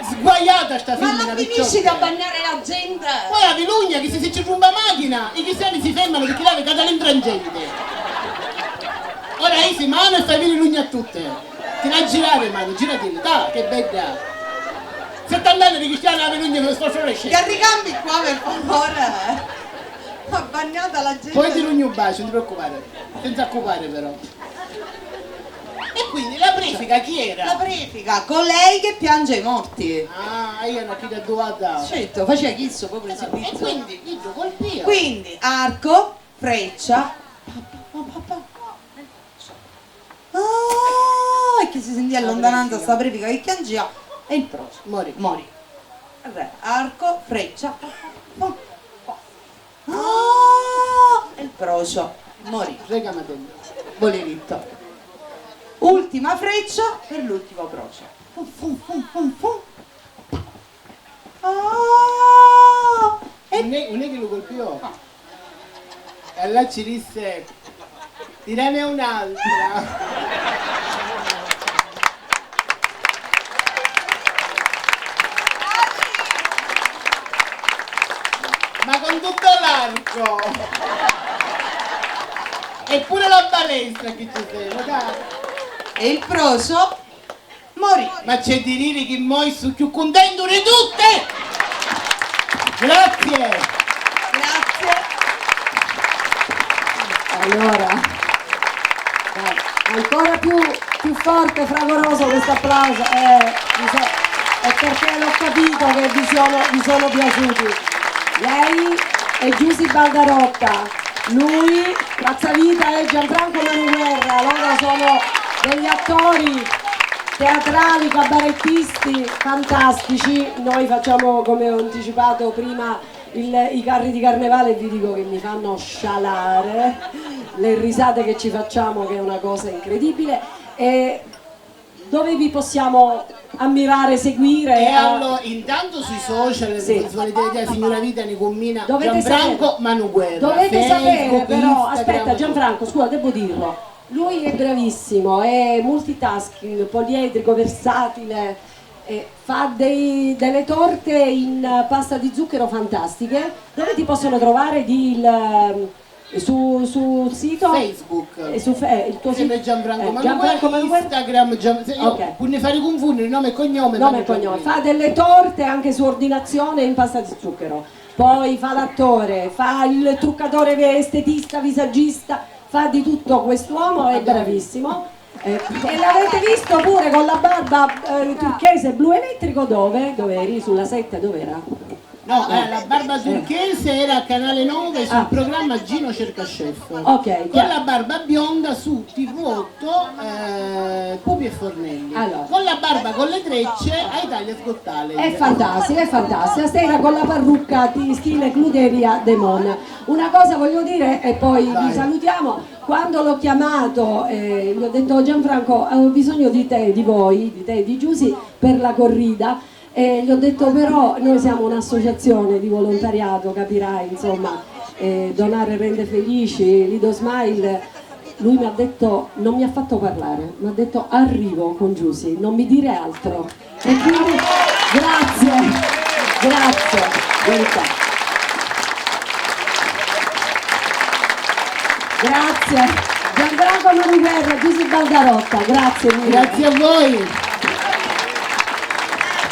S3: Sguaiata sta femmina.
S18: Ma non finisci da bagnare la gente!
S3: Poi la Vilugna che se ci rumba macchina, i cristiani si fermano perché là cade l'intrangente. Ora si mano e fai venire l'ugna a tutte. Ti la girare mano, girati, dai, che bella. 70 anni di cristiani la Vilugna non sfalforesce.
S18: Che ricambi qua per favore! Ha bagnato la gente!
S3: Poi ti lugno un bacio, non ti preoccupare. Senza occupare però. E quindi la prefica chi era?
S18: La prefica, colei che piange i morti.
S3: Ah, io non ti ho duata.
S18: Certo, faceva chizzo proprio esibito.
S3: E quindi, chi lo colpiva?
S18: Quindi, arco, freccia. Ah, e che si sentì allontanando sta prefica che piangeva. E il prossimo. Mori. Arco, freccia. Ah, e il procio. Morì. Boleritto. Ultima freccia per l'ultimo procio. Ah,
S3: Non è che lo colpiva. E allora ci disse, tirane un'altra. Ma con tutto l'arco. Eppure la balestra che ci sei, dai.
S18: E il procio morì.
S3: Ma c'è di dire che moi su più contento di tutte! Grazie!
S18: Grazie.
S1: Allora, dai, ancora più forte, fragoroso questo applauso. È perché l'ho capito che vi sono piaciuti. Lei è Giusy Baldarotta, lui, Cazzavita e Gianfranco Maniguerra, loro sono degli attori teatrali, cabarettisti fantastici. Noi facciamo, come ho anticipato prima, i carri di carnevale e vi dico che mi fanno scialare le risate che ci facciamo, che è una cosa incredibile. E dove vi possiamo ammirare, seguire?
S3: E allora, intanto sui social,
S1: sì.
S3: la signora Vita ne combina
S1: Dovete
S3: Gianfranco Maniguerra.
S1: Dovete sapere
S3: Facebook,
S1: però,
S3: Instagram,
S1: aspetta Gianfranco, scusa, devo dirlo, lui è bravissimo, è multitasking, poliedrico, versatile, fa delle torte in pasta di zucchero fantastiche. Dove ti possono trovare sul sito?
S3: Facebook.
S1: Il tuo sito?
S3: Gianfranco
S1: Maniguerra,
S3: Instagram,
S1: ok.
S3: Puoi fare confondere nome e cognome.
S1: Nome e cognome. Fa delle torte anche su ordinazione in pasta di zucchero. Poi fa l'attore, fa il truccatore, estetista, visagista, fa di tutto quest'uomo, è bravissimo. E l'avete visto pure con la barba turchese blu elettrico dove? Dove eri? Sulla 7, dov'era?
S3: No, la barba turchese era a Canale 9 sul programma Gino Cerca Chef.
S1: Ok,
S3: con la barba bionda su TV8 Pupi e Fornelli.
S1: Allora.
S3: Con la barba con le trecce a Italia Scottale.
S1: È fantastica, è fantastica. Stasera con la parrucca di stile Cluderia Demon. Una cosa voglio dire e poi vi salutiamo. Quando l'ho chiamato gli ho detto Gianfranco, avevo bisogno di te, di voi, di te e di Giusy per la corrida. E gli ho detto però noi siamo un'associazione di volontariato, capirai, insomma, donare rende felici, Lido Smile. Lui mi ha detto, non mi ha fatto parlare, mi ha detto arrivo con Giusy, non mi dire altro. E quindi grazie, verità. Grazie, Gianfranco Maniguerra, Giusy Baldarotta, grazie mille.
S3: Grazie a voi.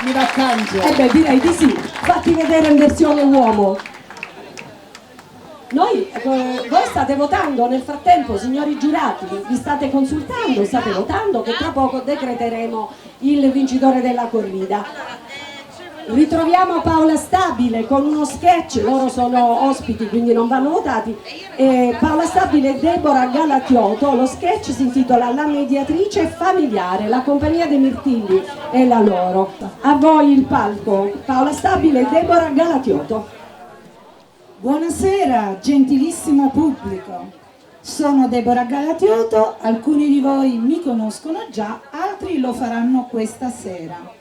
S3: Mi raccangio.
S1: Beh, direi di sì, fatti vedere in versione uomo. Voi state votando nel frattempo, signori giurati, vi state consultando, state votando che tra poco decreteremo il vincitore della corrida. Ritroviamo Paola Stabile con uno sketch, loro sono ospiti quindi non vanno votati. Paola Stabile e Deborah Galatioto, lo sketch si intitola La mediatrice familiare, la compagnia dei mirtilli è la loro. A voi il palco, Paola Stabile e Deborah Galatioto.
S19: Buonasera, gentilissimo pubblico. Sono Deborah Galatioto, alcuni di voi mi conoscono già, altri lo faranno questa sera.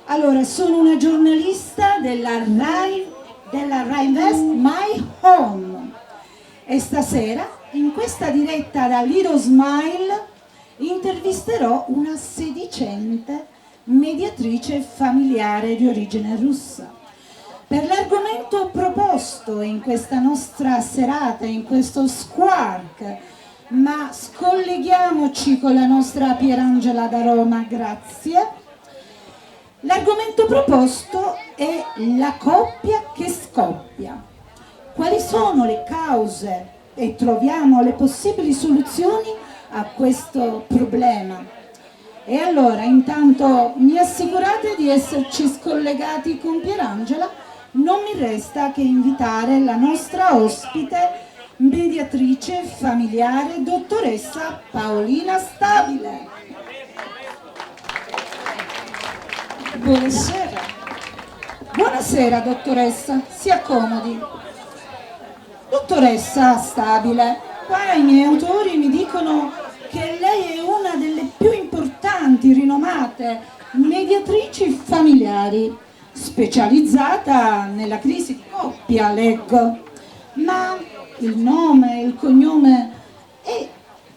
S19: Allora, sono una giornalista della Rai West My Home e stasera in questa diretta da Little Smile intervisterò una sedicente mediatrice familiare di origine russa. Per l'argomento proposto in questa nostra serata, in questo Squark, ma scolleghiamoci con la nostra Pierangela da Roma, grazie. L'argomento proposto è la coppia che scoppia. Quali sono le cause e troviamo le possibili soluzioni a questo problema? E allora, intanto mi assicurate di esserci scollegati con Pierangela, non mi resta che invitare la nostra ospite, mediatrice familiare, dottoressa Paolina Stabile.
S5: Buonasera.
S19: Buonasera dottoressa, si accomodi. Dottoressa Stabile, qua i miei autori mi dicono che lei è una delle più importanti, rinomate mediatrici familiari, specializzata nella crisi di coppia, leggo. Ma il nome, il cognome è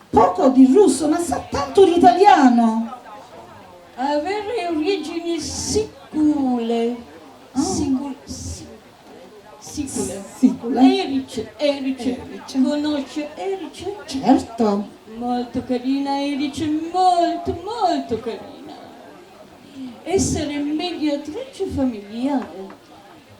S19: poco di russo, ma sa tanto di italiano.
S5: Avere origini sicule. Sicule. Erice. Conosce Erice?
S19: Certo.
S5: Molto carina Erice, molto carina. Essere mediatrice familiare,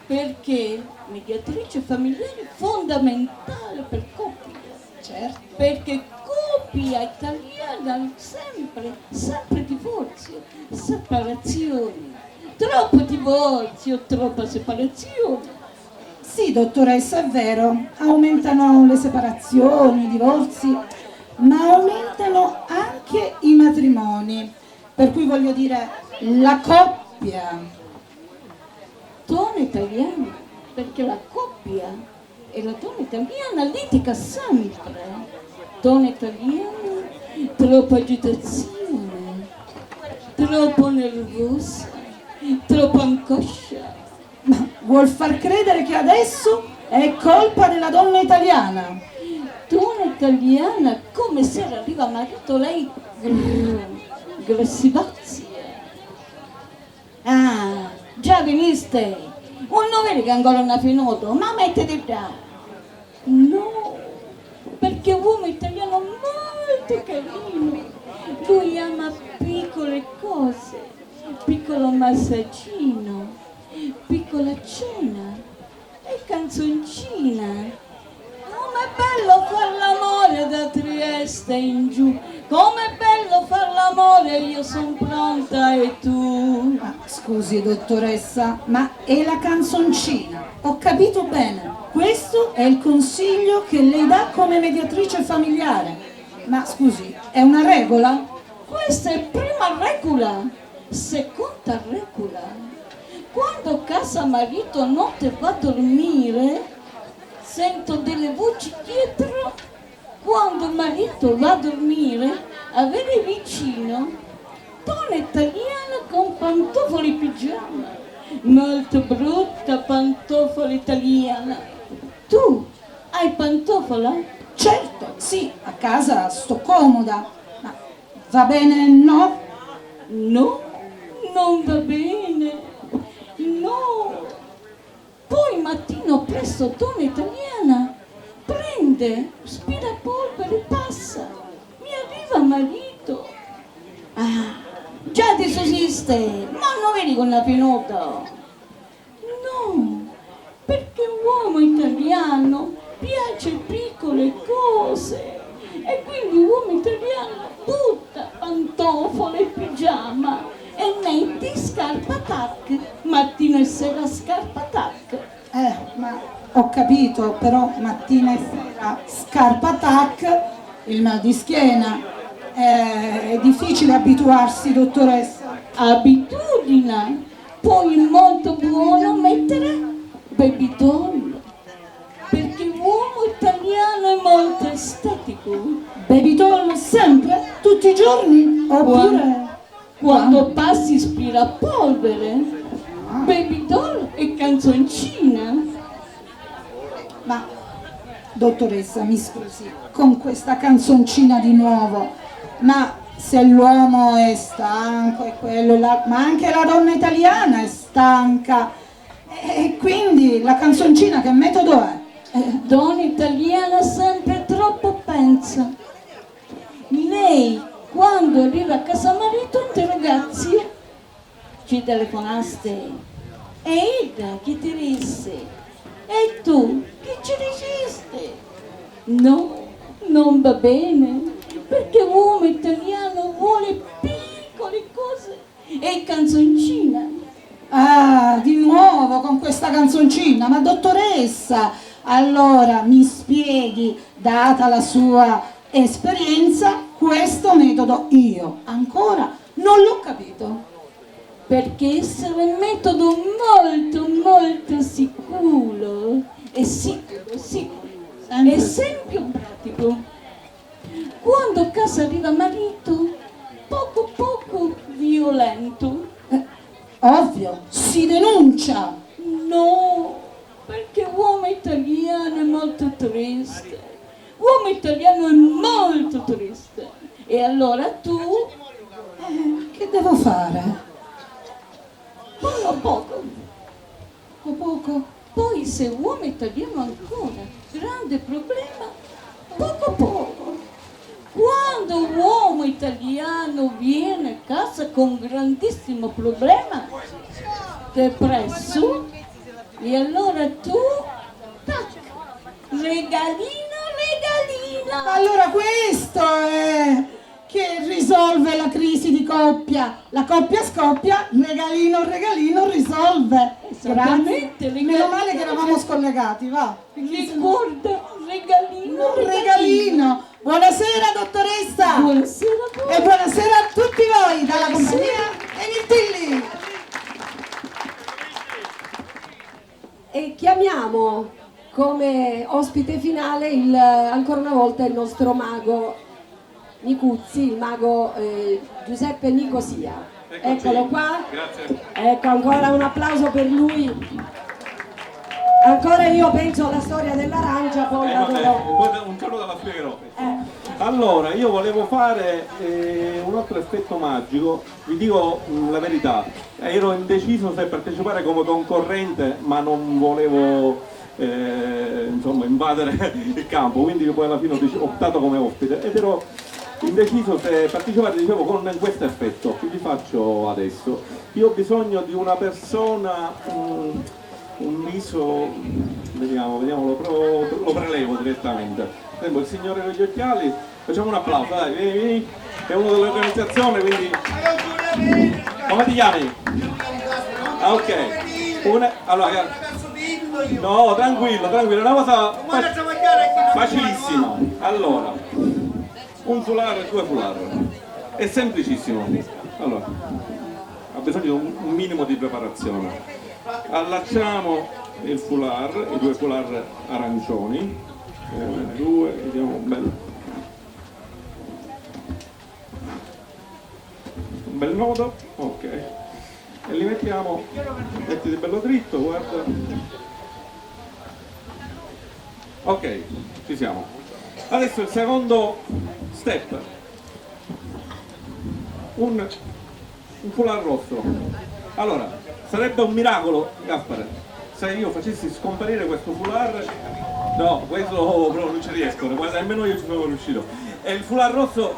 S5: perché mediatrice familiare è fondamentale per coppia.
S19: Certo.
S5: Perché coppia italiana sempre divorzio, separazioni. Troppo divorzio, troppa separazione.
S19: Sì, dottoressa, è vero, aumentano le separazioni, i divorzi, ma aumentano anche i matrimoni, per cui voglio dire la coppia.
S5: Donna italiana, perché la coppia e la donna italiana litiga sempre. Donna italiana, troppa agitazione, troppo nervosa, troppa angoscia.
S19: Ma vuol far credere che adesso è colpa della donna italiana?
S5: Donna italiana, come se arriva marito lei aggressivazia. Ah, già veniste? Non vedi che ancora non è finito? Ma mettete già. No, perché un uomo italiano molto carino. Lui ama piccole cose, piccolo massaggino, piccola cena e canzoncina. Com'è bello far l'amore da Trieste in giù, com'è bello far l'amore, io sono pronta e tu.
S19: Scusi dottoressa, ma è la canzoncina, ho capito bene, questo è il consiglio che lei dà come mediatrice familiare, ma scusi, è una regola?
S5: Questa è prima regola, seconda regola, quando casa marito non te va a dormire, sento delle voci dietro, quando il marito va a dormire, avere vicino donna italiana con pantofoli pigiama, molto brutta pantofoli italiana. Tu hai pantofola?
S19: Certo, sì, a casa sto comoda, ma va bene no?
S5: No, non va bene, no. Poi mattino presto donna italiana prende, spira polvere, passa, mi arriva marito. Ah, già ti esiste, ma non vedi con la pinota? No, perché uomo italiano piace piccole cose e quindi uomo italiano butta pantofole e pigiama e metti scarpa tac, mattina e sera scarpa tac.
S19: Ma ho capito, però mattina e sera scarpa tac, il mal di schiena, è difficile abituarsi, dottoressa.
S5: Abitudine, poi è molto buono mettere baby doll, perché l'uomo italiano è molto estetico.
S19: Baby doll sempre? Tutti i giorni? Oppure?
S5: Quando passi aspirapolvere, baby doll e canzoncina.
S19: Ma, dottoressa, mi scusi, con questa canzoncina di nuovo, ma se l'uomo è stanco e quello là, ma anche la donna italiana è stanca, e quindi la canzoncina che metodo è?
S5: Donna italiana sempre troppo pensa. Lei, quando arriva a casa marito, interrogazio, ci telefonaste? E Ida che ti disse? E tu che ci diceste? No, non va bene, perché uomo italiano vuole piccole cose e canzoncina.
S19: Ah, di nuovo con questa canzoncina, ma dottoressa, allora mi spieghi, data la sua esperienza, questo metodo io ancora non l'ho capito.
S5: Perché essere un metodo molto sicuro e sicuro. Esempio pratico. Quando a casa arriva marito, poco violento.
S19: Ovvio, si denuncia.
S5: No, perché uomo italiano è molto triste. Uomo italiano è molto triste. E allora tu...
S19: che devo fare?
S5: Poco.
S19: Poi
S5: se uomo italiano ancora, grande problema, poco. Quando uomo italiano viene a casa con grandissimo problema, depresso, e allora tu, tac, regalino.
S19: Allora questo è che risolve la crisi di coppia. La coppia scoppia, regalino risolve.
S5: Esattamente,
S19: grazie. Meno male che eravamo scollegati, va.
S5: Ricorda,
S19: regalino. Buonasera dottoressa.
S5: Buonasera a voi.
S19: E buonasera a tutti voi dalla compagnia Mirtilli.
S1: E chiamiamo come ospite finale ancora una volta il nostro mago Nicuzzi, il mago Giuseppe Nicosia. Eccolo qua.
S8: Grazie.
S1: Ecco, ancora un applauso per lui. Ancora io penso alla storia dell'arancia, poi la dovrò...
S8: un giorno la spiegherò. Allora, io volevo fare un altro effetto magico, vi dico la verità, ero indeciso se partecipare come concorrente, ma non volevo insomma invadere il campo, quindi poi alla fine ho optato come ospite ed ero indeciso se partecipare, dicevo, con questo effetto che vi faccio adesso. Io ho bisogno di una persona, un viso, vediamo, lo prelevo direttamente. Per esempio il signore con gli occhiali, facciamo un applauso, dai, vieni, è uno dell'organizzazione, quindi... Come ti chiami? Ah, ok. Allora, no, tranquillo, è una cosa facilissima. Allora, un foulard e due foulard. È semplicissimo. Allora, ha bisogno di un minimo di preparazione. Allacciamo il foulard, i due foulard arancioni. Due, vediamo un bel nodo, ok. E li mettiamo, mettiti bello dritto, guarda. Ok, ci siamo. Adesso il secondo step. Un foulard rosso. Allora, sarebbe un miracolo, Gaspare, se io facessi scomparire questo foulard. No, questo però non ci riesco, guarda, nemmeno io ci sono riuscito. E il foulard rosso,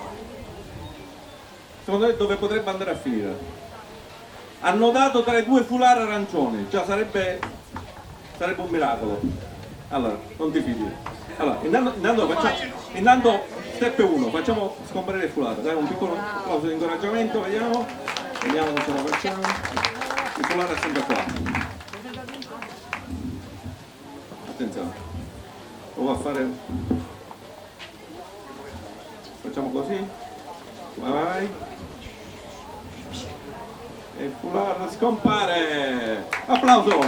S8: secondo me dove potrebbe andare a finire? Annodato tra i due foulard arancioni, già sarebbe un miracolo. Allora, non ti fidi. Allora, intanto step 1, facciamo scomparire il foulard, dai un piccolo applauso di incoraggiamento, vediamo se ce la facciamo. Il foulard è sempre qua. Attenzione, lo va a fare, facciamo così, vai. E il foulard scompare. Applauso.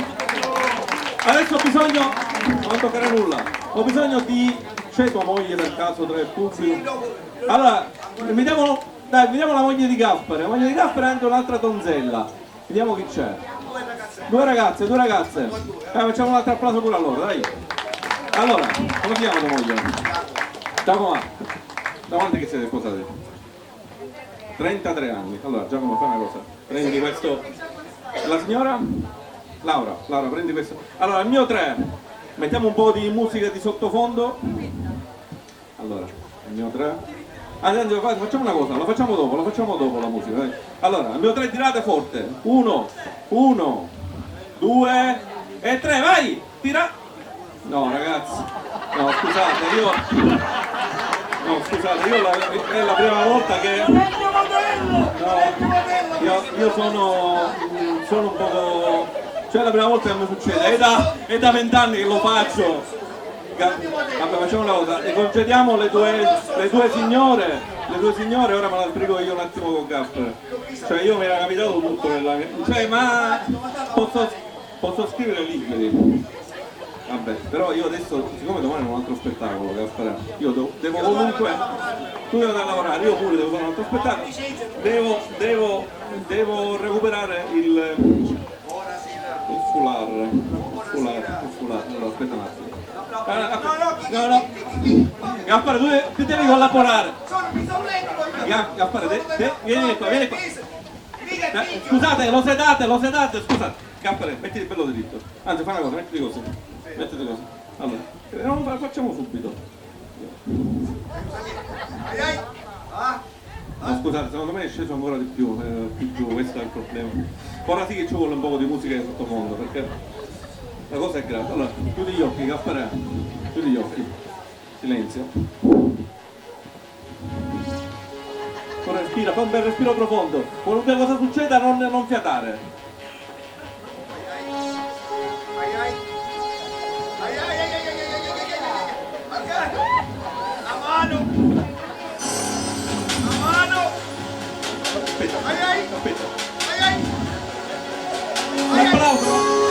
S8: Adesso ho bisogno, non toccare nulla, ho bisogno di, c'è tua moglie per caso tra il pubblico? Allora, mettiamolo Dai, vediamo la moglie di Gaspare. La moglie di Gaspare ha anche un'altra donzella. Vediamo chi c'è. Due ragazze. Facciamo un altro applauso pure a loro, dai. Allora, come si chiama tua moglie? Giacomo. Da quanto che siete sposati? 33 anni. Allora, Giacomo, fai una cosa. Prendi questo. La signora? Laura, prendi questo. Allora, il mio 3. Mettiamo un po' di musica di sottofondo. Allora, il mio 3. Anzi, facciamo una cosa, lo facciamo dopo la musica, dai. Allora, il mio 3 tirate forte. 1, 2 e 3, vai! Tira! No, ragazzi. No, scusate, è la prima volta che... No, io sono un po'... Cioè è la prima volta che mi succede, è da 20 anni che lo faccio. Vabbè, facciamo una cosa, e concediamo le due signore, ora me la sbrigo io un attimo con Gaspare. Cioè io mi era capitato tutto nella mia... Cioè, ma posso scrivere libri. Vabbè, però io adesso, siccome domani ho un altro spettacolo, Gaspare, io devo comunque... Tu devi andare a lavorare, io pure devo fare un altro spettacolo, devo recuperare il foulard. Allora, aspetta un attimo. No. Gaspare, tu devi collaborare. Gaspare, vieni qua. Scusate, lo sedate, scusate. Gaspare, mettiti bello dritto. Anzi, fai una cosa, mettiti così. Allora, non la facciamo subito. No, scusate, secondo me è sceso ancora di più giù, questo è il problema. Ora sì che ci vuole un po' di musica di sottofondo, perché la cosa è grave. Allora, chiudi gli occhi, Gaspare, chiudi gli occhi. Silenzio. Ora respira, fai un bel respiro profondo. Qualunque cosa succeda, non fiatare. Aspetta. Un applauso.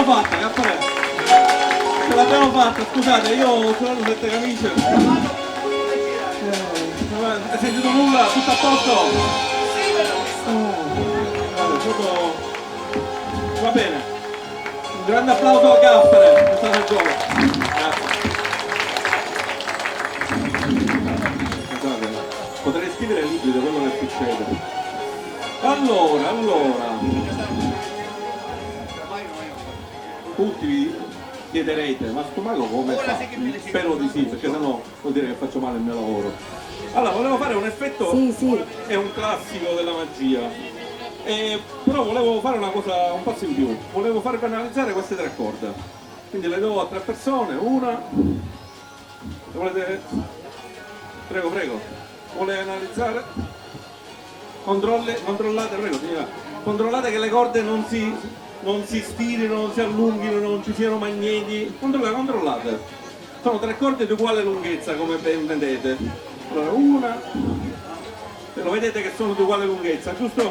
S8: Fatta, Gaspare, ce l'abbiamo fatta, scusate, io ho solo 7 camicie. Hai sentito nulla? Tutto a posto? Va bene. Un grande applauso a Gaspare, è stato il gioco. Grazie. Scusate, potrei scrivere libri di quello che succede. Allora. Tutti vi chiederete, ma sto mago come fa? Spero di sì, perché sennò vuol dire che faccio male il mio lavoro. Allora, volevo fare un effetto, sì. È un classico della magia, però volevo fare una cosa, un passo in più, volevo far analizzare queste 3 corde. Quindi le do a 3 persone, una, le volete? Prego, vuole analizzare? Controllate, prego signora, controllate che le corde non si stirino, non si allunghino, non ci siano magneti. Controllate. Sono 3 corde di uguale lunghezza, come ben vedete. Allora, una. Lo vedete che sono di uguale lunghezza, giusto?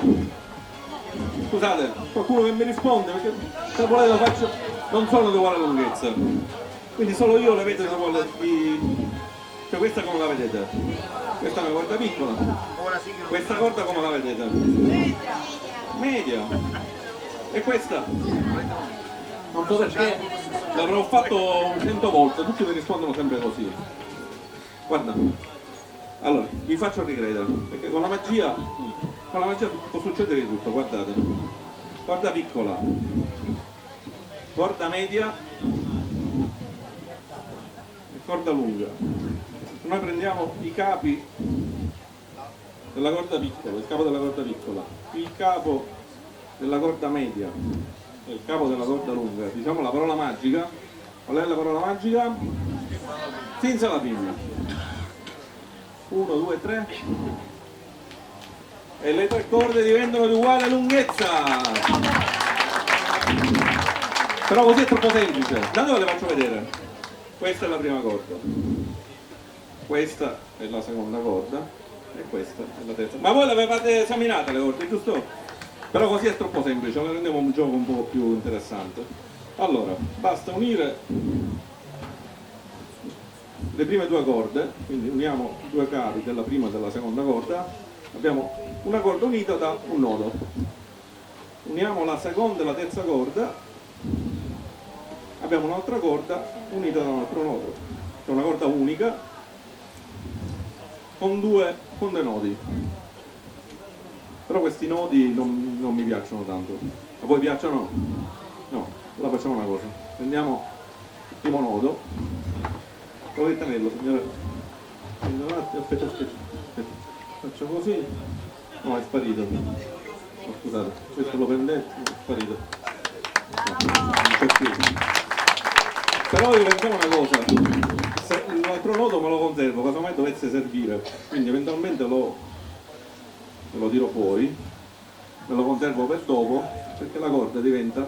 S8: Scusate, qualcuno che mi risponde, perché se volete lo faccio. Non sono di uguale lunghezza. Quindi solo io le vedo di uguale. Cioè questa come la vedete? Questa è una corda piccola. Questa corda come la vedete? Media. E questa? Non so perché l'avrò fatto 100 volte, tutti mi rispondono sempre così. Guarda, allora, vi faccio ricredere, perché con la magia può succedere di tutto, guardate. Corda piccola, corda media e corda lunga. Noi prendiamo i capi della corda piccola, il capo della corda piccola, il capo della corda media e il capo della corda lunga, diciamo la parola magica. Qual è la parola magica? Senza la pinna. 1, 2, 3 e le 3 corde diventano di uguale lunghezza. Però così è troppo semplice. Intanto ve le faccio vedere. Questa è la prima corda, questa è la seconda corda e questa è la terza. Ma voi le avevate esaminate le corde, giusto? Però così è troppo semplice, le rendiamo un gioco un po' più interessante. Allora, basta unire le prime due corde, quindi uniamo due cavi della prima e della seconda corda, abbiamo una corda unita da un nodo. Uniamo la seconda e la terza corda, abbiamo un'altra corda unita da un altro nodo. C'è una corda unica con dei nodi. Però questi nodi non mi piacciono tanto. A voi piacciono? No, allora facciamo una cosa. Prendiamo il primo nodo. Dovete tenerlo, signore. Aspetta. Faccio così. No, è sparito. Oh, scusate, questo lo prendete, è sparito. No, non c'è più. Però vi facciamo una cosa. Se l'altro nodo me lo conservo, casomai dovesse servire. Quindi eventualmente me lo tiro fuori, me lo conservo per dopo, perché la corda diventa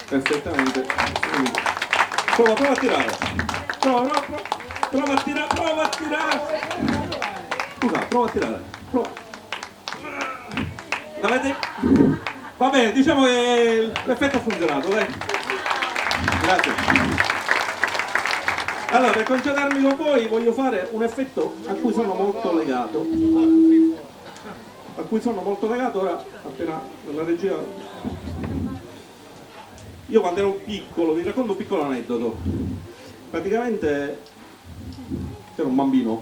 S8: perfettamente unita. Prova a tirare. Prova a tirare. Scusa, prova a tirare. Prova. L'avete? Va bene, diciamo che l'effetto ha funzionato, dai. Grazie. Allora, per concedermi con voi voglio fare un effetto a cui sono molto legato. Ora, appena la regia. Io quando ero piccolo, vi racconto un piccolo aneddoto. Praticamente c'era un bambino,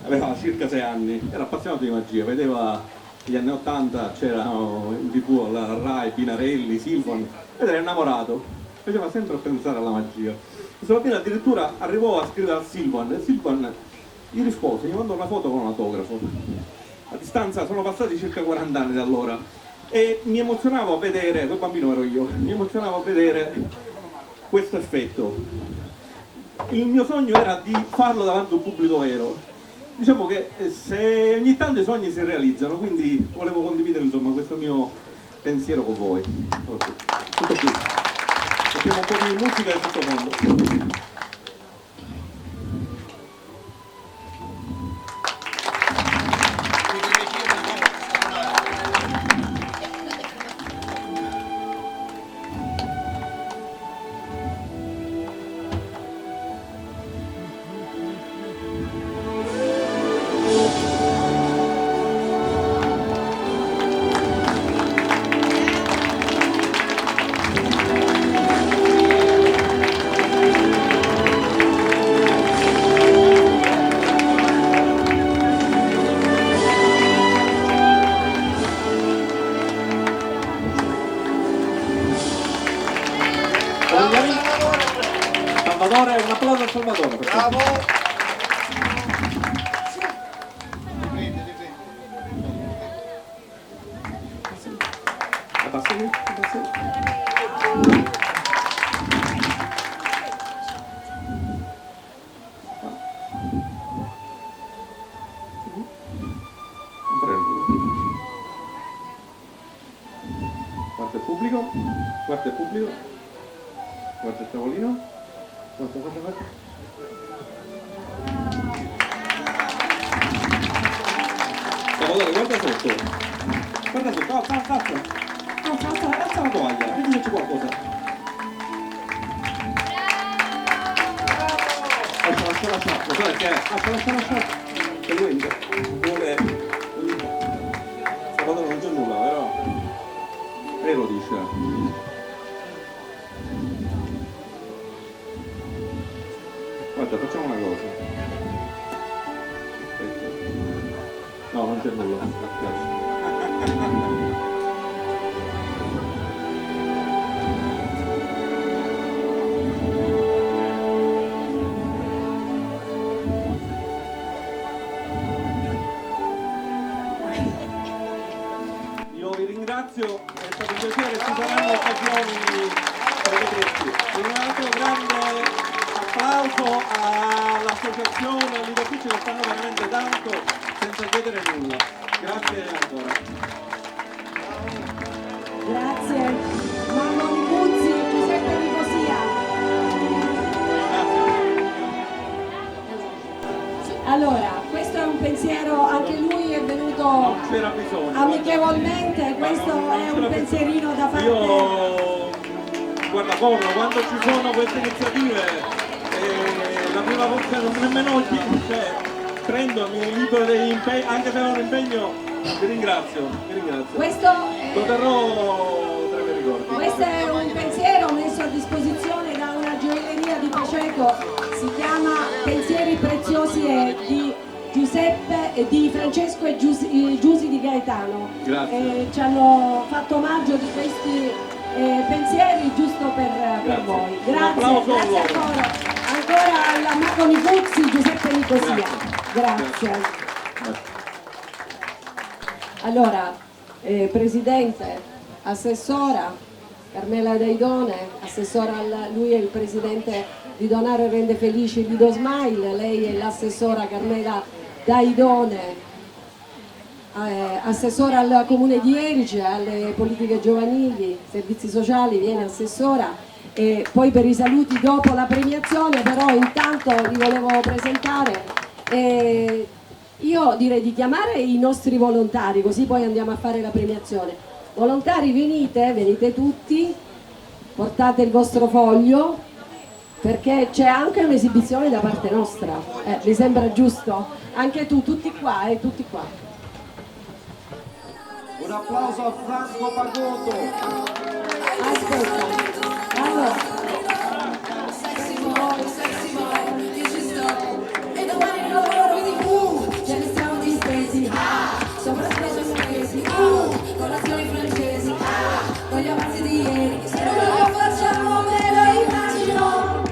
S8: aveva circa 6 anni, era appassionato di magia, vedeva gli anni 80, c'erano in TV la Rai, Pinarelli, Silvan, ed era innamorato, faceva sempre a pensare alla magia. Questo bambino addirittura arrivò a scrivere a Silvan e Silvan gli rispose, gli mandò una foto con un autografo. A distanza sono passati circa 40 anni da allora e mi emozionavo a vedere, quel bambino ero io, mi emozionavo a vedere questo effetto. Il mio sogno era di farlo davanti a un pubblico vero. Diciamo che se ogni tanto i sogni si realizzano, quindi volevo condividere insomma questo mio pensiero con voi. Tutto qui. Mettiamo un po' di musica e sottofondo. Salvatore, un applauso a Salvatore. Bravo! Abbassami. Guarda il pubblico, guarda il pubblico, guarda il tavolino, guarda. Salvatore, guarda sotto, alza la tovaglia, vedi se c'è qualcosa. Lascia, lo sai che è? Lascia, che lui vuole. Salvatore non c'è nulla, vero? Lei lo dice. Guarda, facciamo una cosa. Aspetta. No, non c'è nulla. Io vi ringrazio, è stato un piacere, ci saranno occasioni per vederci. Un altro grande applauso all'associazione Lido Pucci che stanno veramente tanto senza chiedere nulla. Grazie ancora.
S19: Grazie Marlon Buzzi, Giuseppe Ricosi.
S8: bisogno.
S1: amichevolmente, questo è un pensierino da parte.
S8: Io, guarda, corro, quando ci sono queste iniziative, la prima volta non nemmeno prendo, mi libero degli impegni, anche se non ho un impegno, vi ringrazio.
S1: Questo
S8: lo terrò tra i miei ricordi.
S1: Questo è un pensiero messo a disposizione da una gioielleria di Paceco, si chiama Pensieri Preziosi di Giuseppe, di Francesco e Giusi di Gaetano.
S8: Grazie.
S1: Ci hanno fatto omaggio di questi pensieri giusto per voi. Grazie ancora alla Mago Nicuzzi, Giuseppe Nicosia. Grazie. Allora, Presidente, Assessora Carmela Daidone, Assessora, lui è il Presidente di Donare Rende Felici Lido Smile, lei è l'Assessora Carmela Daidone, Assessora al Comune di Erice, alle politiche giovanili, servizi sociali, viene Assessora, e poi per i saluti dopo la premiazione, però intanto li volevo presentare. Io direi di chiamare i nostri volontari, così poi andiamo a fare la premiazione. Volontari, venite tutti, portate il vostro foglio, perché c'è anche un'esibizione da parte nostra. Mi sembra giusto? Anche tu, tutti qua, tutti qua.
S15: Un applauso a Franco Pagotto.
S1: Aspetta, allora.
S7: Sexy boy, io ci sto. E domani non lavoro, quindi ce ne siamo distesi. Sopra specie spesi. Colazioni francesi. Con gli avanzi di ieri. Se non lo facciamo me lo immagino.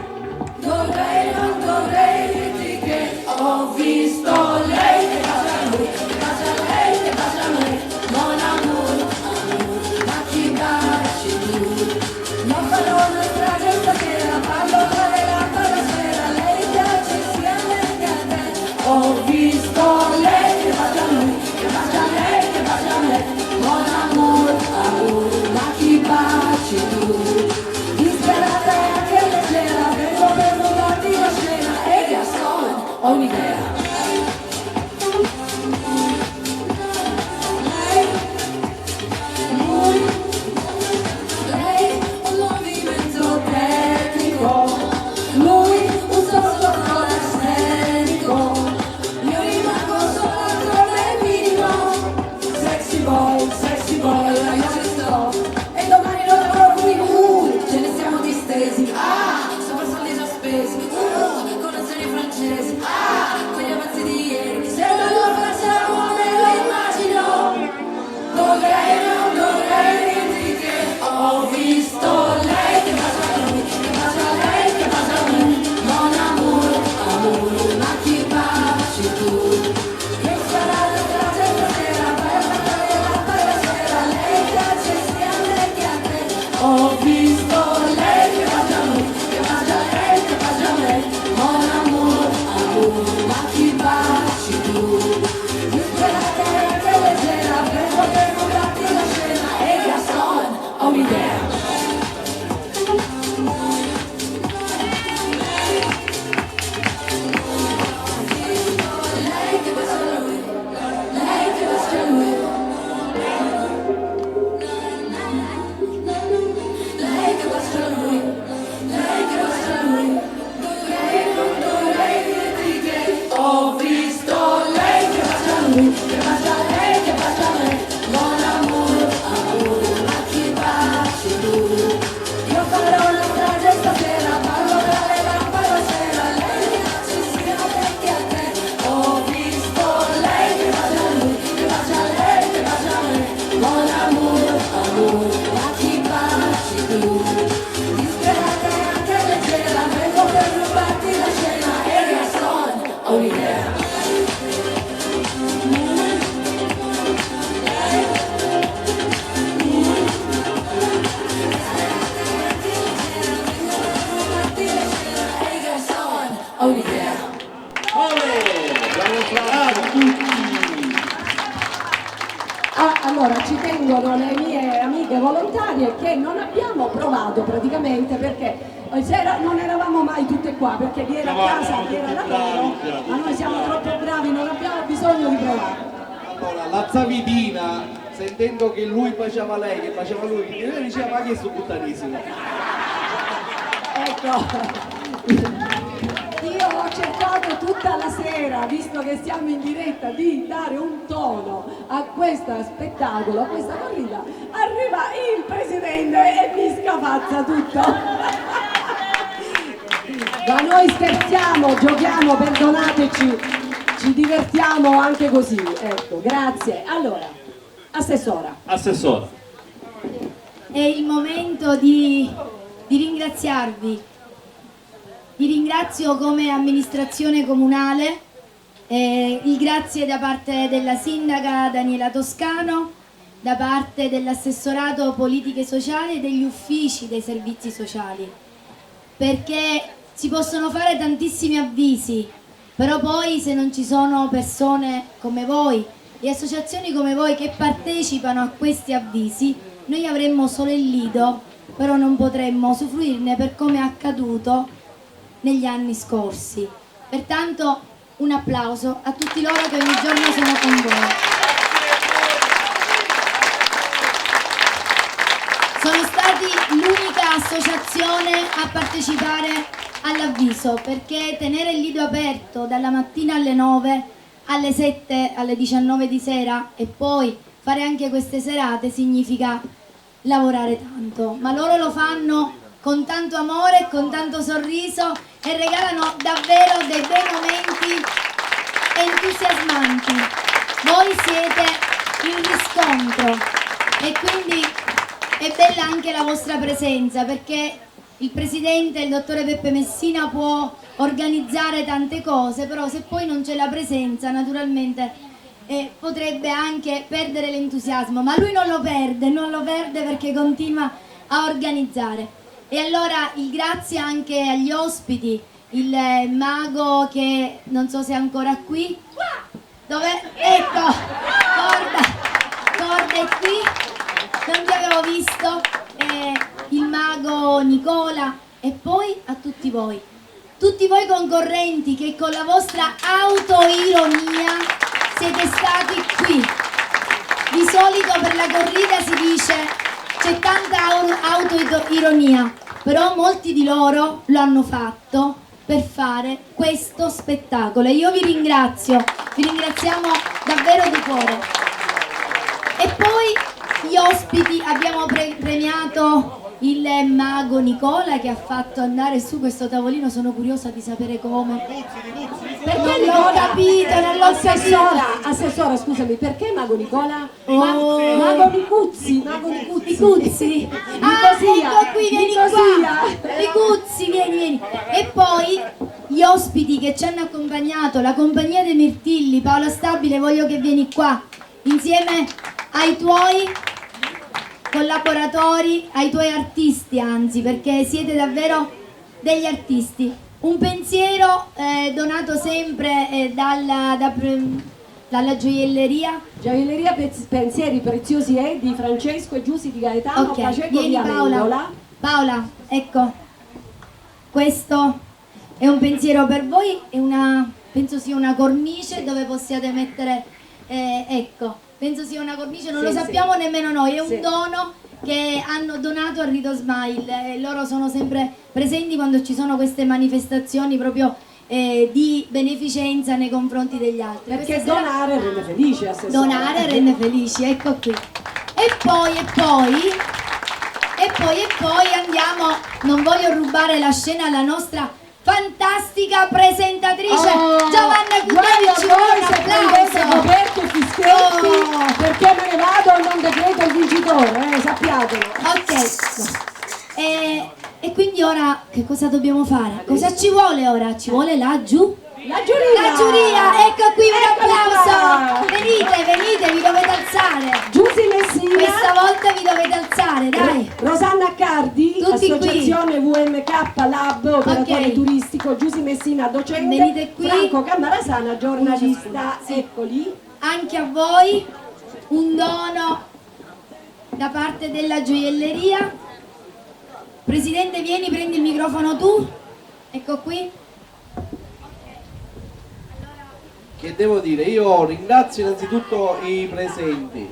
S7: Dovrei, non dovrei dirti che ho visto lei che bacia a lui, che bacia a lei, che bacia a me. Mon amour, ma chi baci tu? Non farò una strage stasera, parlo tra le lampade a sera. Lei piace sia a me che a te. Ho visto lei che bacia a lui, che bacia a lei, che bacia a me. Mon amour, ma chi baci tu? Disperata e anche leggera, vengo per rubarti la scena. E Gaston, ho un'idea. Un movimento tecnico, lui un sottotitolo scenico, io rimango solo come minimo. Sexy boy, io ci sto. E domani non lavoro qui, ce ne siamo distesi. Sopra soldi già spesi. Con azioni francesi. Con gli avanzi di ieri. Se non lo facciamo me lo immagino. Dovrei, non dovrei dirti che ho visto lei che bacia a lui, che bacia a lei, che bacia a me. Mon amour, ma chi baci tu? Che sarà la strage stasera, vai a mandare la lampade la sera. Lei piace sia a me che a te. Ho visto lei che bacia a lui, che bacia a lei, che bacia a me. Mon amour, ma chi baci tu? Disperata e anche leggera, vengo per rubarti la scena. E Gaston, ho un'idea. Lei che bacia a lui, lei che bacia a lui. Lei che bacia a lui, lei che bacia a lui. Non dovrei dirti che ho visto lei che bacia a lui, che bacia a lei, che bacia a me. Mon amour, ma chi baci tu? Io farò una strage stasera, parlo tra le lampade la sera. Lei piace sia a me che a te. Ho visto lei che bacia a lui, che bacia a lei, che bacia a me. Mon amour, ma chi baci tu? Disperata e anche leggera, vengo per rubarti la scena. E Gaston, ho un'idea. Ho un'idea.
S1: Allora, ci tengono le mie amiche volontarie che non abbiamo provato praticamente perché non eravamo mai tutte qua, perché chi era a casa, chi era a lavoro, ma noi siamo troppo bravi, non abbiamo bisogno di provare.
S15: Allora, la Zavidina, sentendo che lui faceva lei, che faceva lui, lei diceva ma che è sto puttanesimo?
S1: Ecco, io ho cercato tutta la sera, visto che siamo in diretta, di dare un tono a questo spettacolo, a questa corrida. Arriva il presidente e mi scapazza tutto. Ma noi scherziamo, giochiamo, perdonateci, ci divertiamo anche così. Ecco, grazie. Allora, Assessora.
S20: Assessora.
S14: È il momento di ringraziarvi. Vi ringrazio come amministrazione comunale, il grazie da parte della sindaca Daniela Toscano, da parte dell'assessorato politiche sociali e degli uffici dei servizi sociali, perché si possono fare tantissimi avvisi, però poi se non ci sono persone come voi e associazioni come voi che partecipano a questi avvisi, noi avremmo solo il lido, però non potremmo usufruirne per come è accaduto negli anni scorsi. Pertanto un applauso a tutti loro che ogni giorno sono con voi. Sono stati l'unica associazione a partecipare all'avviso, perché tenere il lido aperto dalla mattina alle 9 alle 7 alle 19 di sera e poi fare anche queste serate significa lavorare tanto, ma loro lo fanno con tanto amore, con tanto sorriso e regalano davvero dei bei momenti entusiasmanti. Voi siete il riscontro e quindi è bella anche la vostra presenza, perché il presidente, il dottore Peppe Messina, può organizzare tante cose, però se poi non c'è la presenza naturalmente potrebbe anche perdere l'entusiasmo, ma lui non lo perde perché continua a organizzare. E allora il grazie anche agli ospiti, il mago che non so se è ancora qui, dov'è? Ecco, Corda è qui, non ti avevo visto, il mago Nicola e poi a tutti voi concorrenti che con la vostra autoironia siete stati qui. Di solito per la corrida si dice c'è tanta autoironia, però molti di loro lo hanno fatto per fare questo spettacolo e io vi ringraziamo davvero di cuore. E poi gli ospiti, abbiamo premiato il mago Nicola che ha fatto andare su questo tavolino, sono curiosa di sapere come. Perché non l'ho capito, non l'ho capito.
S1: Assessora, scusami, perché mago Nicola?
S14: Oh.
S1: Mago Nicuzzi.
S14: Nicuzzi? Ah, ecco qui, vieni qua. Nicuzzi, vieni. E poi gli ospiti che ci hanno accompagnato, la compagnia dei Mirtilli, Paola Stabile, voglio che vieni qua, insieme ai tuoi collaboratori, ai tuoi artisti, anzi, perché siete davvero degli artisti. Un pensiero donato sempre dalla gioielleria
S1: Pensieri Preziosi di Francesco e Giussi di Gaetano.
S14: Ok, vieni Paola, ecco, questo è un pensiero per voi, è penso sia una cornice dove possiate mettere, ecco, penso sia una cornice, non lo sappiamo nemmeno noi, è un dono che hanno donato a Rido Smile e loro sono sempre presenti quando ci sono queste manifestazioni proprio di beneficenza nei confronti degli altri.
S1: Perché donare rende felici, assessore.
S14: Donare rende felici, ecco qui. E poi andiamo, non voglio rubare la scena alla nostra fantastica presentatrice Giovanna Cucchiari, ci vuole un applauso.
S1: Coperto e fischietti, perché me ne vado e non decreto il vincitore, sappiatelo.
S14: Ok. E quindi ora che cosa dobbiamo fare? Cosa ci vuole ora? Ci vuole la giuria, ecco qui, un applauso. Venite, vi dovete alzare.
S1: Giussi Messina,
S14: questa volta vi dovete alzare, dai.
S1: Rosanna Accardi,
S14: tutti
S1: associazione
S14: qui.
S1: VMK Lab, operatore turistico. Giussi Messina, docente.
S14: Venite qui.
S1: Franco Cammarasana, giornalista. Eccoli.
S14: Anche a voi un dono da parte della gioielleria. Presidente, vieni, prendi il microfono tu. Ecco qui.
S15: che devo dire? Io ringrazio innanzitutto i presenti.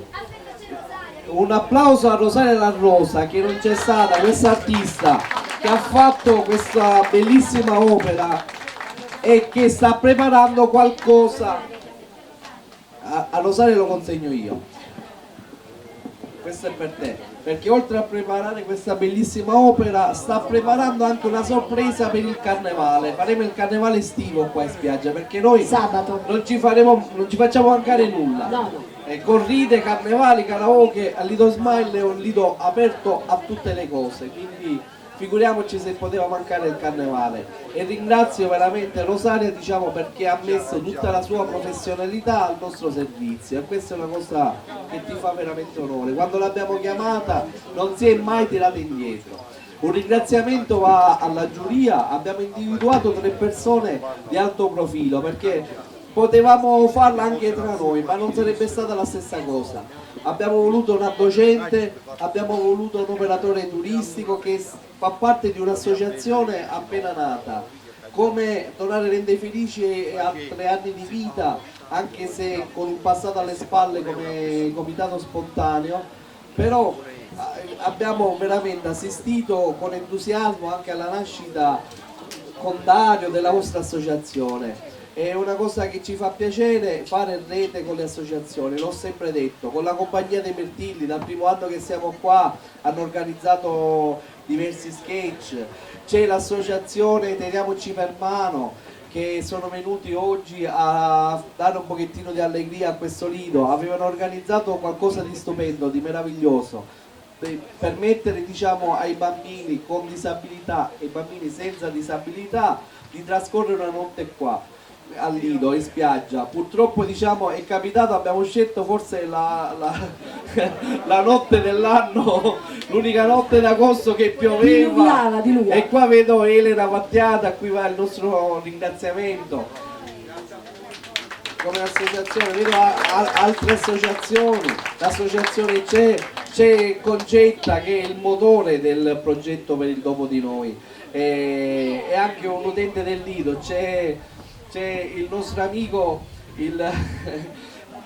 S15: Un applauso a Rosaria La Rosa, che non c'è stata, questa artista che ha fatto questa bellissima opera e che sta preparando qualcosa. A Rosaria lo consegno io. Questo è per te, perché oltre a preparare questa bellissima opera sta preparando anche una sorpresa per il carnevale. Faremo il carnevale estivo qua in spiaggia, perché noi
S1: sabato
S15: non ci facciamo mancare nulla.
S1: No.
S15: Corride, carnevali, karaoke, al Lido Smile è un lido aperto a tutte le cose, quindi figuriamoci se poteva mancare il carnevale. E ringrazio veramente Rosaria, diciamo, perché ha messo tutta la sua professionalità al nostro servizio, e questa è una cosa che ti fa veramente onore. Quando l'abbiamo chiamata non si è mai tirata indietro. Un ringraziamento va alla giuria. Abbiamo individuato 3 persone di alto profilo, perché potevamo farla anche tra noi, ma non sarebbe stata la stessa cosa. Abbiamo voluto una docente, abbiamo voluto un operatore turistico che fa parte di un'associazione appena nata. Come Donare Rende Felici ha 3 anni di vita, anche se con un passato alle spalle come comitato spontaneo, però abbiamo veramente assistito con entusiasmo anche alla nascita con Dario della vostra associazione. È una cosa che ci fa piacere fare rete con le associazioni, l'ho sempre detto. Con la compagnia dei Mirtilli, dal primo anno che siamo qua, hanno organizzato diversi sketch. C'è l'associazione Teniamoci per mano, che sono venuti oggi a dare un pochettino di allegria a questo lido. Avevano organizzato qualcosa di stupendo, di meraviglioso, per permettere, diciamo, ai bambini con disabilità e ai bambini senza disabilità di trascorrere una notte qua al lido, in spiaggia. Purtroppo, diciamo, è capitato, abbiamo scelto forse la notte dell'anno, l'unica notte d'agosto che pioveva, e qua vedo Elena Mattiata, a cui va il nostro ringraziamento. Come associazione vedo altre associazioni, l'associazione c'è Concetta, che è il motore del progetto per il Dopo di Noi, è anche un utente del lido. C'è il nostro amico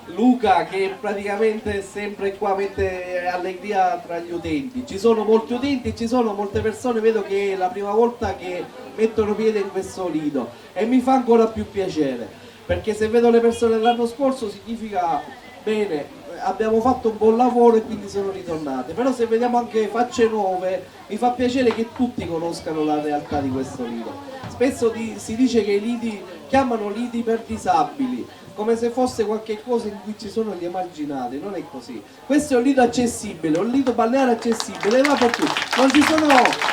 S15: Luca, che praticamente è sempre qua, mette allegria tra gli utenti. Ci sono molti utenti, ci sono molte persone, vedo che è la prima volta che mettono piede in questo lido, e mi fa ancora più piacere, perché se vedo le persone dell'anno scorso significa bene, abbiamo fatto un buon lavoro e quindi sono ritornate. Però se vediamo anche facce nuove, mi fa piacere che tutti conoscano la realtà di questo lido. Spesso si dice che i lidi chiamano lidi per disabili, come se fosse qualche cosa in cui ci sono gli emarginati. Non è così. Questo è un lido accessibile, un lido balneare accessibile, va per tutti. Non ci sono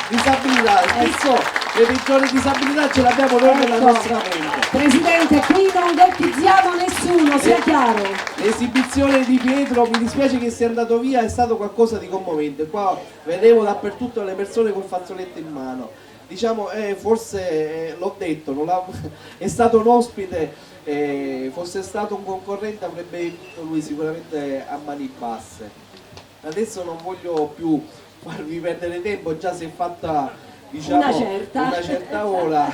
S15: disabilità, spesso le peggiori disabilità ce l'abbiamo noi nella nostra mente.
S1: Presidente, qui non ghettizziamo nessuno, sia chiaro.
S15: L'esibizione di Pietro, mi dispiace che sia andato via, è stato qualcosa di commovente. Qua vedevo dappertutto le persone col fazzoletto in mano. Diciamo, forse l'ho detto, è stato un ospite, fosse stato un concorrente avrebbe vinto lui sicuramente a mani basse. Adesso non voglio più farvi perdere tempo, già si è fatta, diciamo, una certa ora.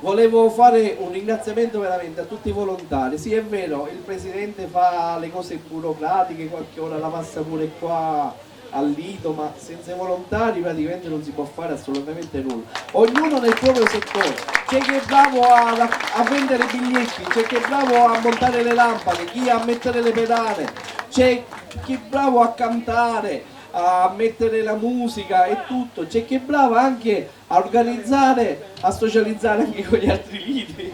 S15: Volevo fare un ringraziamento veramente a tutti i volontari. Sì, è vero, il presidente fa le cose burocratiche, qualche ora la passa pure qua al lido, ma senza i volontari praticamente non si può fare assolutamente nulla. Ognuno nel proprio settore. C'è chi è bravo a vendere biglietti, c'è chi è bravo a montare le lampade, chi a mettere le pedane, c'è chi è bravo a cantare, a mettere la musica e tutto, c'è chi è bravo anche a organizzare, a socializzare anche con gli altri lidi,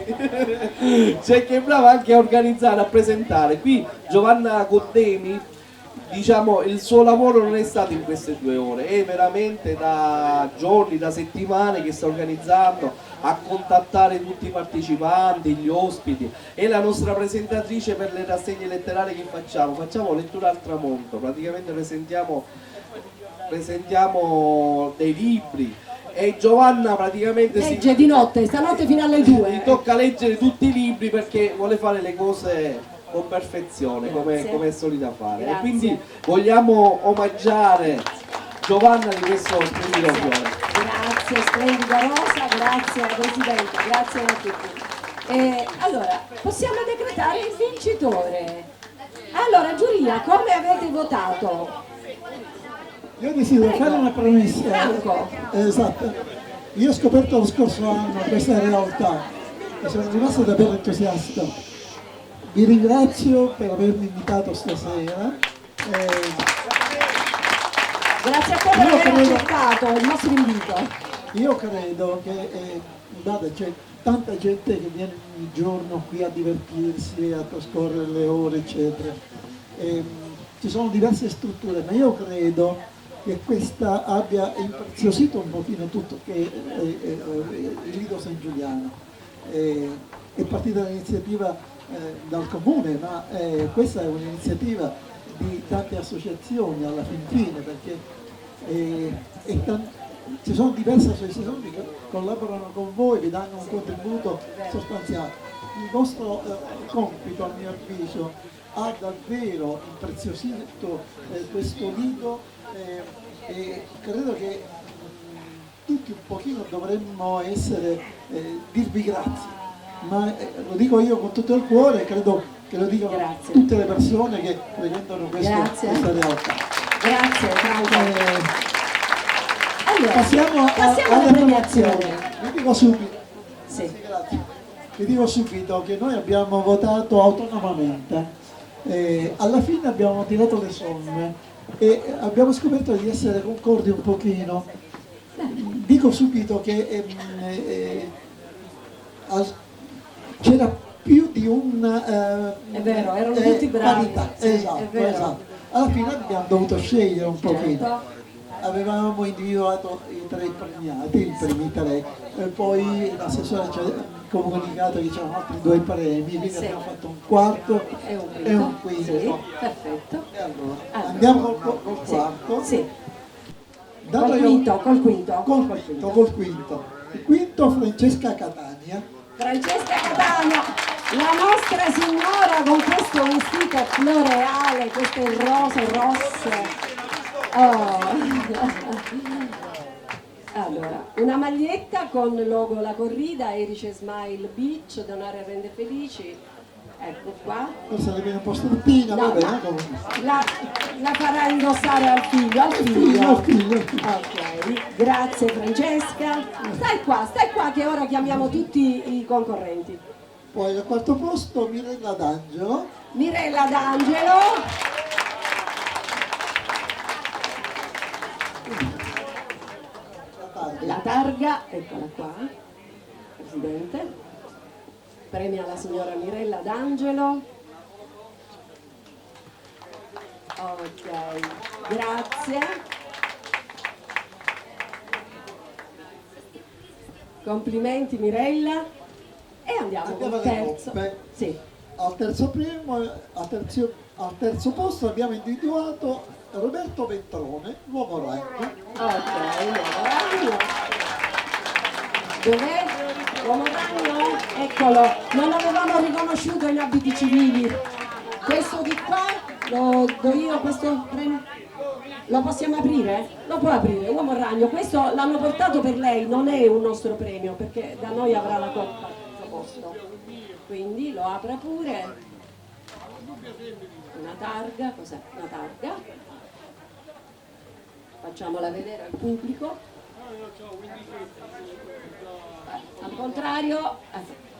S15: c'è chi è bravo anche a organizzare, a presentare. Qui Giovanna Coddemi, diciamo, il suo lavoro non è stato in queste 2 ore, è veramente da giorni, da settimane che sta organizzando, a contattare tutti i partecipanti, gli ospiti. È la nostra presentatrice per le rassegne letterarie che facciamo lettura al tramonto, praticamente presentiamo dei libri, e Giovanna praticamente
S1: legge di notte, stanotte fino alle 2.
S15: Gli tocca leggere tutti i libri perché vuole fare le cose con perfezione, come è solita fare. E quindi vogliamo omaggiare Giovanna di questo splendido fiore.
S1: Grazie, splendida Rosa, grazie Presidente, grazie a tutti. Allora, possiamo decretare il vincitore. Allora, giuria, come avete votato?
S16: Io desidero
S1: Prego.
S16: fare una promessa.
S1: Franco.
S16: Esatto. Io ho scoperto lo scorso anno questa realtà e sono rimasto davvero entusiasta. Vi ringrazio per avermi invitato stasera.
S1: Grazie a te per aver accettato il nostro invito.
S16: Io credo che guarda, c'è tanta gente che viene ogni giorno qui a divertirsi, a trascorrere le ore, eccetera. Ci sono diverse strutture, ma io credo che questa abbia impreziosito un pochino tutto che il Lido San Giuliano. È partita l'iniziativa dal comune, ma questa è un'iniziativa di tante associazioni alla fin fine, perché ci sono diverse associazioni che collaborano con voi, vi danno un contributo sostanziale. Il vostro compito, a mio avviso, ha davvero impreziosito questo lido e credo che tutti un pochino dovremmo dirvi grazie. Ma lo dico io con tutto il cuore e credo che lo dicano tutte le persone che frequentano questa realtà.
S1: Grazie Franco. Allora,
S16: passiamo
S1: alla premiazione.
S16: Vi dico subito che noi abbiamo votato autonomamente, alla fine abbiamo tirato le somme e abbiamo scoperto di essere concordi un pochino. Dico subito che c'era più di
S1: è vero, erano tutti bravi.
S16: Parità,
S1: sì,
S16: esatto. Alla fine abbiamo dovuto scegliere un pochino.
S1: Certo.
S16: Avevamo individuato i 3 premiati, i primi 3, e poi l'assessore ci ha comunicato che c'erano altri 2 premi, quindi abbiamo fatto un quarto e un quinto.
S1: Sì, perfetto.
S16: E allora, andiamo col quarto.
S1: Sì.
S16: Col quinto. Il quinto Francesca Catania.
S1: Francesca Catania, la nostra signora con questo vestito floreale, queste rose rosse. Allora, una maglietta con logo La Corrida, Erice Smile Beach, Donare rende felici. Ecco qua.
S16: Forse le viene un po' struttina, va bene.
S1: La farà indossare al figlio. Ok, grazie Francesca. Stai qua che ora chiamiamo tutti i concorrenti.
S16: Poi al quarto posto Mirella D'Angelo.
S1: Mirella D'Angelo. La targa, eccola qua, Presidente. Premia la signora Mirella D'Angelo. Ok, grazie. Complimenti Mirella. E andiamo col terzo. Sì.
S16: Al terzo posto abbiamo individuato Roberto Ventrone, l'uomo ragno.
S1: Ok, l'uomo ragno. Dov'è? L'uomo ragno? Eccolo, non l'avevamo riconosciuto in abiti civili. Questo di qua lo do io, questo premio? Lo possiamo aprire? Lo può aprire, uomo ragno. Questo l'hanno portato per lei, non è un nostro premio, perché da noi avrà la coppa al posto. Quindi lo apra pure. Una targa, cos'è? Una targa. Facciamola vedere al pubblico. Al contrario,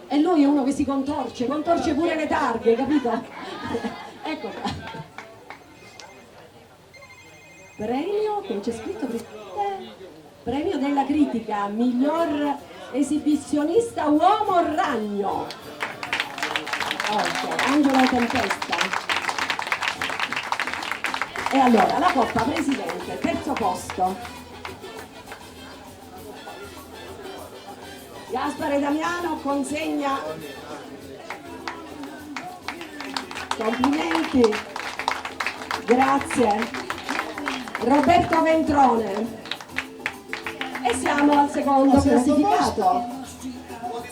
S1: e lui è uno che si contorce pure le targhe, capito? Ecco qua. Premio, come c'è scritto? Premio della critica, miglior esibizionista uomo ragno. Ok, Angelo Tempesta. E allora, la coppa Presidente, terzo posto. Gaspare Damiano consegna. Complimenti. Grazie. Roberto Ventrone. E siamo al secondo classificato.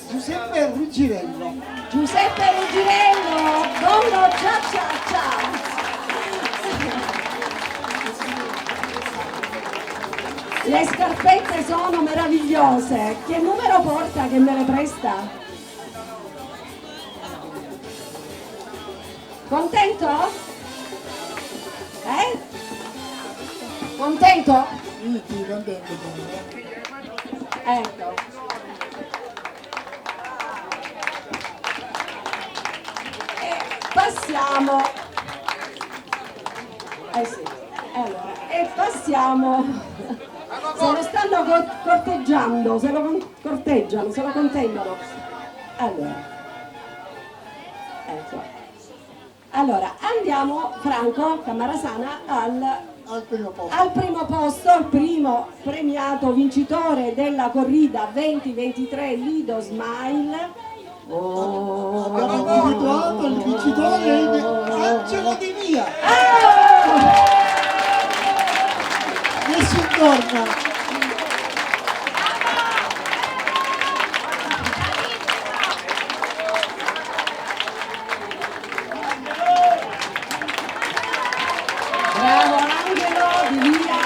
S16: Giuseppe Ruggirello.
S1: Giuseppe Ruggirello, Donno Cia Cia Cia. Le scarpette sono meravigliose. Che numero porta che me le presta? Contento? Contento?
S16: Sì, contento.
S1: Ecco. Passiamo. Sì. Allora, e passiamo. Se lo stanno corteggiando, se lo corteggiano, se lo contendono. Allora. Ecco. Allora, andiamo, Franco Camarasana, al primo posto, il primo premiato vincitore della corrida 2023 Lido Smile.
S16: Abbiamo individuato il vincitore Angelo Di Via. Nessun torna.
S1: Bravo Angelo Di Via.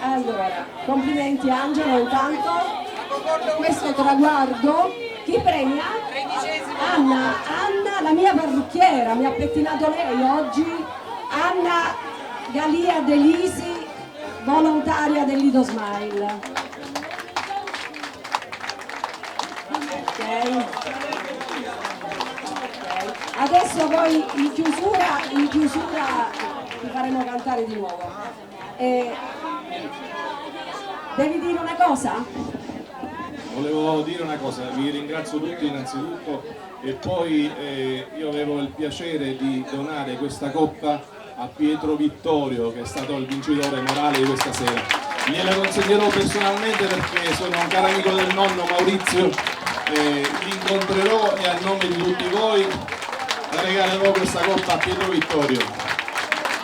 S1: Allora, complimenti Angelo intanto per questo traguardo. Chi premia? Anna, la mia parrucchiera, mi ha pettinato lei oggi. Anna Galia Delisi, volontaria del Lido Smile. Ok. Adesso poi in chiusura ti faremo cantare di nuovo. Devi dire una cosa?
S15: Volevo dire una cosa, vi ringrazio tutti innanzitutto e poi io avevo il piacere di donare questa coppa a Pietro Vittorio, che è stato il vincitore morale di questa sera. Gliela consegnerò personalmente perché sono un caro amico del nonno Maurizio, li incontrerò e a nome di tutti voi regalerò questa coppa a Pietro Vittorio,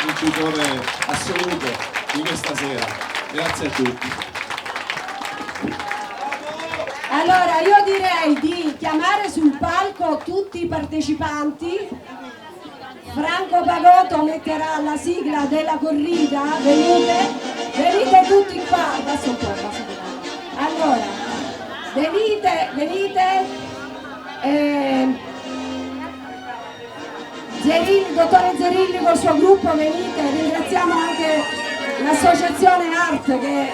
S15: vincitore assoluto di questa sera. Grazie a tutti.
S1: Allora io direi di chiamare sul palco tutti i partecipanti. Franco Pagotto metterà la sigla della corrida. Venite tutti qua. Basta un po'. Allora, venite. Zerilli, dottore Zerilli col suo gruppo, venite. Ringraziamo anche l'associazione Art che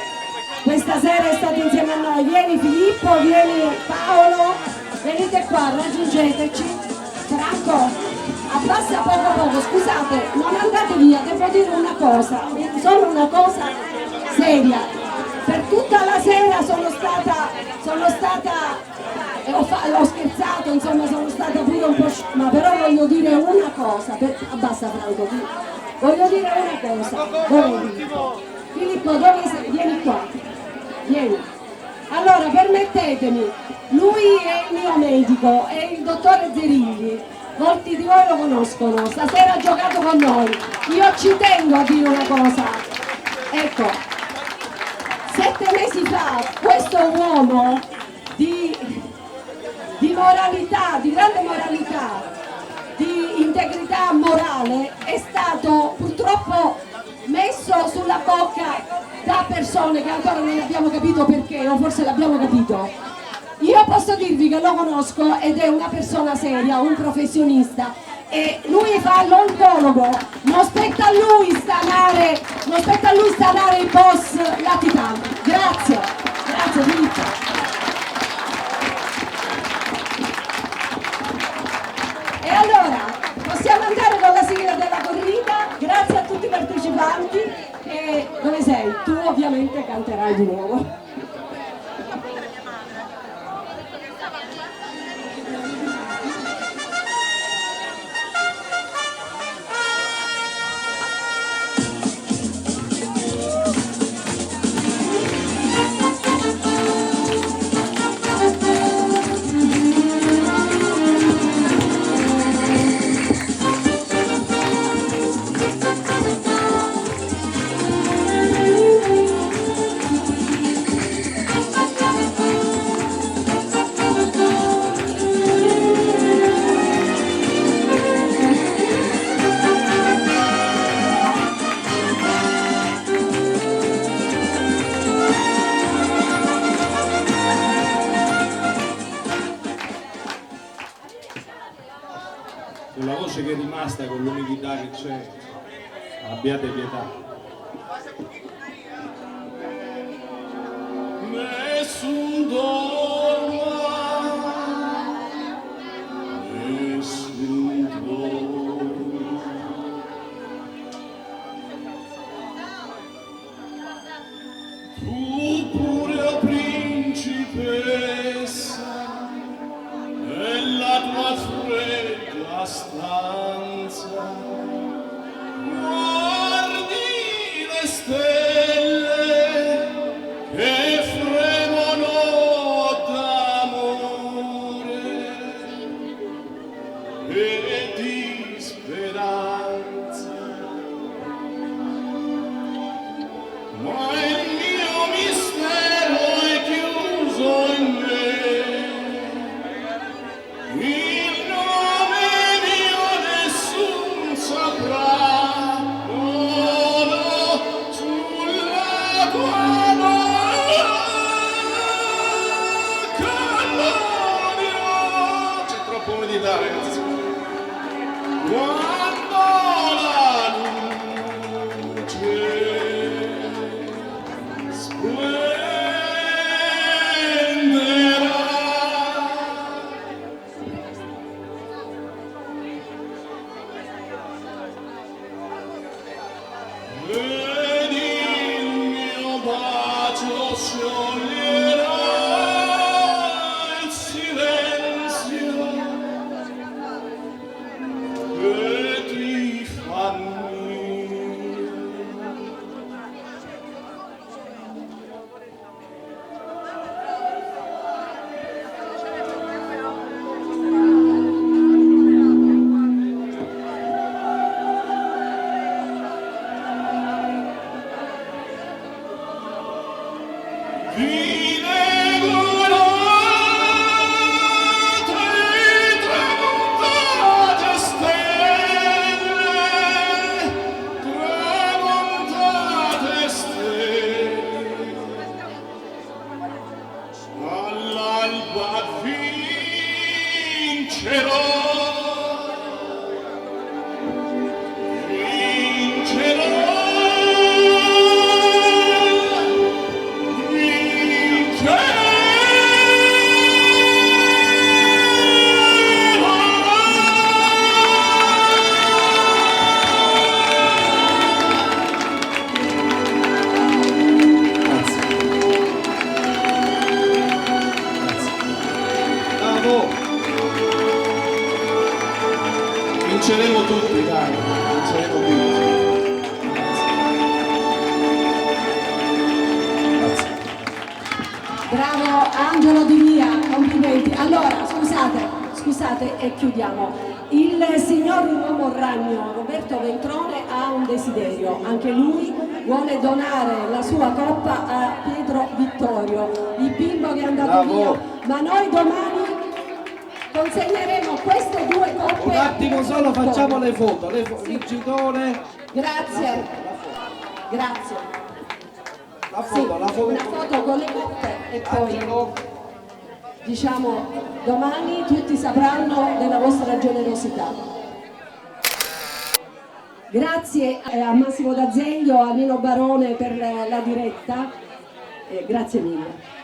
S1: questa sera è stato insieme a noi. Vieni Filippo, vieni Paolo, venite qua, raggiungeteci. Franco, abbassa poco, scusate, non andate via, devo dire una cosa, solo una cosa seria. Per tutta la sera sono stata ho scherzato, insomma sono stata pure un po', ma però voglio dire una cosa, abbassa Franco, voglio dire una cosa. Filippo, dove sei? Vieni qua. Vieni. Allora permettetemi, lui è il mio medico, è il dottore Zerilli, molti di voi lo conoscono, stasera ha giocato con noi. Io ci tengo a dire una cosa, ecco, 7 mesi fa questo uomo di moralità, di grande moralità, di integrità morale è stato purtroppo messo sulla bocca da persone che ancora non abbiamo capito perché, o forse l'abbiamo capito. Io posso dirvi che lo conosco ed è una persona seria, un professionista, e lui fa l'oncologo, non spetta a lui stanare i boss latitanti. Grazie Filippo. E allora possiamo andare con la sigla della corrida. Grazie a tutti i partecipanti. E dove sei? Tu ovviamente canterai di nuovo.
S2: che è rimasta con l'umidità che c'è, abbiate pietà. Nessun dorma, nessun dorma. Tu pure, o principessa, nella tua fredda stanza, guardi le stelle che fremono d'amore e di speranza, ma il mio mistero è chiuso in me, il nome mio nessun saprà, no, no, sulla tua c'è troppo umidità, ragazzi. Quando la luce splenderà, ed il mio bacio scioglierà il silenzio che ti fa mia. Tramontate stelle, all'alba vincerò, vinceremo tutti, dai, vinceremo tutti.
S1: Bravo Angelo Di Via, complimenti. Allora, scusate e chiudiamo. Il signor uomo ragno Roberto Ventrone ha un desiderio, anche lui vuole donare la sua coppa a Pietro Vittorio, il bimbo che è andato via, ma noi domani consegneremo queste due coppe.
S15: Un attimo solo, facciamo le foto, vincitore.
S1: Grazie.
S15: La foto,
S1: una foto con le coppe e poi diciamo domani tutti sapranno della vostra generosità. Grazie a Massimo D'Azeglio, a Nino Barone per la diretta, grazie mille.